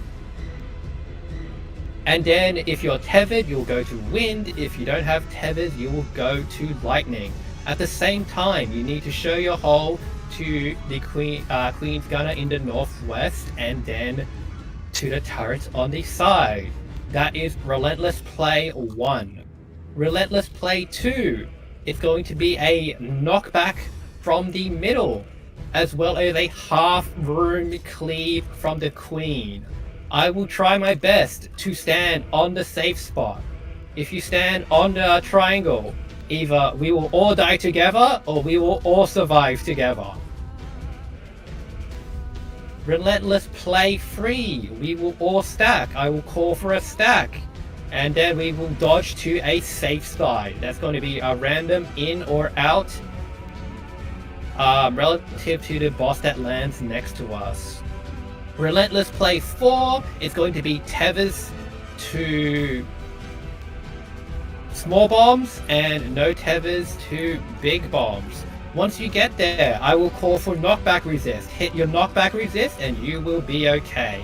And then if you're tethered, you'll go to wind. If you don't have tethers, you will go to lightning. At the same time, you need to show your hole to the Queen's Gunner in the northwest, and then to the turret on the side. That is Relentless Play 1. Relentless Play 2 is going to be a knockback from the middle, as well as a half room cleave from the Queen. I will try my best to stand on the safe spot. If you stand on the triangle, either we will all die together or we will all survive together. Relentless Play 3, we will all stack. I will call for a stack. And then we will dodge to a safe side. That's going to be a random in or out relative to the boss that lands next to us. Relentless Play 4 is going to be tethers to small bombs and no tethers to big bombs. Once you get there, I will call for knockback resist. Hit your knockback resist and you will be okay.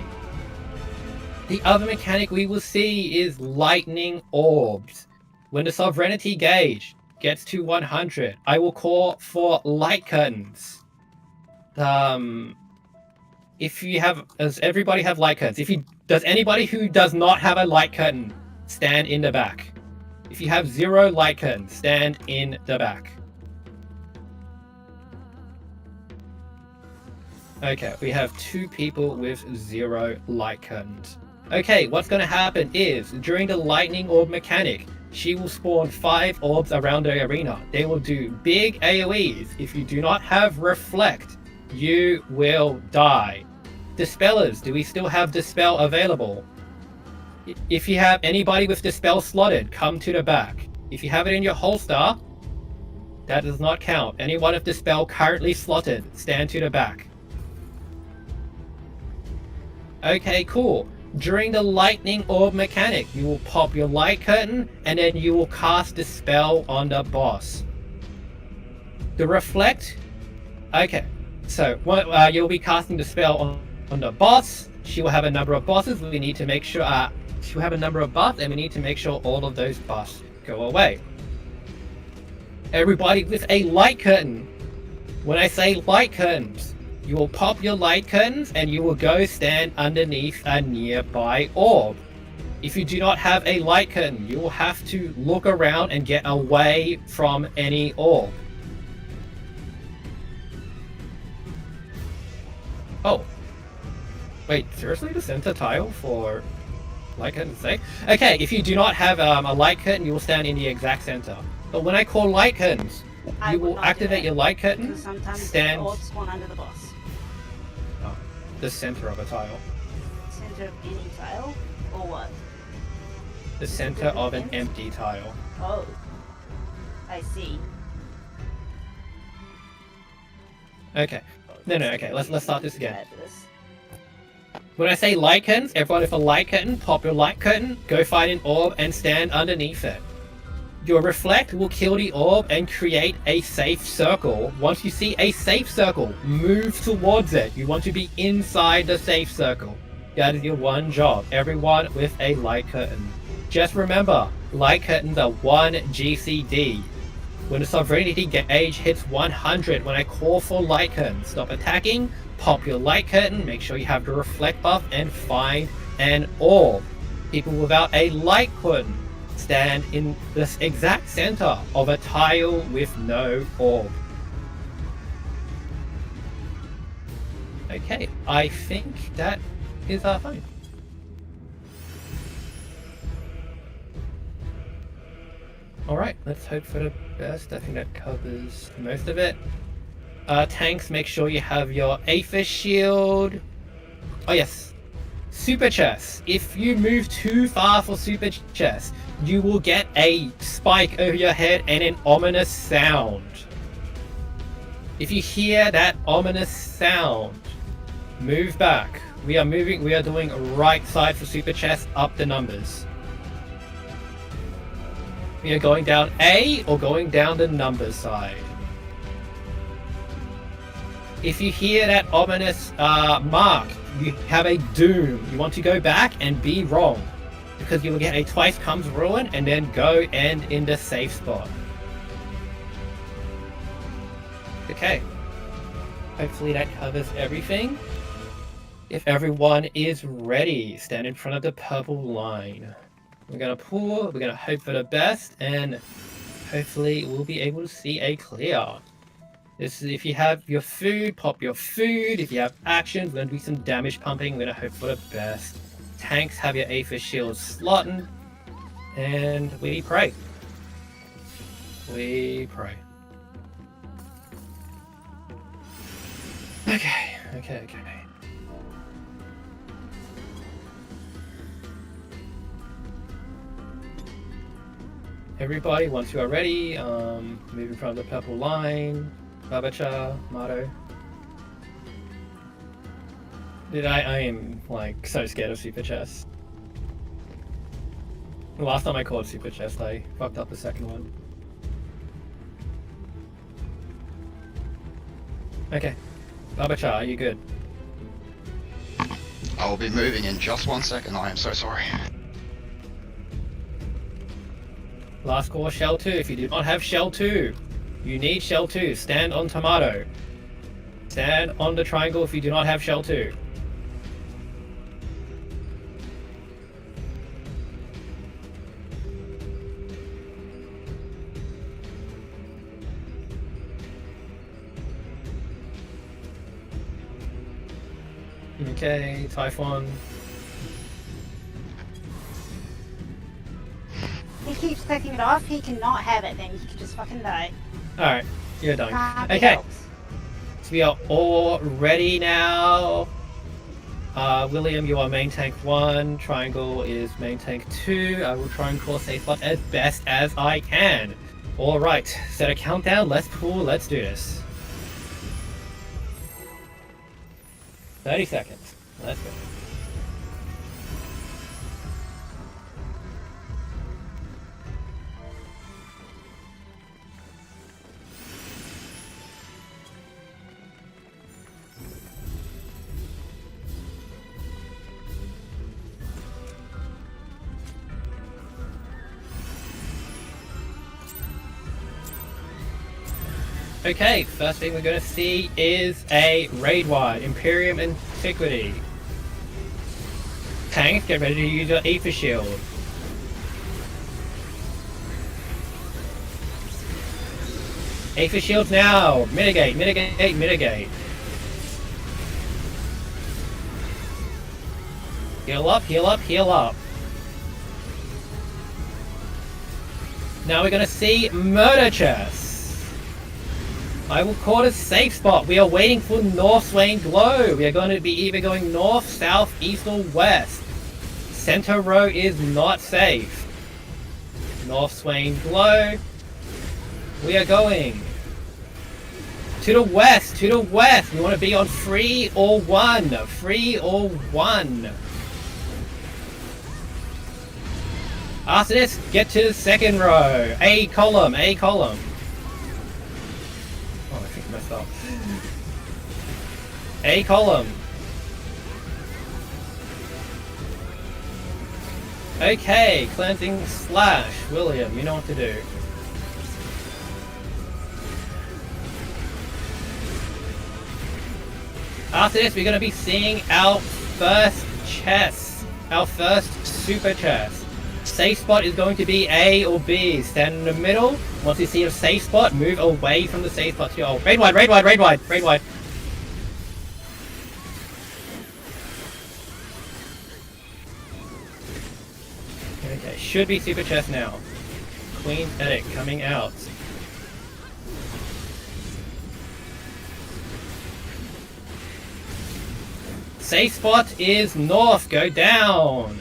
The other mechanic we will see is lightning orbs. When the sovereignty gauge gets to 100, I will call for light curtains. If you have, does everybody have light curtains? Does anybody who does not have a light curtain stand in the back? If you have 0 light curtains, stand in the back. Okay, we have 2 people with 0 light curtains. Okay, what's going to happen is, during the lightning orb mechanic, she will spawn 5 orbs around the arena. They will do big AoEs. If you do not have reflect, you will die. Dispellers, do we still have dispel available? If you have anybody with dispel slotted, come to the back. If you have it in your holster, that does not count. Anyone with dispel currently slotted, stand to the back. Okay, cool. During the lightning orb mechanic, you will pop your light curtain and then you will cast dispel on the boss. The reflect, okay, so you'll be casting dispel on the boss. She will have a number of bosses. We need to make sure she'll have a number of buffs, and we need to make sure all of those buffs go away. Everybody with a light curtain. When I say light curtains, you will pop your light curtains and you will go stand underneath a nearby orb. If you do not have a light curtain, you will have to look around and get away from any orb. Oh. Wait, seriously? The center tile for light curtains say? Okay, if you do not have a light curtain, you will stand in the exact center. But when I call light curtains, you will activate your light curtain, stand... orbs spawn under the boss. The center of a tile. Center of any tile? Or what? The center of an empty tile. Oh. I see. Okay. No, okay, let's start this again. When I say light curtains, everyone with a light curtain, pop your light curtain, go find an orb and stand underneath it. Your reflect will kill the orb and create a safe circle. Once you see a safe circle, move towards it. You want to be inside the safe circle. That is your one job. Everyone with a light curtain. Just remember, light curtains are 1 GCD. When the sovereignty gauge hits 100, when I call for light curtain, stop attacking, pop your light curtain, make sure you have the reflect buff, and find an orb. People without a light curtain stand in this exact center of a tile with no orb. Okay, I think that is fine. Alright, let's hope for the best. I think that covers most of it. Tanks, make sure you have your Aphis shield. Oh yes, super chest. If you move too far for super chest, you will get a spike over your head and an ominous sound. If you hear that ominous sound, move back. We are doing right side for super chest, up the numbers. We are going down A or going down the numbers side. if you hear that ominous mark, you have a doom. You want to go back and be wrong, because you will get a twice comes ruin and then go end in the safe spot. Okay. Hopefully that covers everything. If everyone is ready, stand in front of the purple line. We're gonna pull, we're gonna hope for the best, and hopefully we'll be able to see a clear. This is if you have your food, pop your food. If you have actions, we're gonna do some damage pumping. We're gonna hope for the best. Tanks have your Aphis shields slotting, and we pray. We pray. Okay. Everybody, once you are ready, moving from the purple line, Babacha, Mato. I am like so scared of Super Chess. The last time I called Super Chess, I fucked up the second one. Okay. Babacha, are you good? I will be moving in just 1 second. I am so sorry. Last call, Shell 2. If you do not have Shell 2, you need Shell 2. Stand on Tomato. Stand on the triangle if you do not have Shell 2. Okay, Typhon. He keeps clicking it off. He cannot have it. Then he can just fucking die. Alright, you're done. Can't be Okay, helped. so we are all ready now. William, you are main tank 1. Triangle is main tank 2. I will try and call safe spot as best as I can. Alright, set a countdown. Let's pull. Let's do this. 30 seconds. Let's go. Okay, first thing we're going to see is a raid wide Imperium Antiquity. Tanks, get ready to use your Aether Shield. Aether Shields now! Mitigate, mitigate, mitigate. Heal up, heal up, heal up. Now we're going to see Murder Chest. I will call it a safe spot. We are waiting for North Swain Glow. We are going to be either going north, south, east, or west. Center row is not safe. North Swain Glow. We are going to the west, to the west. We want to be on 3 or 1. 3 or 1. After this, get to the second row. A column, A column. Oh, I think I messed up. A column. Okay, cleansing slash. William, you know what to do. After this, we're going to be seeing our first chest. Our first super chest. Safe spot is going to be A or B. Stand in the middle. Once you see a safe spot, move away from the safe spot to your raid wide, raid wide, raid wide, raid wide. Okay, should be super chest now. Queen's Edict coming out. Safe spot is north, go down.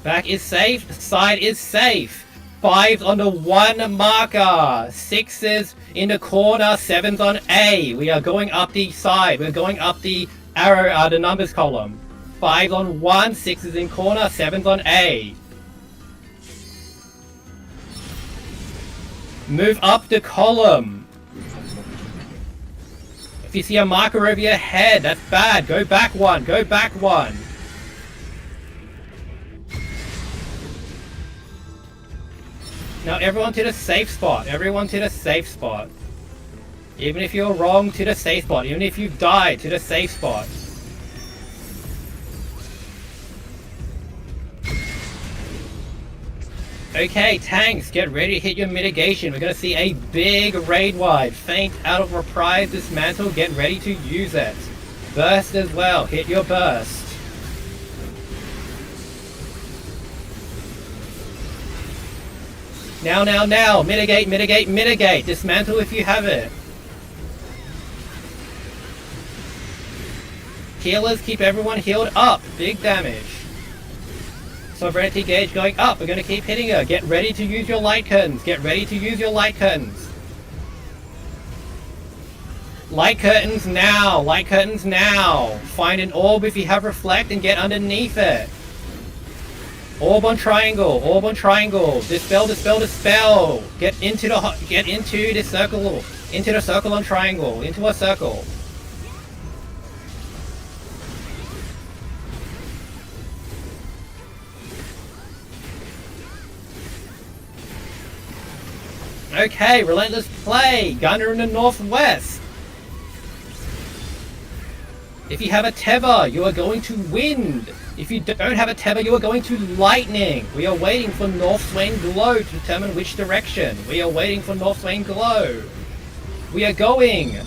Back is safe, side is safe. 5s on the 1 marker. 6s in the corner, 7s on A. We are going up the side. We're going up the arrow, the numbers column. 5s on 1, 6s in corner, 7s on A. Move up the column. If you see a marker over your head, that's bad. Go back one. Go back one. Now everyone to the safe spot. Everyone to the safe spot. Even if you're wrong, to the safe spot. Even if you've died, to the safe spot. Okay, tanks, get ready to hit your mitigation. We're gonna see a big raid wide. Feint, out of reprise, dismantle, get ready to use it. Burst as well, hit your burst. Now, now, now, mitigate, mitigate, mitigate. Dismantle if you have it. Healers, keep everyone healed up. Big damage. Sovereignty gauge going up. We're going to keep hitting her. Get ready to use your light curtains. Get ready to use your light curtains. Light curtains now. Light curtains now. Find an orb if you have reflect and get underneath it. Orb on triangle. Orb on triangle. Dispel, dispel, dispel. Get into the circle. Into the circle on triangle. Into a circle. Okay, relentless play. Gunner in the northwest. If you have a tether, you are going to wind. If you don't have a tether, you are going to lightning. We are waiting for North Swain Glow to determine which direction. We are waiting for North Swain Glow. We are going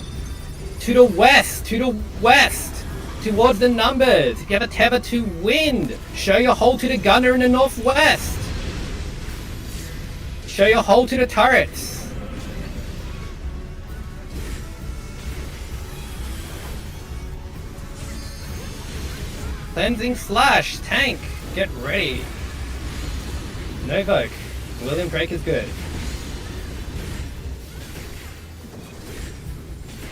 to the west, towards the numbers. If you have a tether to wind, show your hole to the gunner in the northwest. Show your hole to the turrets. Cleansing slash. Tank. Get ready. No Vogue. William Drake is good.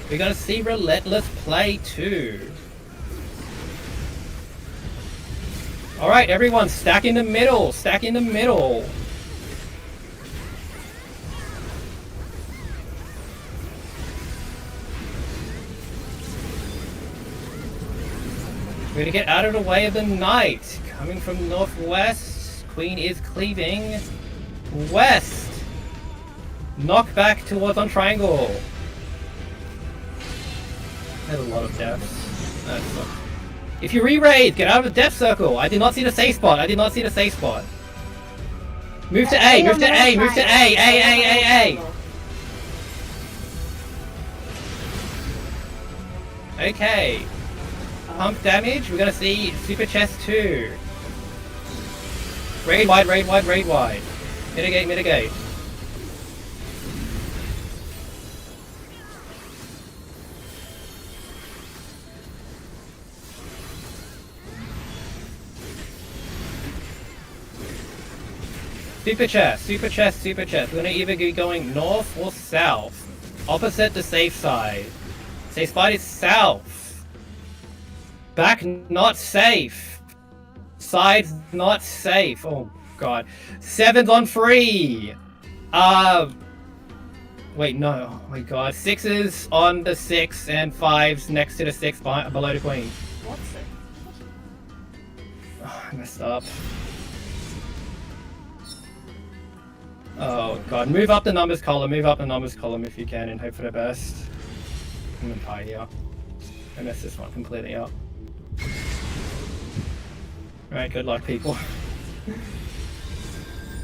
We're gonna see relentless play too. Alright, everyone, stack in the middle. Stack in the middle. We're gonna get out of the way of the knight. Coming from northwest. Queen is cleaving west. Knock back towards on triangle. There's a lot of deaths. That's if you re-raid, get out of the death circle. I did not see the safe spot. I did not see the safe spot. Move to A, move to A, move to A, A. Okay. Pump damage, we're gonna see super chest 2. Raid wide, raid wide, raid wide. Mitigate, mitigate. Super chest, super chest, super chest. We're gonna either be going north or south. Opposite the safe side. Safe spot is south. Back not safe. Sides not safe. Oh god. 7's on free. Wait, no. Oh my god. 6's on the 6 and 5's next to the 6 below the queen. What's it? Oh, I messed up. Oh god. Move up the numbers column. Move up the numbers column if you can and hope for the best. I'm gonna die here. I messed this one completely up. Right, good luck, people.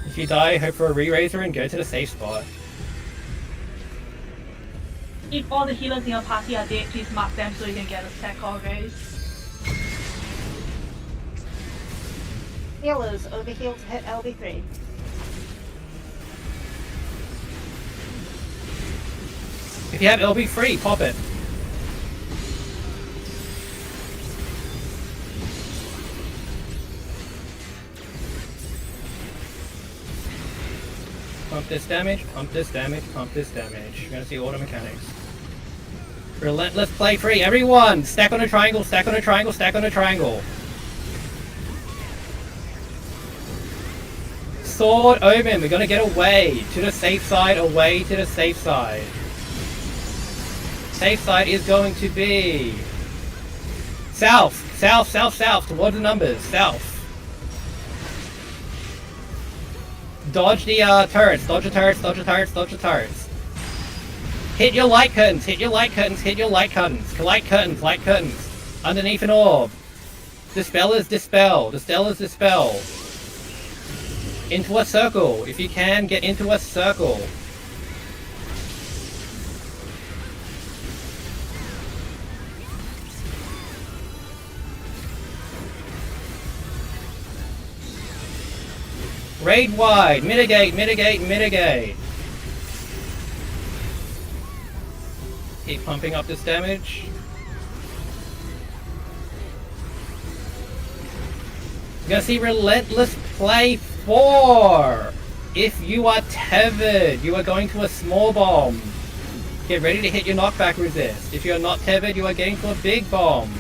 If you die, hope for a re-raiser and go to the safe spot. If all the healers in your party are dead, please mark them so you can get a stack of raise. Healers, overheal to hit LB3. If you have LB free, pop it. Pump this damage, pump this damage, pump this damage. You're gonna see auto mechanics. Relentless play free, everyone! Stack on a triangle, stack on a triangle, stack on a triangle. Sword Omen, we're gonna get away to the safe side, away to the safe side. safe side is going to be south, towards the numbers, south. Dodge the turrets, dodge the turrets, dodge the turrets, dodge the turrets. Hit your light curtains, hit your light curtains, hit your light curtains. Light curtains, light curtains. Underneath an orb. Dispellers dispel, dispellers dispel. Into a circle. If you can, get into a circle. Raid wide, mitigate, mitigate, mitigate. Keep pumping up this damage. You're gonna see Relentless Play 4! If you are tethered, you are going to a small bomb. Get ready to hit your knockback resist. If you're not tethered, you are getting to a big bomb.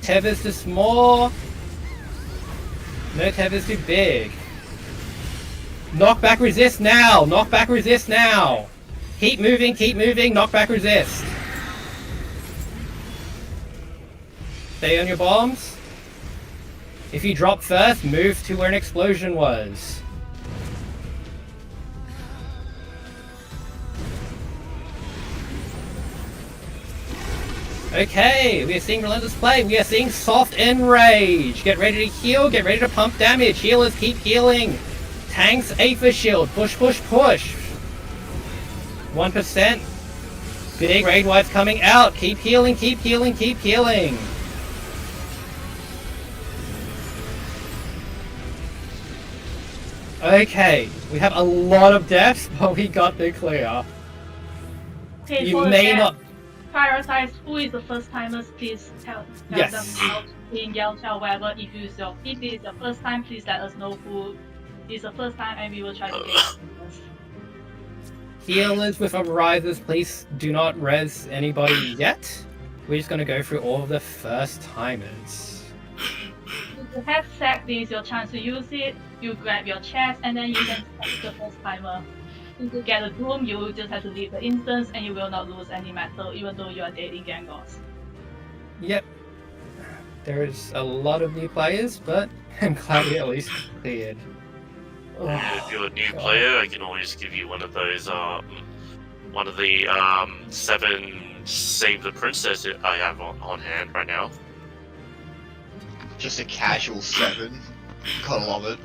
Tethers to small. No tethers too big. Knockback resist now! Knockback resist now! Keep moving, knockback resist. Stay on your bombs. If you drop first, move to where an explosion was. Okay, we are seeing Relentless Play. We are seeing Soft Enrage. Get ready to heal. Get ready to pump damage. Healers keep healing. Tanks Aether Shield. Push, push, push. 1%. Big raid wives coming out. Keep healing, keep healing, keep healing. Okay, we have a lot of deaths, but we got the clear. Okay, You may not. Prioritize who is the first timers, please tell Yes. them out in yell chat, whatever. If it is your first time, please let us know who is the first time and we will try to get it. Healers with risers, please do not res anybody yet. We're just gonna go through all of the first timers. If you have sack, this is your chance to use it. You grab your chest and then you can sack the first timer. If you get a doom, you just have to leave the instance and you will not lose any metal even though you are dead in Gangos. Yep. There's a lot of new players, but I'm glad we at least cleared. If you're a new player, I can always give you one of those, one of the 7 Save the Princess I have on hand right now. Just a casual 7. Gotta love it.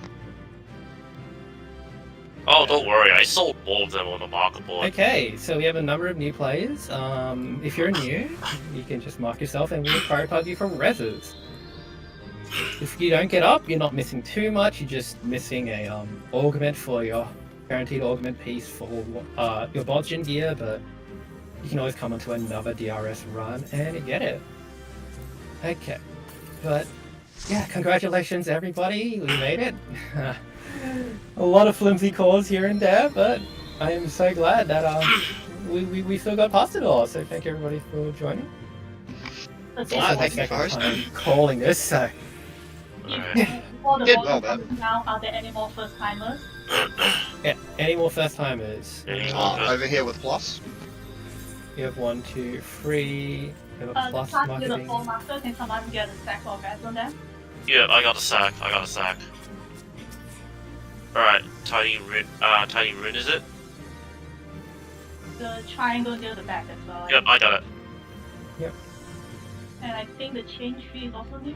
Oh, don't worry, I sold all of them on the market board. Okay, so we have a number of new players. If you're new, you can just mark yourself and we will prioritize you for reses. If you don't get up, you're not missing too much, you're just missing a augment for your guaranteed augment piece for your Bodgen gear, but you can always come onto another DRS run and get it. Okay, but yeah, congratulations everybody, we made it. A lot of flimsy calls here and there, but I am so glad that we still got past it all, so thank you everybody for joining. That's Ah, it. thank you for hosting. I'm calling this, so Before the Did ball well, comes down, are there any more first timers? yeah, any more first timers? Over here with Plus. You have 1, 2, 3. You have a The plus class with the marketing. full master, can someone get a stack or res on them? Yeah, I got a sack. Alright, tiny rune is it? The triangle near the back as well. Yep, I got it. And I think the change fee is also new.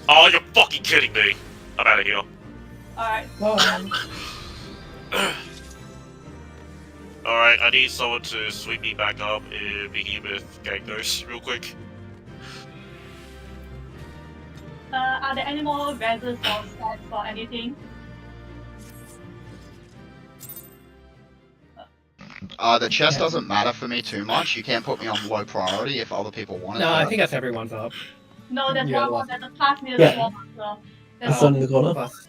Oh, you're fucking kidding me! I'm out of here. Alright. Alright, I need someone to sweep me back up in Behemoth Gangos real quick. Are there any more reses or stacks or anything? The chest doesn't matter for me too much. You can put me on low priority if other people want it. No, I think that's everyone's up. No, there's Yeah, one more. last- There's a class near Yeah. the wall master. That's one in the corner. Plus.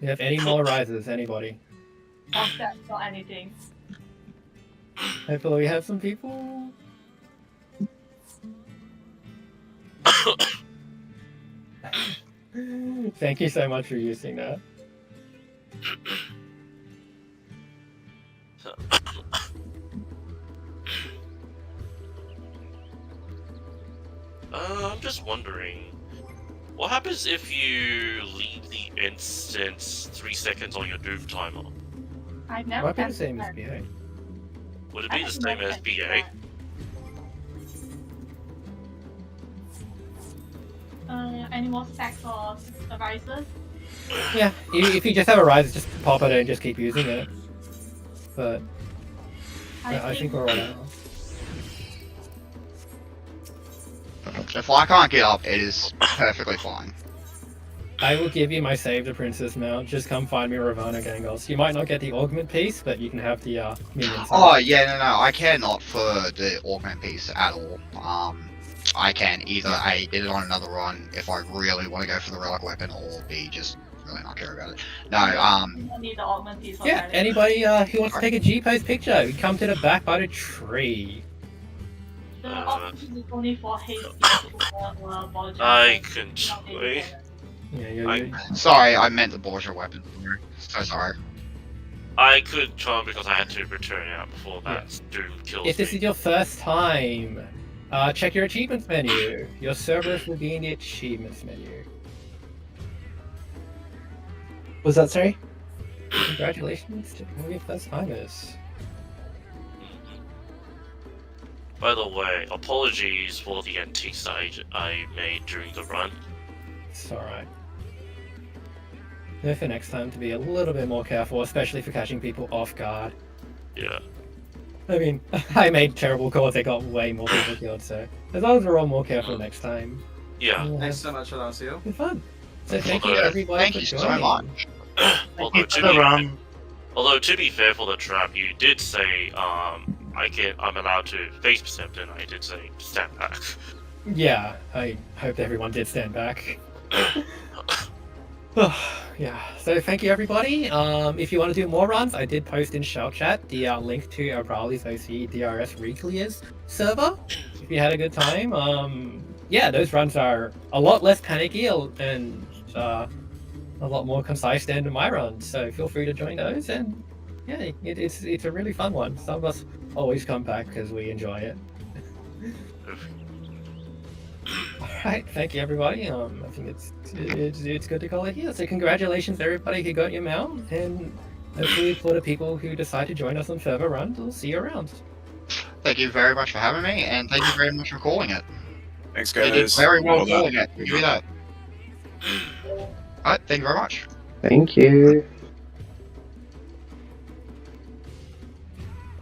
You have any more rises, anybody? Or stacks or anything. Hopefully we have some people. Thank you so much for using that. I'm just wondering, what happens if you leave the instance 3 seconds on your doom timer? I've It never might be the tested same as that. BA. Would it I be the have same never as tested BA? that. Any more stacks or devices? Yeah, if you just have a rise, just pop it and just keep using it. But I think we're all out. If I can't get up, it is perfectly fine. I will give you my Save the Princess mount. Just come find me Ravana Gangos. You might not get the augment piece, but you can have the minions. Oh yeah, no, I care not for the augment piece at all. I can either A, get it on another run if I really want to go for the relic weapon, or B, just really not care about it. No, You don't need the augment piece Yeah, already. anybody who wants to take a G-pose picture, you come to the back by the tree. The augment piece is only for haste or ball I jump. can Not try. really. Yeah, sorry, I meant the Borgia weapon. So sorry. I could try because I had to return out before that doom kills if this me. is your first time, check your achievements menu. Your Cerberus will be in the achievements menu. Was that sorry? Congratulations to all your first timers. By the way, apologies for the antiques I made during the run. It's alright. Know for next time to be a little bit more careful, especially for catching people off guard. Yeah. I mean, I made terrible calls, I got way more people killed, so as long as we're all more careful next time. Yeah. we'll Thanks have so much for that, CIEL. good fun. So thank you Okay. everybody Thank for you so joining. much. Although to be fair for the trap, you did say I'm allowed to face percept, and I did say stand back. Yeah, I hoped everyone did stand back. Yeah, so thank you everybody. If you want to do more runs, I did post in Shout Chat the link to Abrali's OC DRS RECLEAR's server. If you had a good time, yeah, those runs are a lot less panicky and a lot more concise than my runs. So feel free to join those, and yeah, it's a really fun one. Some of us always come back because we enjoy it. Alright, thank you everybody. I think it's good to call it here. So congratulations everybody who got your mount, and hopefully for the people who decide to join us on further runs, we'll see you around. Thank you very much for having me, and thank you very much for calling it. Thanks, You did guys. very well Well done. calling it. You do that. Alright, thank you very much. Thank you.